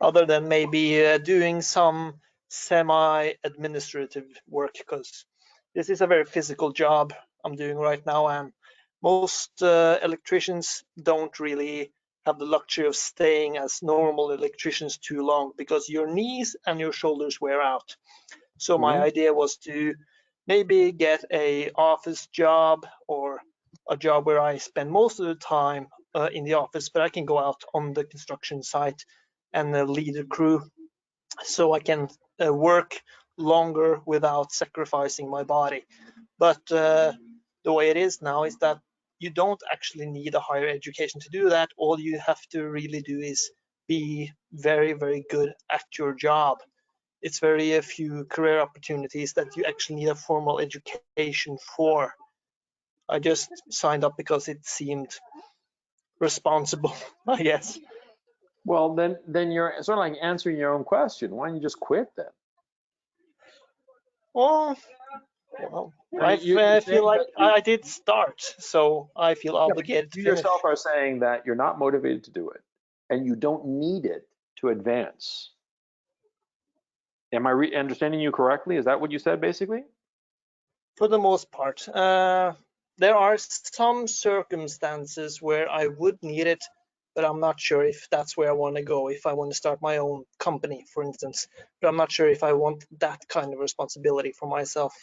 other than maybe doing some semi-administrative work, because this is a very physical job I'm doing right now, and most electricians don't really have the luxury of staying as normal electricians too long, because your knees and your shoulders wear out. So my idea was to maybe get a office job, or a job where I spend most of the time in the office, but I can go out on the construction site and lead a crew. so I can work longer without sacrificing my body. But the way it is now is that you don't actually need a higher education to do that. All you have to really do is be very, very good at your job. It's very few career opportunities that you actually need a formal education for. I just signed up because it seemed responsible, I guess. Well, then you're sort of like answering your own question. Why don't you just quit then? Well, I mean, you're I feel saying like that you, I did start, so I feel yeah, but obligated to you finish. yourself are saying that you're not motivated to do it, and you don't need it to advance. Am I understanding you correctly? Is that what you said, basically? For the most part. There are some circumstances where I would need it, but I'm not sure if that's where I want to go. If I want to start my own company, for instance, but I'm not sure if I want that kind of responsibility for myself.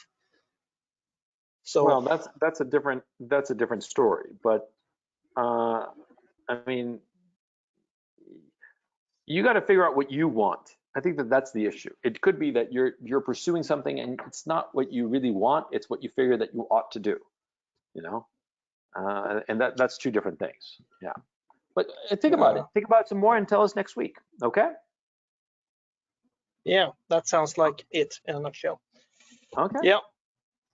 So Well, that's a different story. But I mean, you got to figure out what you want. I think that that's the issue. It could be that you're pursuing something and it's not what you really want. It's what you figure that you ought to do. You know, and that's two different things. Yeah. But think about it. Think about it some more and tell us next week. Okay. yeah, that sounds like it in a nutshell. Okay. Yeah,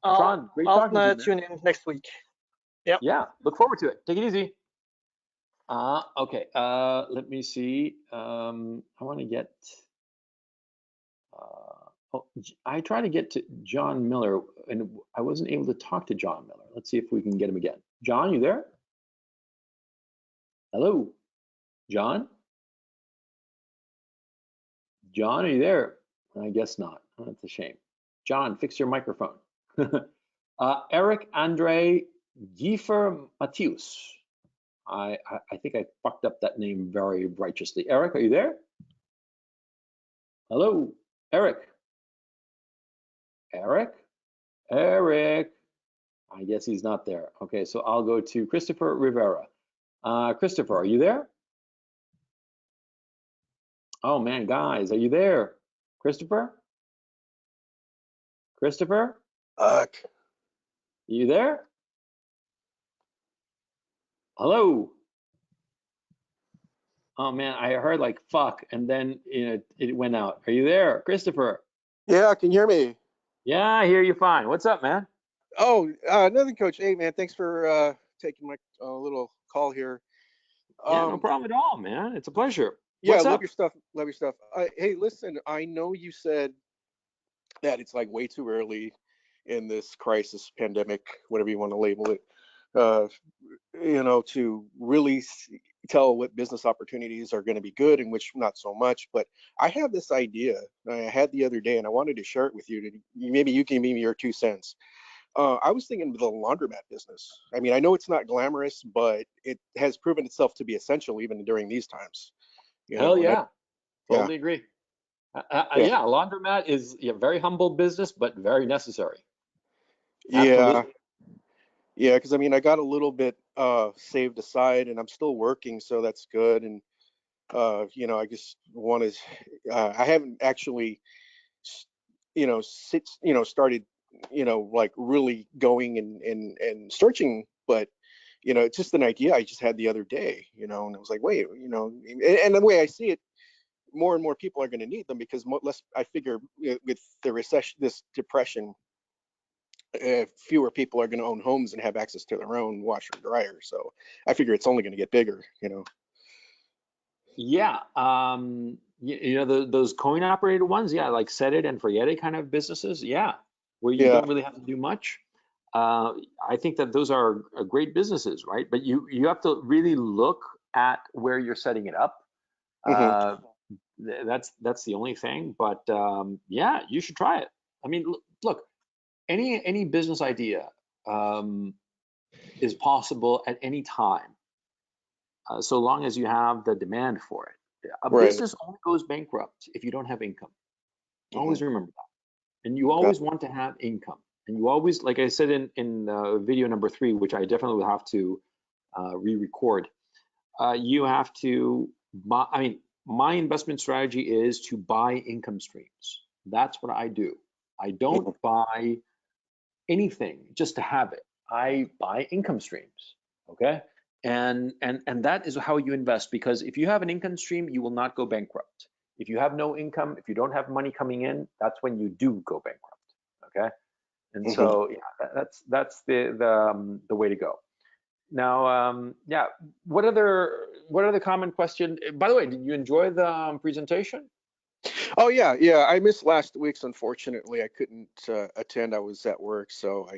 Sean, great I'll talking to you, man. tune in next week. Yeah. Yeah. Look forward to it. Take it easy. Okay. Let me see. I want to get. I tried to get to John Miller, and I wasn't able to talk to John Miller. Let's see if we can get him again. John, you there? Hello, John? John, are you there? I guess not. Oh, that's a shame. John, fix your microphone. Eric Andre Giefer Matthews. I think I fucked up that name very righteously. Eric, are you there? Hello, Eric. Eric? Eric. I guess he's not there. Okay, so I'll go to Christopher Rivera. Christopher, are you there? Oh man, guys, are you there? Christopher? Christopher? Fuck. You there? Hello? Oh man, I heard like fuck, and then it went out. Are you there, Christopher? Yeah, can you hear me? Yeah, I hear you fine. What's up, man? Oh, nothing, Coach. Hey, man, thanks for taking my little call here. Yeah, no problem at all, man. It's a pleasure. Yeah, What's love up? your stuff. Love your stuff. Hey, listen, I know you said that it's like way too early in this crisis, pandemic, whatever you want to label it, uh, to really tell what business opportunities are going to be good and which not so much. But I have this idea I had the other day, and I wanted to share it with you. Maybe you can give me your 2 cents. I was thinking of the laundromat business. I mean, I know it's not glamorous, but it has proven itself to be essential even during these times. Hell And yeah, yeah, totally agree. yeah, Yeah, a laundromat is a very humble business, but very necessary. yeah, Absolutely. yeah. Because I mean, I got a little bit saved aside, and I'm still working, so that's good. And I just want to. I haven't actually, started, like really going and searching, but it's just an idea I just had the other day, and I was like, wait, and the way I see it, more and more people are going to need them because less, I figure, with the recession, this depression, fewer people are going to own homes and have access to their own washer and dryer. So I figure it's only going to get bigger. Yeah, those coin operated ones, yeah, like set it and forget it kind of businesses, yeah, where you Yeah. don't really have to do much. I think that those are great businesses, right? But you have to really look at where you're setting it up. Hmm. That's the only thing. But yeah, you should try it. I mean, look, any business idea is possible at any time, so long as you have the demand for it. A Right. business only goes bankrupt if you don't have income. Hmm. Always remember that. And you Okay. always want to have income. And you always, like I said in video number 3, which I definitely will have to re-record, you have to buy, I mean, my investment strategy is to buy income streams. That's what I do. I don't buy anything just to have it. I buy income streams, okay? And that is how you invest, because if you have an income stream, you will not go bankrupt. If you have no income, if you don't have money coming in, that's when you do go bankrupt, okay? And so yeah, that's the way to go. Now, yeah, what other common question? By the way, did you enjoy the presentation? Oh yeah. I missed last week's. Unfortunately, I couldn't attend. I was at work, so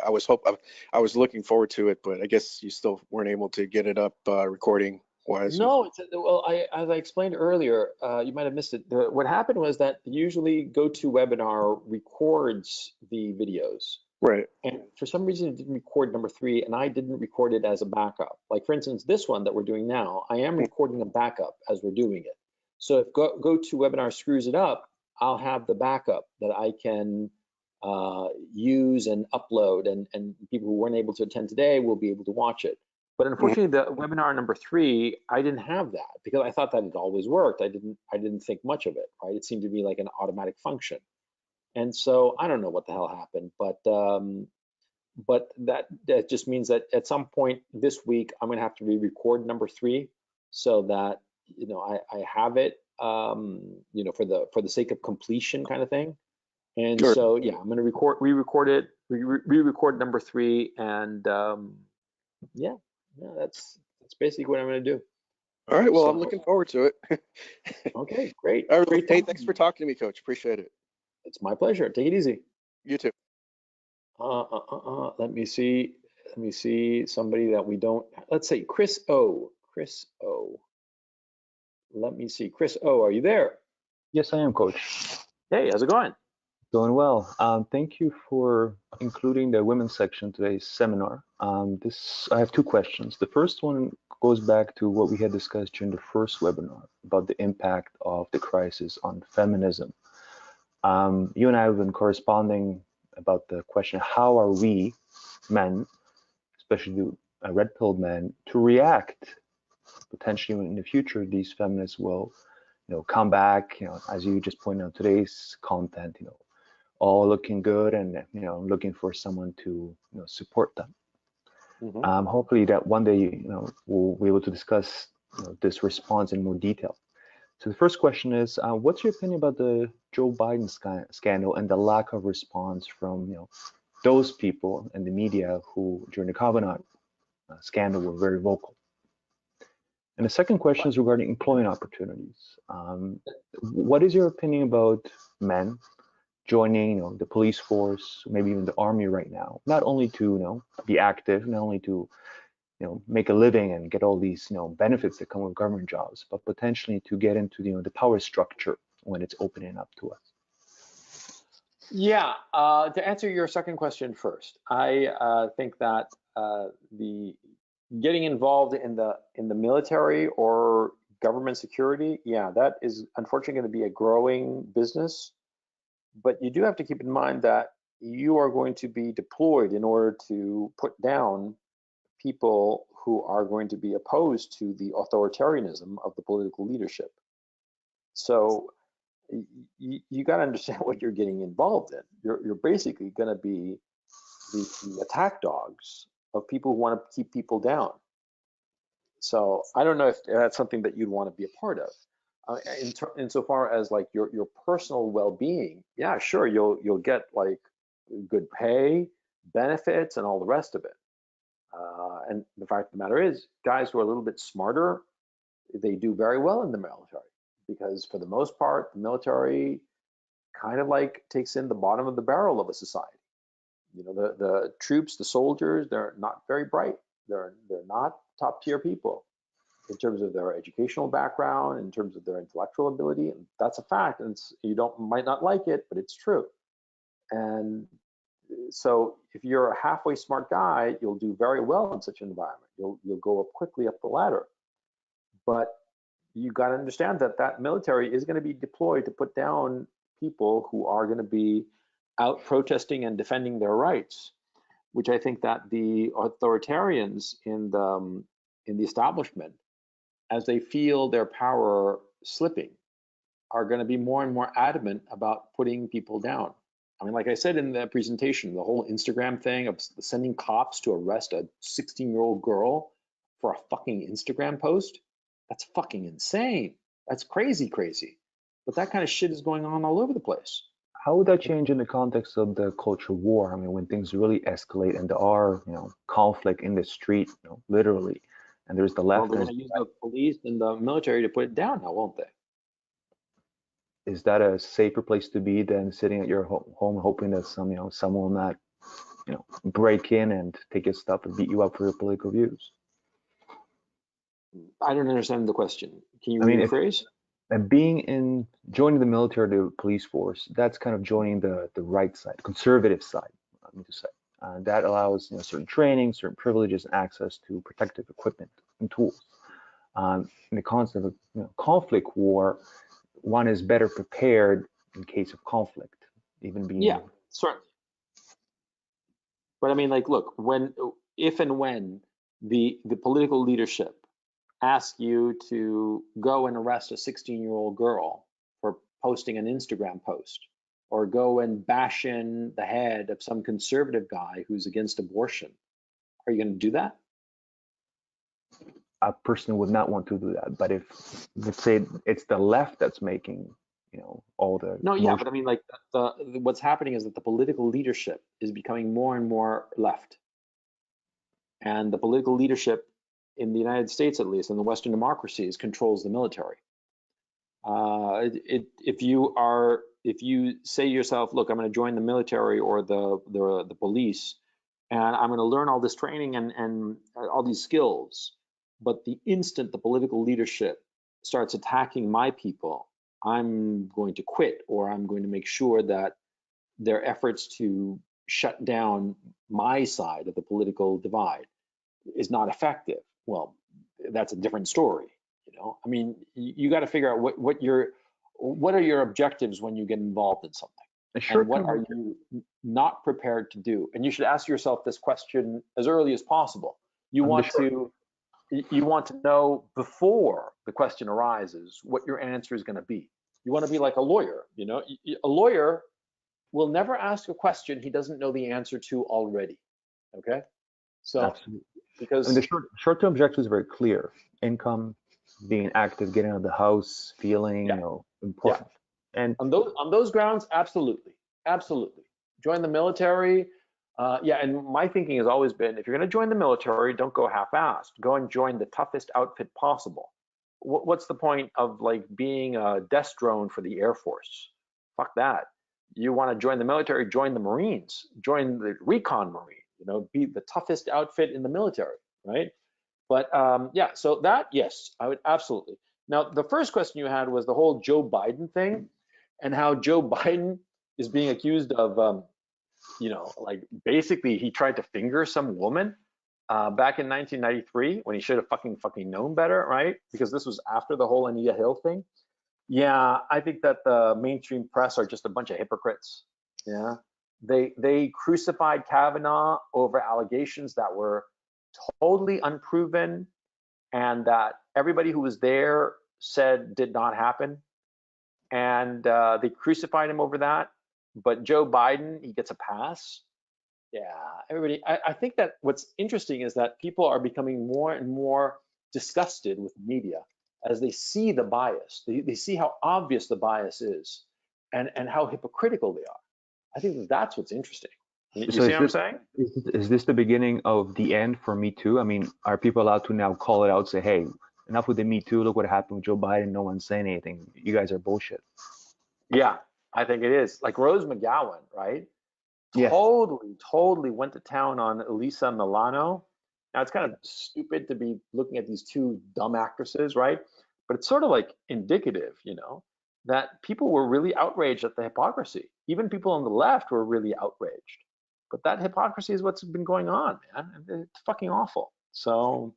I was looking forward to it, but I guess you still weren't able to get it up recording wise. No, well, as I explained earlier, you might have missed it. What happened was that usually GoToWebinar records the videos. Right. And for some reason, it didn't record number 3, and I didn't record it as a backup. Like, for instance, this one that we're doing now, I am recording a backup as we're doing it. So if GoToWebinar screws it up, I'll have the backup that I can use and upload, and people who weren't able to attend today will be able to watch it. But unfortunately, the webinar number 3, I didn't have that because I thought that it always worked. I didn't think much of it, right? It seemed to be like an automatic function. And so I don't know what the hell happened, but that just means that at some point this week I'm gonna have to re-record number 3 so that I have it for the sake of completion kind of thing. And Sure. so yeah, I'm gonna re-record number 3, and yeah, that's basically what I'm gonna do. All right. Well, So, I'm looking forward to it. okay, great. All right. Great Hey, talking thanks to for you. talking to me, Coach. Appreciate it. It's my pleasure. Take it easy. You too. Let me see. Somebody that we don't. Let's say Chris O. Chris O. Let me see. Chris O. Are you there? Yes, I am, Coach. Hey, how's it going? Going well. Thank you for including the women's section in today's seminar. I have 2 questions. The first one goes back to what we had discussed during the first webinar about the impact of the crisis on feminism. You and I have been corresponding about the question, how are we, men, especially red-pilled men, to react potentially in the future these feminists will come back, as you just pointed out, today's content, all looking good and looking for someone to support them. Hopefully that one day we'll be able to discuss this response in more detail. So the first question is, what's your opinion about the Joe Biden scandal and the lack of response from those people in the media who during the Kavanaugh scandal were very vocal? And the second question is regarding employment opportunities. What is your opinion about men joining the police force, maybe even the army right now, not only to be active, not only to make a living and get all these benefits that come with government jobs, but potentially to get into the power structure when it's opening up to us? Yeah, to answer your second question first, I think that the getting involved in the military or government security, yeah, that is unfortunately going to be a growing business. But you do have to keep in mind that you are going to be deployed in order to put down people who are going to be opposed to the authoritarianism of the political leadership. So you got to understand what you're getting involved in. You're basically going to be the attack dogs of people who want to keep people down. So I don't know if that's something that you'd want to be a part of. Insofar as like your personal well-being, yeah, sure, you'll get like good pay, benefits, and all the rest of it. And the fact of the matter is, guys who are a little bit smarter, they do very well in the military, because for the most part, the military kind of like takes in the bottom of the barrel of a society. The troops, the soldiers, they're not very bright. They're not top tier people in terms of their educational background, in terms of their intellectual ability, and that's a fact. And might not like it, but it's true. And so if you're a halfway smart guy, you'll do very well in such an environment. You'll go up quickly up the ladder. But you got to understand that military is going to be deployed to put down people who are going to be out protesting and defending their rights, which I think that the authoritarians in the establishment, as they feel their power slipping are going to be more and more adamant about putting people down. I mean, like I said in the presentation, the whole Instagram thing of sending cops to arrest a 16-year-old girl for a fucking Instagram post, that's fucking insane. That's crazy, crazy. But that kind of shit is going on all over the place. How would that change in the context of the culture war? I mean, when things really escalate and there are, conflict in the street, literally, and there's the Well, left. they're going to use the police and the military to put it down now, won't they? Is that a safer place to be than sitting at your home hoping that someone will not, break in and take your stuff and beat you up for your political views? I don't understand the question. Can you I mean, rephrase? And joining the military or the police force, that's kind of joining the right side, conservative side, I mean to say. That allows certain training, certain privileges, and access to protective equipment and tools. In the concept of conflict war, one is better prepared in case of conflict, even being. Yeah, certainly. But I mean, like, look, if and when the political leadership ask you to go and arrest a 16-year-old girl for posting an Instagram post, or go and bash in the head of some conservative guy who's against abortion, are you going to do that? A person would not want to do that. But if, let's say, it's the left that's making, all the. No, yeah, but I mean, like, what's happening is that the political leadership is becoming more and more left. And the political leadership in the United States, at least in the Western democracies, controls the military. If you say to yourself, look, I'm going to join the military or the police, and I'm going to learn all this training and all these skills, but the instant the political leadership starts attacking my people, I'm going to quit, or I'm going to make sure that their efforts to shut down my side of the political divide is not effective. Well, that's a different story. I mean, you got to figure out what are your objectives when you get involved in something, and what are you not prepared to do. And you should ask yourself this question as early as possible. You want to know before the question arises what your answer is going to be. You want to be like a lawyer. A lawyer will never ask a question he doesn't know the answer to already. Okay, so absolutely. Because the short-term objective is very clear: income, being active, getting out of the house, feeling important. Yeah. And on those grounds, absolutely, join the military. And my thinking has always been, if you're going to join the military, don't go half-assed. Go and join the toughest outfit possible. What's the point of like being a desk drone for the Air Force? Fuck that. You want to join the military, join the Marines, join the recon Marine. Be the toughest outfit in the military, right? But so that, yes, I would absolutely. Now, the first question you had was the whole Joe Biden thing, and how Joe Biden is being accused of, like basically he tried to finger some woman back in 1993 when he should have fucking known better, right? Because this was after the whole Anita Hill thing. Yeah, I think that the mainstream press are just a bunch of hypocrites. Yeah. They crucified Kavanaugh over allegations that were totally unproven and that everybody who was there said did not happen. And they crucified him over that. But Joe Biden, he gets a pass. Yeah, everybody. I think that what's interesting is that people are becoming more and more disgusted with media as they see the bias. They see how obvious the bias is and how hypocritical they are. I think that's what's interesting. You see what I'm saying? Is this the beginning of the end for Me Too? I mean, are people allowed to now call it out, say, hey, enough with the Me Too, look what happened with Joe Biden, no one's saying anything, you guys are bullshit? Yeah, I think it is. Like Rose McGowan, right? Yes. Totally went to town on Elisa Milano. Now, it's kind of stupid to be looking at these two dumb actresses, right? But it's sort of like indicative, that people were really outraged at the hypocrisy. Even people on the left were really outraged. But that hypocrisy is what's been going on, man. It's fucking awful. So,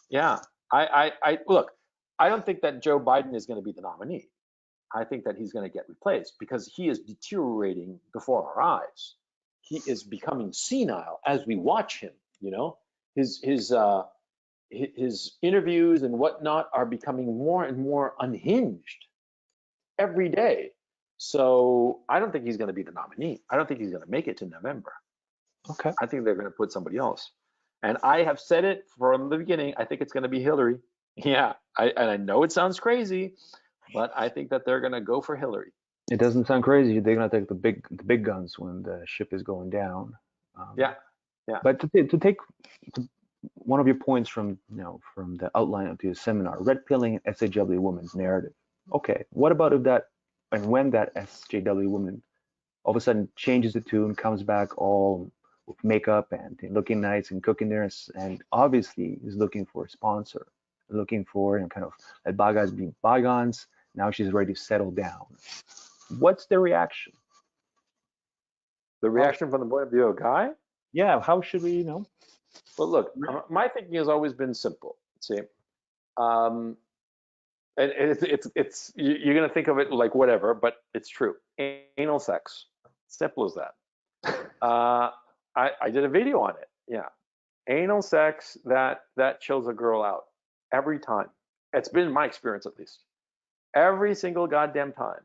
yeah, I look, I don't think that Joe Biden is going to be the nominee. I think that he's going to get replaced because he is deteriorating before our eyes. He is becoming senile as we watch him. His his interviews and whatnot are becoming more and more unhinged every day. So I don't think he's going to be the nominee. I don't think he's going to make it to November. Okay. I think they're going to put somebody else. And I have said it from the beginning. I think it's going to be Hillary. Yeah, and I know it sounds crazy, but I think that they're going to go for Hillary. It doesn't sound crazy. They're gonna take the big guns when the ship is going down. Yeah. But to take one of your points from from the outline of your seminar, red pilling SJW woman's narrative. Okay, what about if that and when that SJW woman all of a sudden changes the tune, comes back all with makeup and looking nice and cooking there, and obviously is looking for a sponsor, looking for kind of let bygones be bygones. Now she's ready to settle down. What's the reaction? The reaction from the point of view of Guy? Yeah, how should we, Well, look, my thinking has always been simple. See, and it's you're gonna think of it like whatever, but it's true. Anal sex, simple as that. I did a video on it. Yeah, anal sex that chills a girl out every time. It's been my experience at least. Every single goddamn time.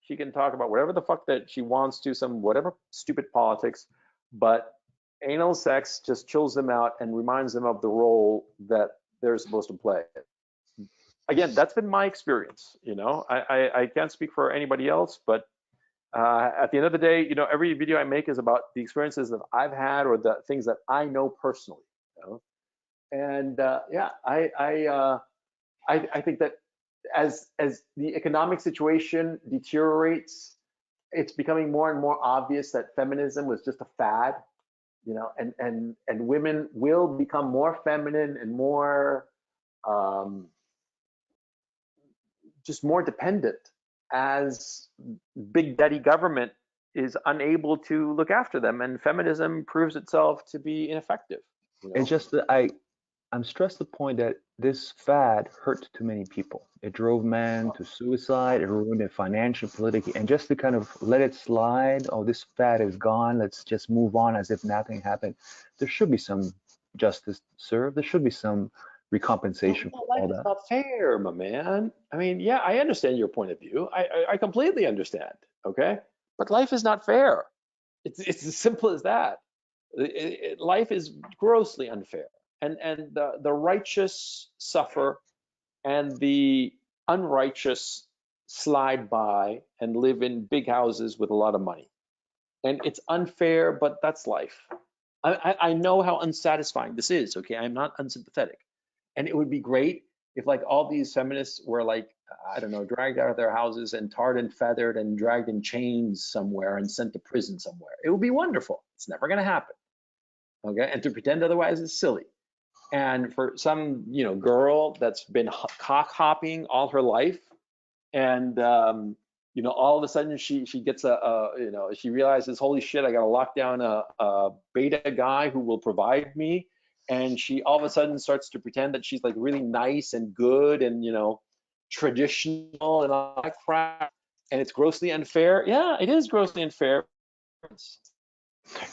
She can talk about whatever the fuck that she wants to, some whatever stupid politics, but anal sex just chills them out and reminds them of the role that they're supposed to play. Again, that's been my experience. I can't speak for anybody else, but at the end of the day, every video I make is about the experiences that I've had or the things that I know personally. And yeah, I think that as the economic situation deteriorates, it's becoming more and more obvious that feminism was just a fad, and women will become more feminine and more just more dependent as big daddy government is unable to look after them, and feminism proves itself to be ineffective. It's just that I'm stressed the point that this fad hurt too many people. It drove men to suicide, it ruined their financial, political, and just to kind of let it slide, oh, this fad is gone, let's just move on as if nothing happened. There should be some justice served. There should be some recompensation for all Life that. is not fair, my man. I mean, yeah, I understand your point of view. I completely understand, okay? But life is not fair. It's as simple as that. Life is grossly unfair. And the righteous suffer and the unrighteous slide by and live in big houses with a lot of money. And it's unfair, but that's life. I know how unsatisfying this is, okay? I'm not unsympathetic. And it would be great if like all these feminists were like, I don't know, dragged out of their houses and tarred and feathered and dragged in chains somewhere and sent to prison somewhere. It would be wonderful. It's never gonna happen, okay? And to pretend otherwise is silly. And for some, girl that's been cock hopping all her life, and all of a sudden she gets she realizes, holy shit, I got to lock down a beta guy who will provide me, and she all of a sudden starts to pretend that she's like really nice and good and traditional and all that crap, and it's grossly unfair. Yeah, it is grossly unfair.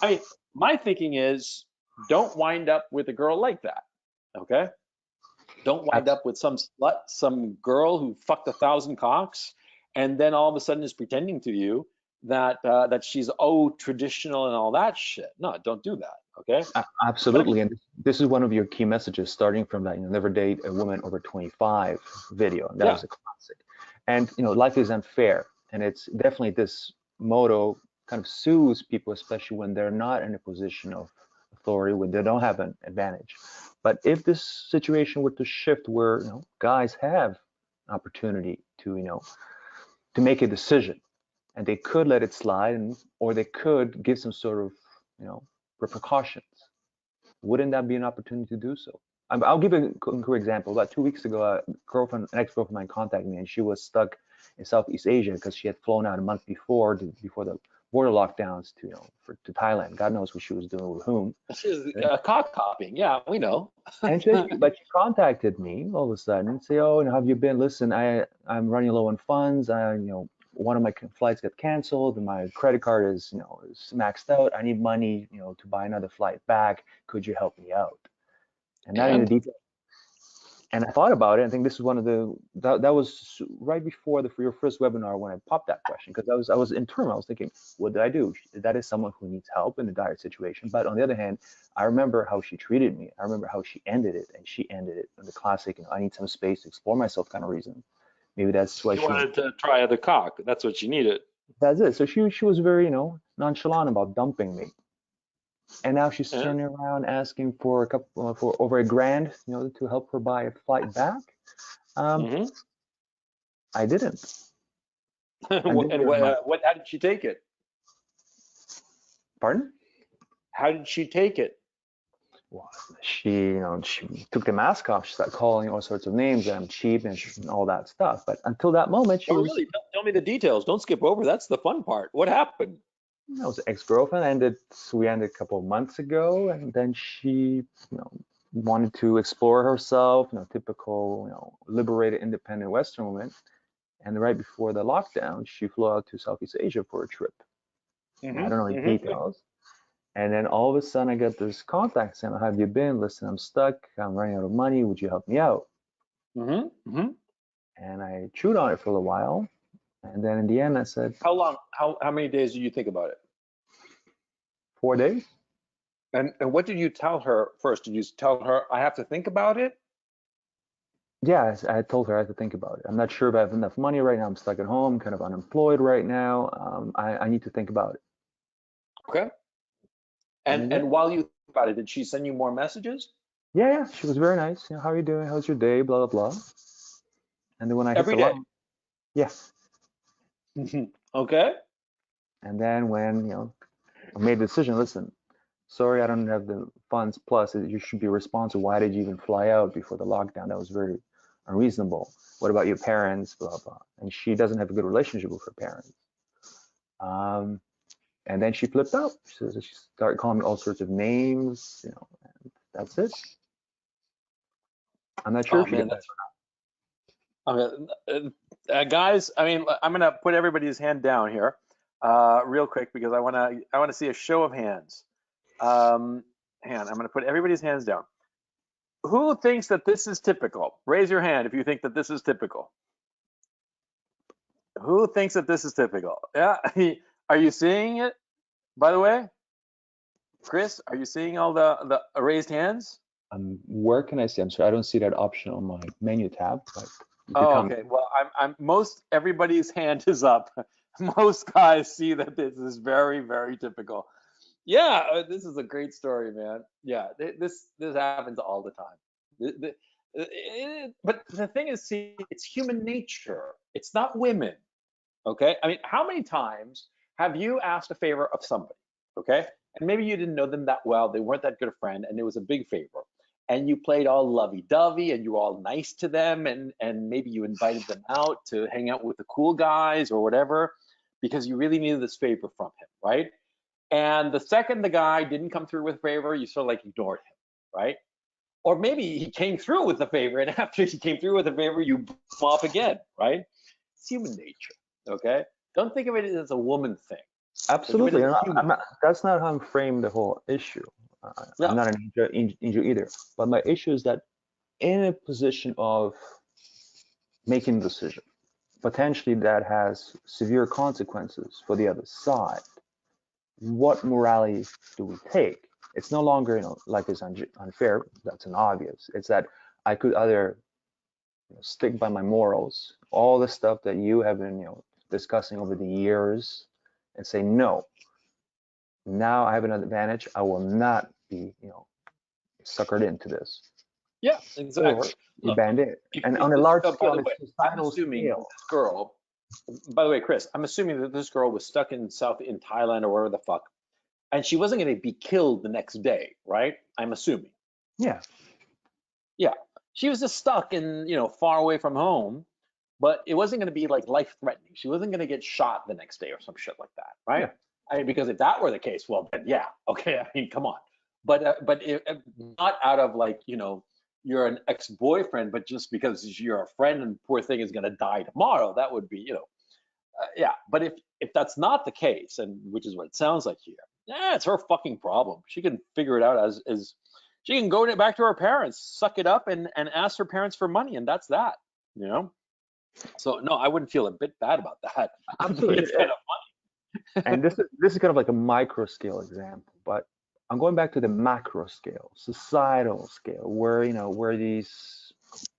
I mean, my thinking is, don't wind up with a girl like that. Okay, don't wind up with some slut, some girl who fucked 1,000 cocks, and then all of a sudden is pretending to you that that she's traditional and all that shit. No, don't do that. Okay. Absolutely, and this is one of your key messages, starting from that never date a woman over 25 video. That was a classic. And life is unfair, and it's definitely this motto kind of soothes people, especially when they're not in a position of authority, when they don't have an advantage. But if this situation were to shift where guys have an opportunity to to make a decision, and they could let it slide, or they could give some sort of repercussions, wouldn't that be an opportunity to do so? I'll give a quick example. About 2 weeks ago, an ex-girlfriend of mine contacted me, and she was stuck in Southeast Asia because she had flown out a month before the border lockdowns to Thailand. God knows what she was doing with whom. She's cock hopping. Yeah, we know. And but she contacted me all of a sudden and say, "Oh, have you been? Listen, I'm running low on funds. One of my flights got canceled, and my credit card is maxed out. I need money to buy another flight back. Could you help me out?" And not in the detail. And I thought about it. I think this is one of that was right before your first webinar when I popped that question, because I was in turmoil. I was thinking, what did I do? That is someone who needs help in a dire situation. But on the other hand, I remember how she treated me. I remember how she ended it, and she ended it in the classic, I need some space to explore myself kind of reason. Maybe that's why She wanted to try the cock. That's what she needed. That's it. So she was very, nonchalant about dumping me. And now she's Yeah. turning around asking for for over $1,000, to help her buy a flight back. Mm-hmm. I didn't. And how did she take it? Pardon? How did she take it? Well, she took the mask off. She started calling all sorts of names, and I'm cheap and all that stuff. But until that moment, she Oh, was. really? Tell me the details. Don't skip over. That's the fun part. What happened? I was ex-girlfriend. We ended a couple of months ago, and then she, wanted to explore herself. Typical, liberated, independent Western woman. And right before the lockdown, she flew out to Southeast Asia for a trip. Mm-hmm. I don't know the Mm-hmm. details. And then all of a sudden, I get this contact saying, "How have you been? Listen, I'm stuck. I'm running out of money. Would you help me out?" Mm-hmm. Mm-hmm. And I chewed on it for a little while. And then in the end, I said, How long? How many days did you think about it? 4 days. And what did you tell her first? Did you tell her I have to think about it? Yeah, I told her I had to think about it. I'm not sure if I have enough money right now. I'm stuck at home, kind of unemployed right now. I need to think about it. Okay. And while you think about it, did she send you more messages? Yeah, she was very nice. How are you doing? How's your day? Blah, blah, blah. And then when I hit Every the day. line, yeah. Okay. And then when, I made the decision, listen, sorry, I don't have the funds. Plus, you should be responsible. Why did you even fly out before the lockdown? That was very unreasonable. What about your parents? Blah, blah. And she doesn't have a good relationship with her parents. And then she flipped out. She started calling me all sorts of names, and that's it. I'm not sure Oh if she man, got okay. Guys, I mean, I'm gonna put everybody's hand down here, real quick, because I wanna see a show of hands. I'm gonna put everybody's hands down. Who thinks that this is typical? Raise your hand if you think that this is typical. Who thinks that this is typical? Yeah, are you seeing it? By the way, Chris, are you seeing all the raised hands? where can I see? I'm sorry, I don't see that option on my menu tab. But Oh, okay. Well, I'm most everybody's hand is up. Most guys see that this is very, very typical. Yeah, this is a great story, man. Yeah, this happens all the time. But the thing is, see, it's human nature. It's not women. Okay. I mean, how many times have you asked a favor of somebody? Okay. And maybe you didn't know them that well. They weren't that good a friend, and it was a big favor. And you played all lovey-dovey and you were all nice to them, and maybe you invited them out to hang out with the cool guys or whatever, because you really needed this favor from him, right? And the second the guy didn't come through with a favor, you sort of like ignored him, right? Or maybe he came through with a favor, and after he came through with a favor, you blew him off again, right? It's human nature, okay? Don't think of it as a woman thing. Absolutely. That's not how I'm framed the whole issue. Yeah. I'm not an angel either. But my issue is that in a position of making a decision, potentially that has severe consequences for the other side, what morality do we take? It's no longer, life is unfair. That's an obvious. It's that I could either stick by my morals, all the stuff that you have been, discussing over the years, and say no. Now I have an advantage. I will not be, suckered into this. Yeah, exactly. Or you band it. And on a By large the scale, way, on a I'm societal assuming scale. this girl. By the way, Chris, I'm assuming that this girl was stuck in Thailand or wherever the fuck, and she wasn't going to be killed the next day, right? I'm assuming. Yeah. Yeah, she was just stuck in, far away from home, but it wasn't going to be like life threatening. She wasn't going to get shot the next day or some shit like that, right? Yeah. I mean, because if that were the case, well, then yeah, okay. I mean, come on, but not out of like, you're an ex-boyfriend, but just because you're a friend and poor thing is going to die tomorrow. That would be, yeah. But if that's not the case, and which is what it sounds like here, yeah, it's her fucking problem. She can figure it out as She can go back to her parents, suck it up, and ask her parents for money, and that's that. You know. So no, I wouldn't feel a bit bad about that. I think Absolutely. it's kind of And this is kind of like a micro scale example, but I'm going back to the macro scale, societal scale, where where these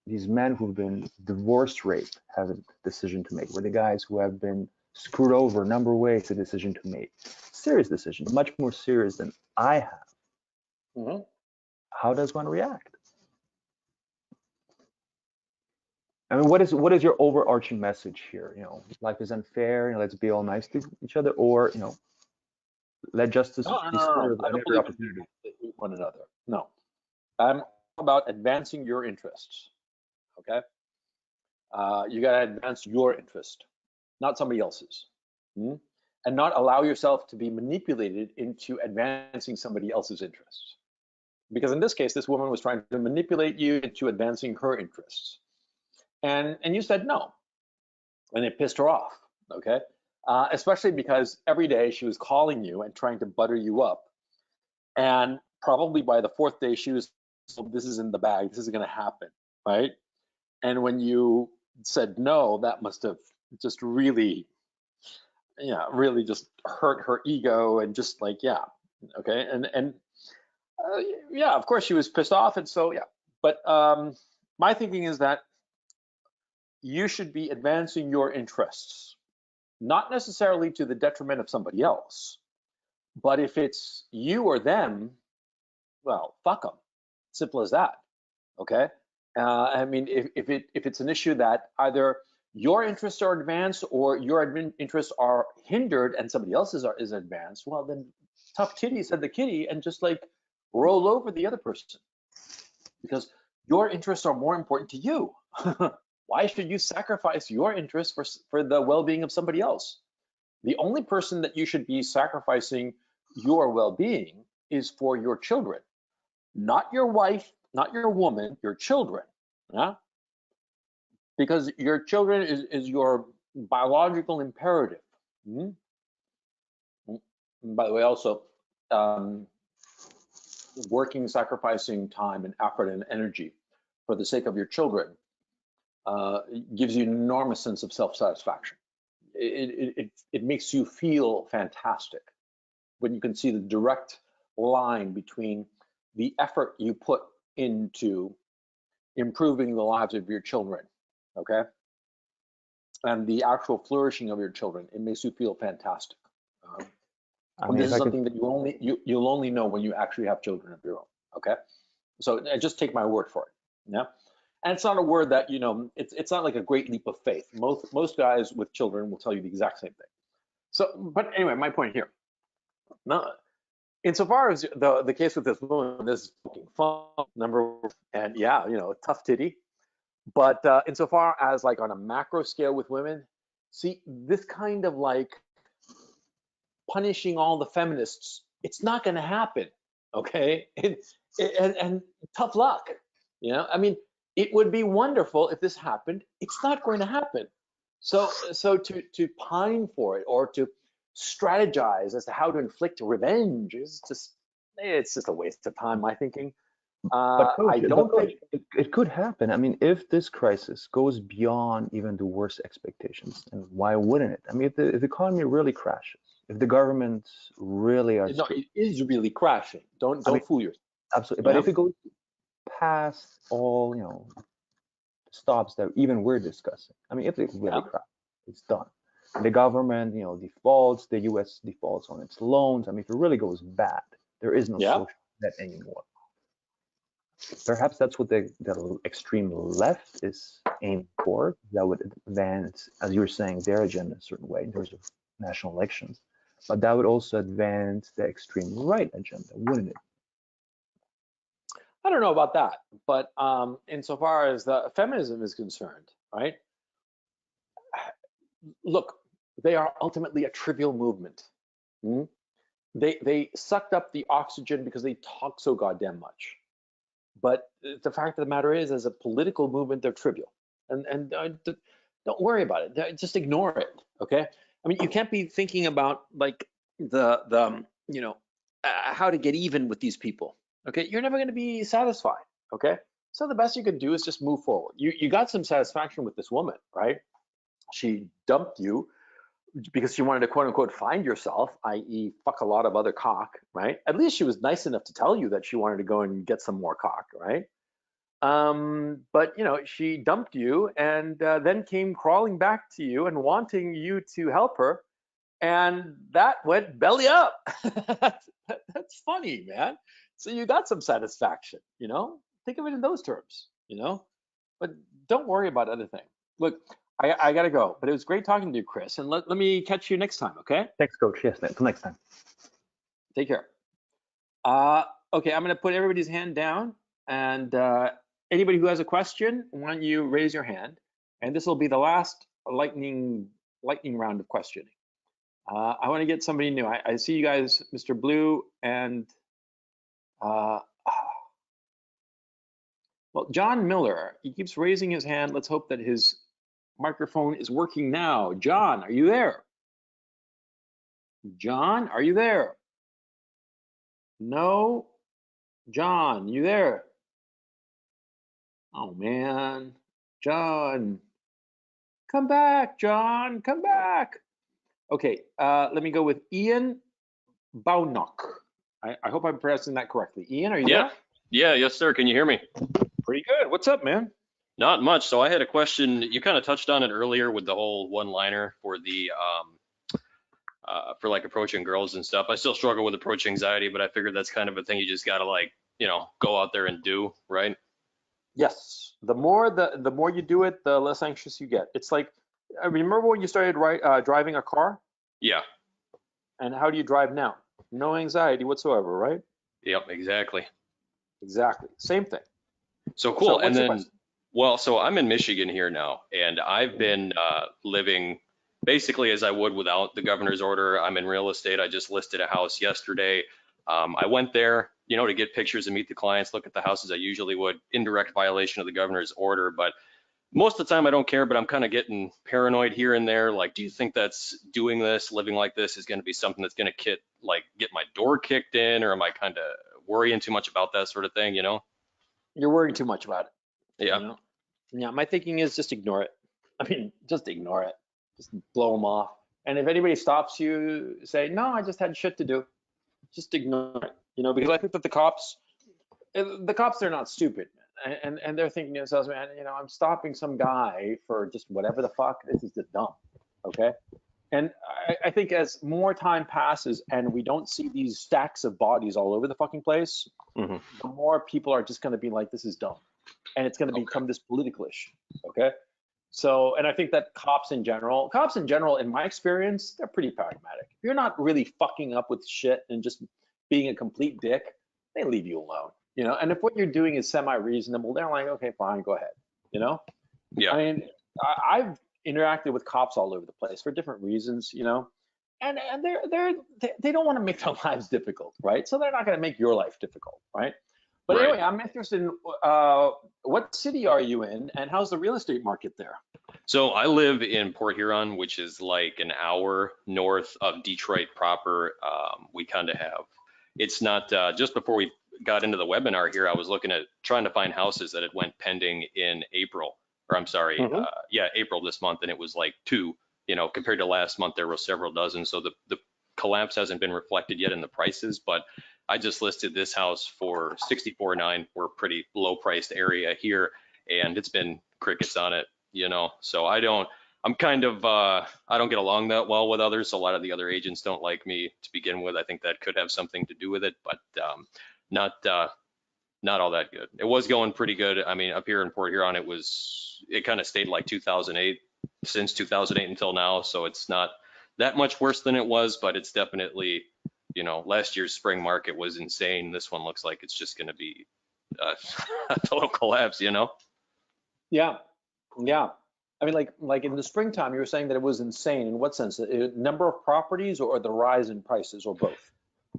men who've been divorced, raped, have a decision to make, where the guys who have been screwed over a number of ways, a decision to make, serious decision, much more serious than I have. Mhm. How does one react? I mean, what is your overarching message here? Life is unfair. Let's be all nice to each other, or let justice No, be no, no, no. served I at don't every believe opportunity. in one another. No, I'm about advancing your interests. Okay, you got to advance your interest, not somebody else's, Mhm. And not allow yourself to be manipulated into advancing somebody else's interests. Because in this case, this woman was trying to manipulate you into advancing her interests, and you said no, and it pissed her off. Okay, especially because every day she was calling you and trying to butter you up. And probably by the fourth day, she was, so this is in the bag. This is going to happen, right? And when you said no, that must have just really, yeah, really just hurt her ego and just like, yeah, okay. And yeah, of course she was pissed off. And so, yeah, but my thinking is that you should be advancing your interests, not necessarily to the detriment of somebody else. But if it's you or them, well, fuck them. Simple as that. Okay. I mean, if it's an issue that either your interests are advanced or your interests are hindered and somebody else's is advanced, well then tough titty, said the kitty, and just like roll over the other person because your interests are more important to you. Why should you sacrifice your interests for the well-being of somebody else? The only person that you should be sacrificing your well-being is for your children, not your wife, not your woman, your children. Yeah? Because your children is your biological imperative. Mhm. By the way, also, um, working, sacrificing time and effort and energy for the sake of your children gives you an enormous sense of self-satisfaction. It makes you feel fantastic when you can see the direct line between the effort you put into improving the lives of your children, okay, and the actual flourishing of your children. It makes you feel fantastic. I And mean, this if is I could, something that you'll only know when you actually have children of your own. Okay, so just take my word for it. Yeah, and it's not a word that it's not like a great leap of faith. Most guys with children will tell you the exact same thing. So, but anyway, my point here. Now, insofar as the case with this woman, this fucking fun number, and yeah, tough titty. But insofar as like on a macro scale with women, see this kind of like punishing all the feminists, it's not going to happen. Okay, and tough luck. I mean, it would be wonderful if this happened. It's not going to happen. So to pine for it or to strategize as to how to inflict revenge is it's just a waste of time, my thinking. but I coach, don't think. it could happen. I mean, if this crisis goes beyond even the worst expectations, and why wouldn't it? I mean, if the economy really crashes, if the governments really are No, strict, it is really crashing. Don't I mean, fool yourself. absolutely. But Yeah. if it goes past all, stops that even we're discussing, I mean, if it really Yeah. crashes, it's done. And the government, defaults, the U.S. defaults on its loans. I mean, if it really goes bad, there is no Yeah. social debt anymore. Perhaps that's what the extreme left is aimed for. That would advance, as you were saying, their agenda in a certain way in terms of national elections. But that would also advance the extreme right agenda, wouldn't it? I don't know about that, but insofar as the feminism is concerned, right? Look, they are ultimately a trivial movement. Hmm? They sucked up the oxygen because they talk so goddamn much. But the fact of the matter is, as a political movement, they're trivial, and don't worry about it. Just ignore it. Okay. I mean, you can't be thinking about like the how to get even with these people. Okay, you're never going to be satisfied. Okay, so the best you can do is just move forward. You got some satisfaction with this woman, right? She dumped you because she wanted to quote unquote find yourself, i.e., fuck a lot of other cock, right? At least she was nice enough to tell you that she wanted to go and get some more cock, right? But you know, she dumped you and then came crawling back to you and wanting you to help her, and that went belly up. That's funny, man. So you got some satisfaction, you know? Think of it in those terms, you know? But don't worry about other things. Look, I gotta go, but it was great talking to you, Chris, and let me catch you next time, okay? Thanks, Coach. Yes, until next time. Take care. Okay, I'm gonna put everybody's hand down, and anybody who has a question, why don't you raise your hand? And this will be the last lightning round of questioning. I want to get somebody new. I see you guys, Mr. Blue, and well, John Miller. He keeps raising his hand. Let's hope that his microphone is working now. John, are you there? John, are you there? No? John, you there? Oh, man. John. Come back, John. Come back. Okay, let me go with Ian Baunok. I hope I'm pronouncing that correctly. Ian, are you there? Yeah, yes, sir. Can you hear me? Pretty good. What's up, man? Not much. So I had a question. You kind of touched on it earlier with the whole one-liner for the for like approaching girls and stuff. I still struggle with approach anxiety, but I figured that's kind of a thing you just gotta like, you know, go out there and do, right? Yes. The more you do it, the less anxious you get. It's like, I remember when you started driving a car, Yeah. and how do you drive now? No anxiety whatsoever, right? Yep. Exactly. Exactly. Same thing. So cool. So And what's your then, question? well, so I'm in Michigan here now, and I've been living basically as I would without the governor's order. I'm in real estate. I just listed a house yesterday. I went there, you know, to get pictures and meet the clients, look at the houses I usually would, in direct violation of the governor's order. But most of the time I don't care, but I'm kind of getting paranoid here and there. Like, do you think that's doing this, living like this is going to be something that's going to get my door kicked in, or am I kind of worrying too much about that sort of thing, you know? You're worrying too much about it. Yeah. You know? Yeah, my thinking is just ignore it. I mean, just ignore it. Just blow them off. And if anybody stops you, say, no, I just had shit to do. Just ignore it. You know, because I think that the cops, they're not stupid. And they're thinking to themselves, man, you know, I'm stopping some guy for just whatever the fuck. This is just dumb. Okay. And I think as more time passes and we don't see these stacks of bodies all over the fucking place, Mm-hmm. the more people are just going to be like, this is dumb. And it's going to become this political issue. Okay. So, and I think that cops in general, in my experience, they're pretty pragmatic. If you're not really fucking up with shit and just being a complete dick, they leave you alone. You know, and if what you're doing is semi-reasonable, they're like, okay, fine, go ahead. You know? Yeah. I mean, I've interacted with cops all over the place for different reasons, you know, and they don't want to make their lives difficult, right? So they're not going to make your life difficult, right? But Right. anyway, I'm interested in what city are you in, and how's the real estate market there? So I live in Port Huron, which is like an hour north of Detroit proper. We kind of have, it's not, just before we got into the webinar here, I was looking at trying to find houses that had went pending in April, or I'm sorry, Mhm. April this month, and it was like 2, you know, compared to last month, there were several dozen. So the collapse hasn't been reflected yet in the prices, but I just listed this house for 64.9. We're a pretty low priced area here, and it's been crickets on it, you know. So I don't get along that well with others. So a lot of the other agents don't like me to begin with. I think that could have something to do with it, but not all that good. It was going pretty good. I mean, up here in Port Huron, it kind of stayed like 2008 since 2008 until now. So it's not that much worse than it was, but it's definitely, you know, last year's spring market was insane. This one looks like it's just going to be a total collapse, you know? Yeah, yeah. I mean, like in the springtime, you were saying that it was insane. In what sense? Number of properties or the rise in prices, or both?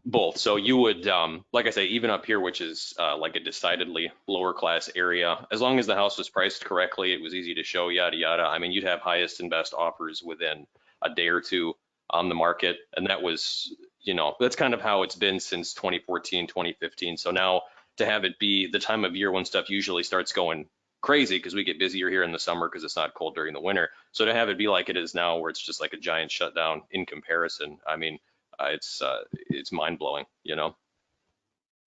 Both. So you would, like I say, even up here, which is like a decidedly lower class area, as long as the house was priced correctly, it was easy to show, yada, yada. I mean, you'd have highest and best offers within a day or two on the market. And that was, you know, that's kind of how it's been since 2014, 2015. So now to have it be the time of year when stuff usually starts going crazy, because we get busier here in the summer because it's not cold during the winter. So to have it be like it is now, where it's just like a giant shutdown in comparison, I mean, it's mind blowing, you know.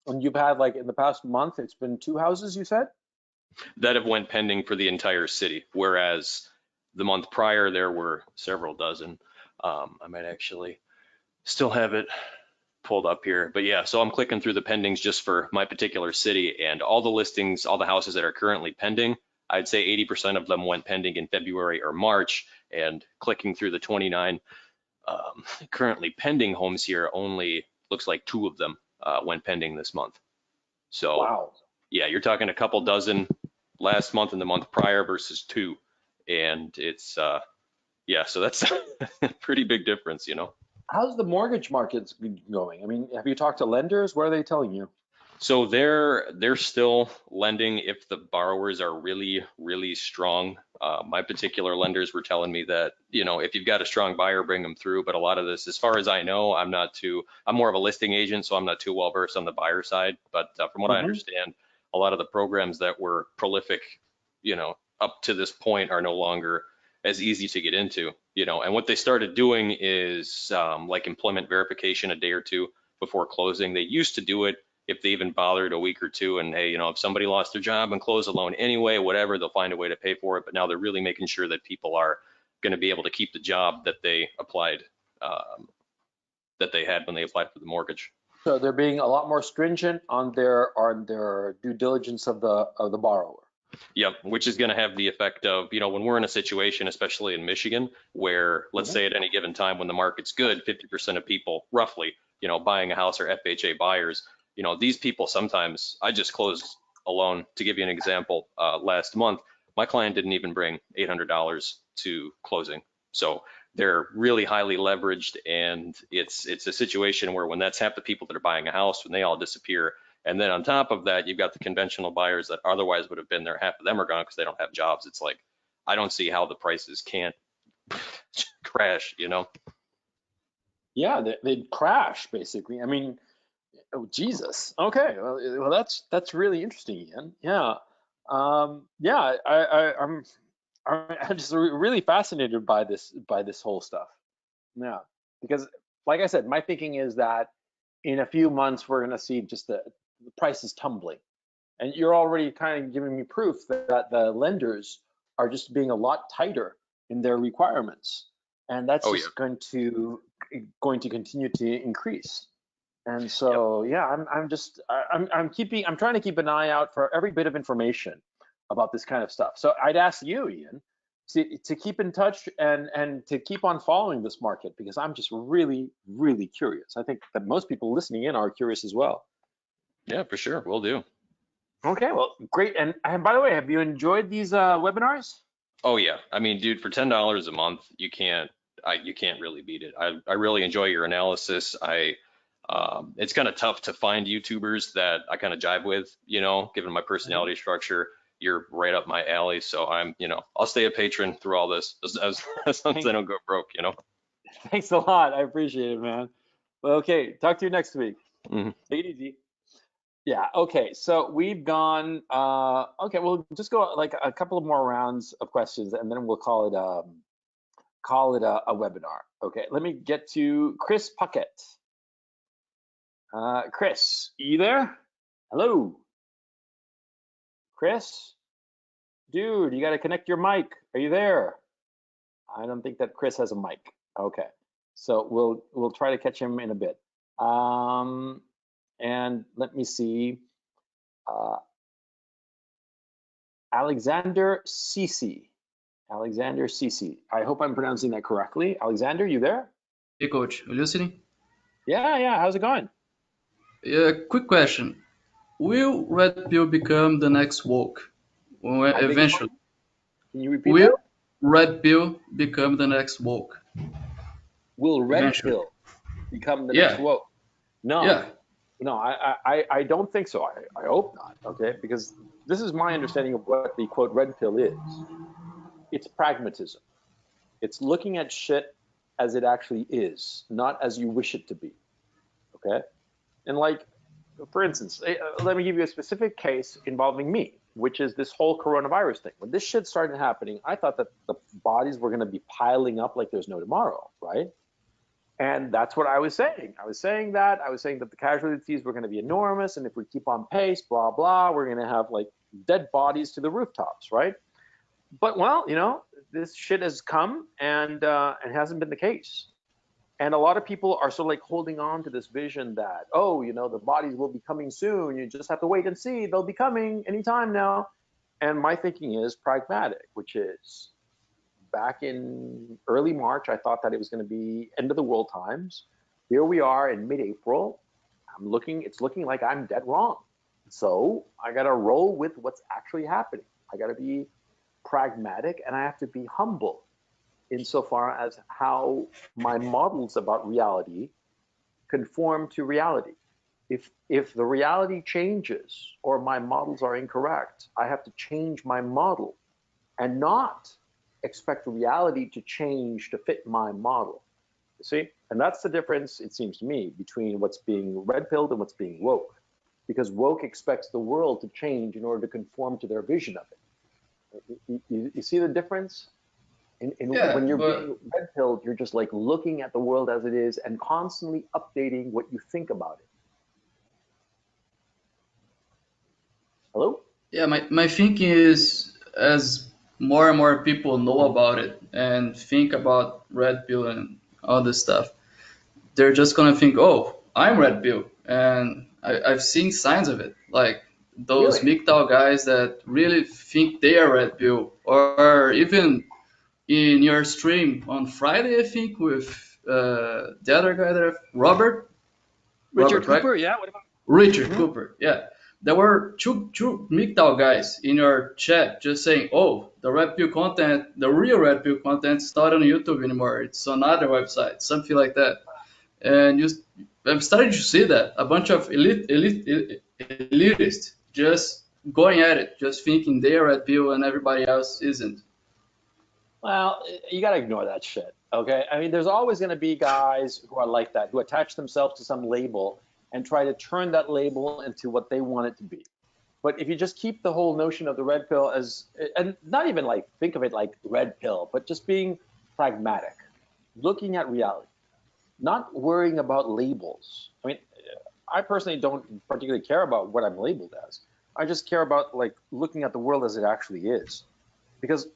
And you've had, like, in the past month, it's been 2 houses, you said? That have went pending for the entire city, whereas the month prior there were several dozen. I might actually still have it pulled up here, but yeah, so I'm clicking through the pendings just for my particular city, and all the listings, all the houses that are currently pending, I'd say 80% of them went pending in February or March. And clicking through the 29 currently pending homes here, only looks like 2 of them went pending this month. So Wow. yeah, you're talking a couple dozen last month and the month prior versus 2. And it's, yeah, so that's a pretty big difference, you know. How's the mortgage markets going? I mean, have you talked to lenders? What are they telling you? So they're still lending if the borrowers are really, really strong. My particular lenders were telling me that, you know, if you've got a strong buyer, bring them through. But a lot of this, as far as I know, I'm more of a listing agent, so I'm not too well versed on the buyer side. But from what I understand, a lot of the programs that were prolific, you know, up to this point are no longer as easy to get into, you know. And what they started doing is like employment verification a day or two before closing. They used to do it if they even bothered a week or two, and hey, you know, if somebody lost their job and closed a loan anyway, whatever, they'll find a way to pay for it. But now they're really making sure that people are going to be able to keep the job that they applied, that they had when they applied for the mortgage. So they're being a lot more stringent on their due diligence of the borrower. Yep, which is going to have the effect of, you know, when we're in a situation, especially in Michigan, where let's say at any given time when the market's good, 50% of people roughly, you know, buying a house are FHA buyers. You know, these people sometimes, I just closed a loan, to give you an example, last month. My client didn't even bring $800 to closing. So they're really highly leveraged, and it's a situation where when that's half the people that are buying a house, when they all disappear, and then on top of that, you've got the conventional buyers that otherwise would have been there, half of them are gone because they don't have jobs. It's like, I don't see how the prices can't crash, you know? Yeah, they'd crash, basically. I mean, oh, Jesus. Okay, well, that's really interesting, Ian. Yeah, yeah. I'm just really fascinated by this whole stuff. Yeah, because like I said, my thinking is that in a few months we're going to see just the prices tumbling, and you're already kind of giving me proof that the lenders are just being a lot tighter in their requirements, and that's just going to continue to increase. And so, yeah, I'm trying to keep an eye out for every bit of information about this kind of stuff. So I'd ask you, Ian, to keep in touch and to keep on following this market, because I'm just really, really curious. I think that most people listening in are curious as well. Yeah, for sure, will do. Okay, well, great. And by the way, have you enjoyed these webinars? Oh yeah, I mean, dude, for $10 a month, you can't really beat it. I really enjoy your analysis. It's kind of tough to find YouTubers that I kind of jive with, you know, given my personality structure. You're right up my alley, so you know, I'll stay a patron through all this as long as I don't go broke, you know. Thanks a lot. I appreciate it, man. Well, okay, talk to you next week. Mm-hmm. Take it easy. Yeah, okay, so we've gone, okay, we'll just go like a couple of more rounds of questions, and then we'll call it a webinar. Okay, let me get to Chris Puckett. Chris, you there? Hello? Chris? Dude, you gotta connect your mic. Are you there? I don't think that Chris has a mic. Okay, so we'll try to catch him in a bit. And let me see. Alexander Cece. Alexander Cece. I hope I'm pronouncing that correctly. Alexander, you there? Hey, coach, are you listening? Yeah. How's it going? Yeah, quick question. Will red pill become the next woke? Eventually. Can you repeat Will that? red pill become the next woke? Will red Eventually. pill become the next woke? No. Yeah. No, I don't think so. I hope not, okay? Because this is my understanding of what the quote red pill is. It's pragmatism. It's looking at shit as it actually is, not as you wish it to be. okay? And like, for instance, let me give you a specific case involving me, which is this whole coronavirus thing. When this shit started happening, I thought that the bodies were going to be piling up like there's no tomorrow, right? And that's what I was saying. I was saying that the casualties were going to be enormous, and if we keep on pace, blah blah, we're going to have like dead bodies to the rooftops, right? But well, this shit has come, and it hasn't been the case. And a lot of people are sort of like holding on to this vision that, oh, the bodies will be coming soon. You just have to wait and see. They'll be coming anytime now. And my thinking is pragmatic, which is back in early March, I thought that it was going to be end of the world times. Here we are in mid-April. It's looking like I'm dead wrong. So I got to roll with what's actually happening. I got to be pragmatic, and I have to be humble insofar as how my models about reality conform to reality. If the reality changes or my models are incorrect, I have to change my model and not expect reality to change to fit my model. You see? And that's the difference, it seems to me, between what's being red-pilled and what's being woke. Because woke expects the world to change in order to conform to their vision of it. You see the difference? Yeah, When you're but being red-pilled, you're just like looking at the world as it is and constantly updating what you think about it. Hello? yeah, my thinking is, as more and more people know about it and think about red pill and all this stuff, they're just gonna think, oh, I'm red pill, and I've seen signs of it, like those Really? MGTOW guys that really think they are red pill, or even in your stream on Friday, I think, with the other guy there, Robert, Richard right? Cooper? Yeah, what about? Richard Cooper, yeah. There were two MGTOW guys in your chat just saying, oh, the red pill content, the real red pill content is not on YouTube anymore. It's on other websites, something like that. And I'm starting to see that a bunch of elitists just going at it, just thinking they're red pill and everybody else isn't. Well, you got to ignore that shit, okay? I mean, there's always going to be guys who are like that, who attach themselves to some label and try to turn that label into what they want it to be. But if you just keep the whole notion of the red pill as, and not even like think of it like red pill, but just being pragmatic, looking at reality, not worrying about labels. I mean, I personally don't particularly care about what I'm labeled as. I just care about like looking at the world as it actually is. Because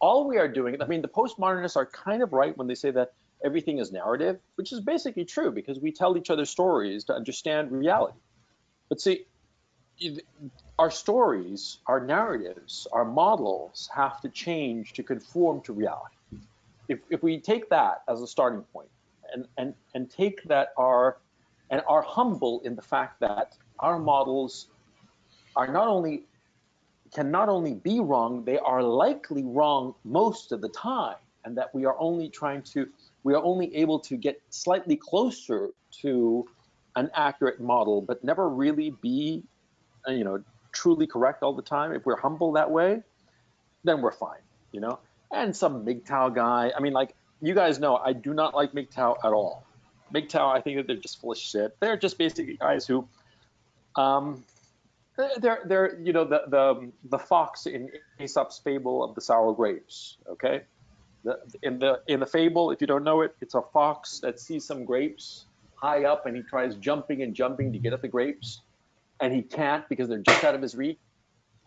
all we are doing, I mean, the postmodernists are kind of right when they say that everything is narrative, which is basically true because we tell each other stories to understand reality. But see, our stories, our narratives, our models have to change to conform to reality. If we take that as a starting point and take that are humble in the fact that our models are can not only be wrong, they are likely wrong most of the time, and that we are only able to get slightly closer to an accurate model, but never really be, truly correct all the time. If we're humble that way, then we're fine. And some MGTOW guy, I mean, like, you guys know, I do not like MGTOW at all. MGTOW, I think that they're just full of shit. They're just basically guys who, they're the fox in Aesop's fable of the sour grapes. Okay, in the fable, if you don't know it, it's a fox that sees some grapes high up and he tries jumping and jumping to get at the grapes, and he can't because they're just out of his reach.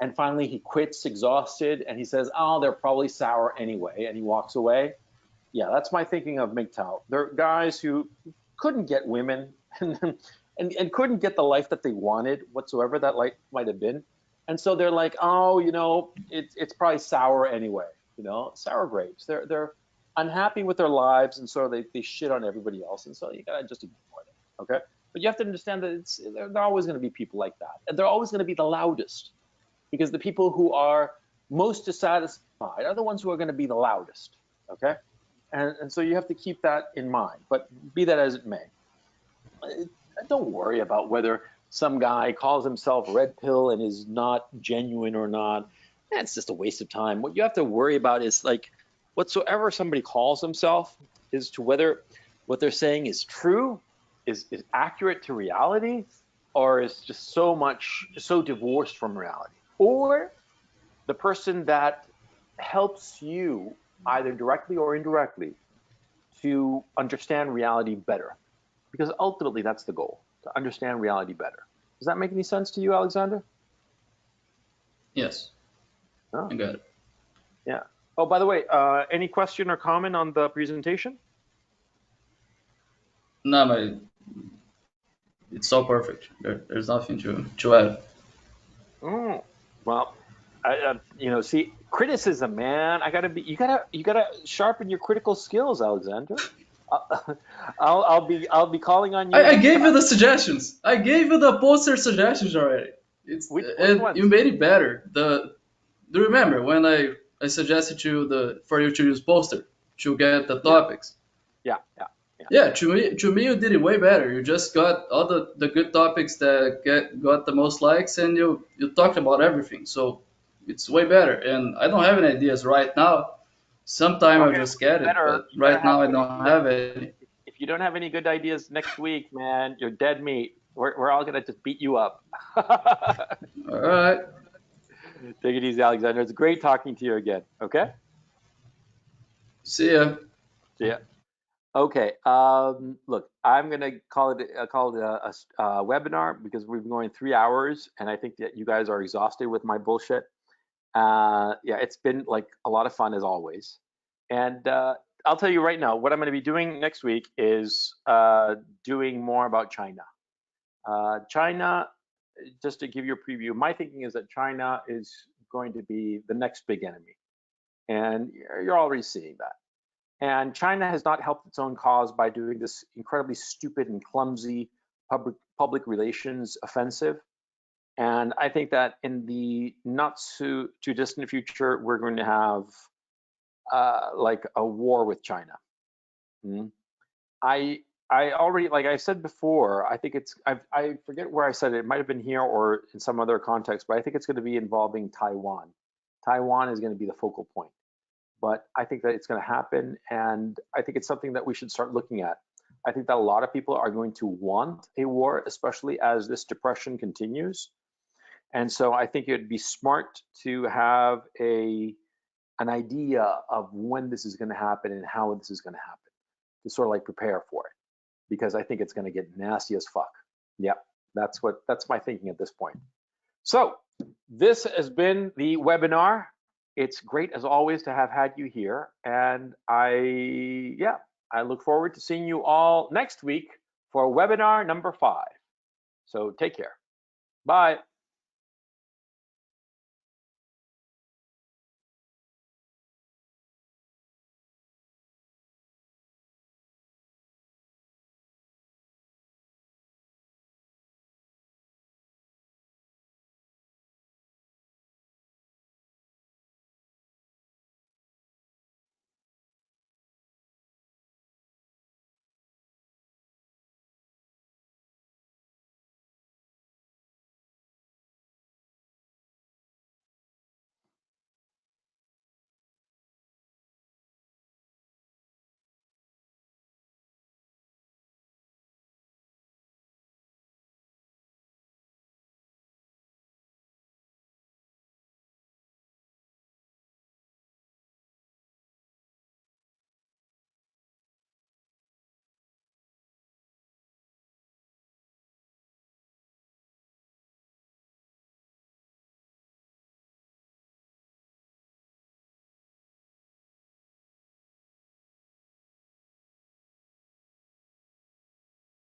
And finally, he quits, exhausted, and he says, "Oh, they're probably sour anyway," and he walks away. Yeah, that's my thinking of MGTOW. They're guys who couldn't get women and couldn't get the life that they wanted whatsoever that life might have been. And so they're like, oh, it's probably sour anyway, sour grapes. They're unhappy with their lives, and so they shit on everybody else. And so you gotta just ignore them, okay? But you have to understand that there are always gonna be people like that. And they're always gonna be the loudest, because the people who are most dissatisfied are the ones who are gonna be the loudest, okay? And so you have to keep that in mind. But be that as it may, don't worry about whether some guy calls himself red pill and is not genuine or not. That's just a waste of time. What you have to worry about is, like, whatsoever somebody calls himself, is to whether what they're saying is true is accurate to reality, or is just so divorced from reality, or the person that helps you either directly or indirectly to understand reality better, because ultimately that's the goal, to understand reality better. Does that make any sense to you, Alexander? Yes, Oh, I got it. yeah. Oh, by the way, any question or comment on the presentation? No, but it's so perfect. There's nothing to add. Oh, well, see, criticism, man. You gotta sharpen your critical skills, Alexander. I'll be calling on you I next gave you time. the suggestions. I gave you the poster suggestions already. It's Which and ones? you made it better. Do you remember when I suggested for you to use poster to get the topics? Yeah. Yeah, to me you did it way better. You just got all the good topics that got the most likes, and you talked about everything. So it's way better. And I don't have any ideas right now. Sometime I'll Okay, just get it, but you better right have now I good don't ideas. have any. If you don't have any good ideas next week, man, you're dead meat. We're all gonna just beat you up. All right. Take it easy, Alexander. It's great talking to you again. Okay. See ya. See ya. Okay. Look, I'm gonna call it a webinar because we've been going 3 hours, and I think that you guys are exhausted with my bullshit. Yeah, it's been like a lot of fun as always. And I'll tell you right now, what I'm going to be doing next week is doing more about China. China, just to give you a preview, my thinking is that China is going to be the next big enemy, and you're already seeing that. And China has not helped its own cause by doing this incredibly stupid and clumsy public relations offensive. And I think that in the not too distant future, we're going to have like a war with China. Mm. I already, like I said before, I think I forget where I said it. It might have been here or in some other context, but I think it's going to be involving Taiwan. Taiwan is going to be the focal point. But I think that it's going to happen, and I think it's something that we should start looking at. I think that a lot of people are going to want a war, especially as this depression continues. And so I think it'd be smart to have an idea of when this is going to happen and how this is going to happen, to sort of like prepare for it, because I think it's going to get nasty as fuck. Yep, that's my thinking at this point. So this has been the webinar. It's great as always to have had you here, and I look forward to seeing you all next week for webinar number 5. So take care. Bye.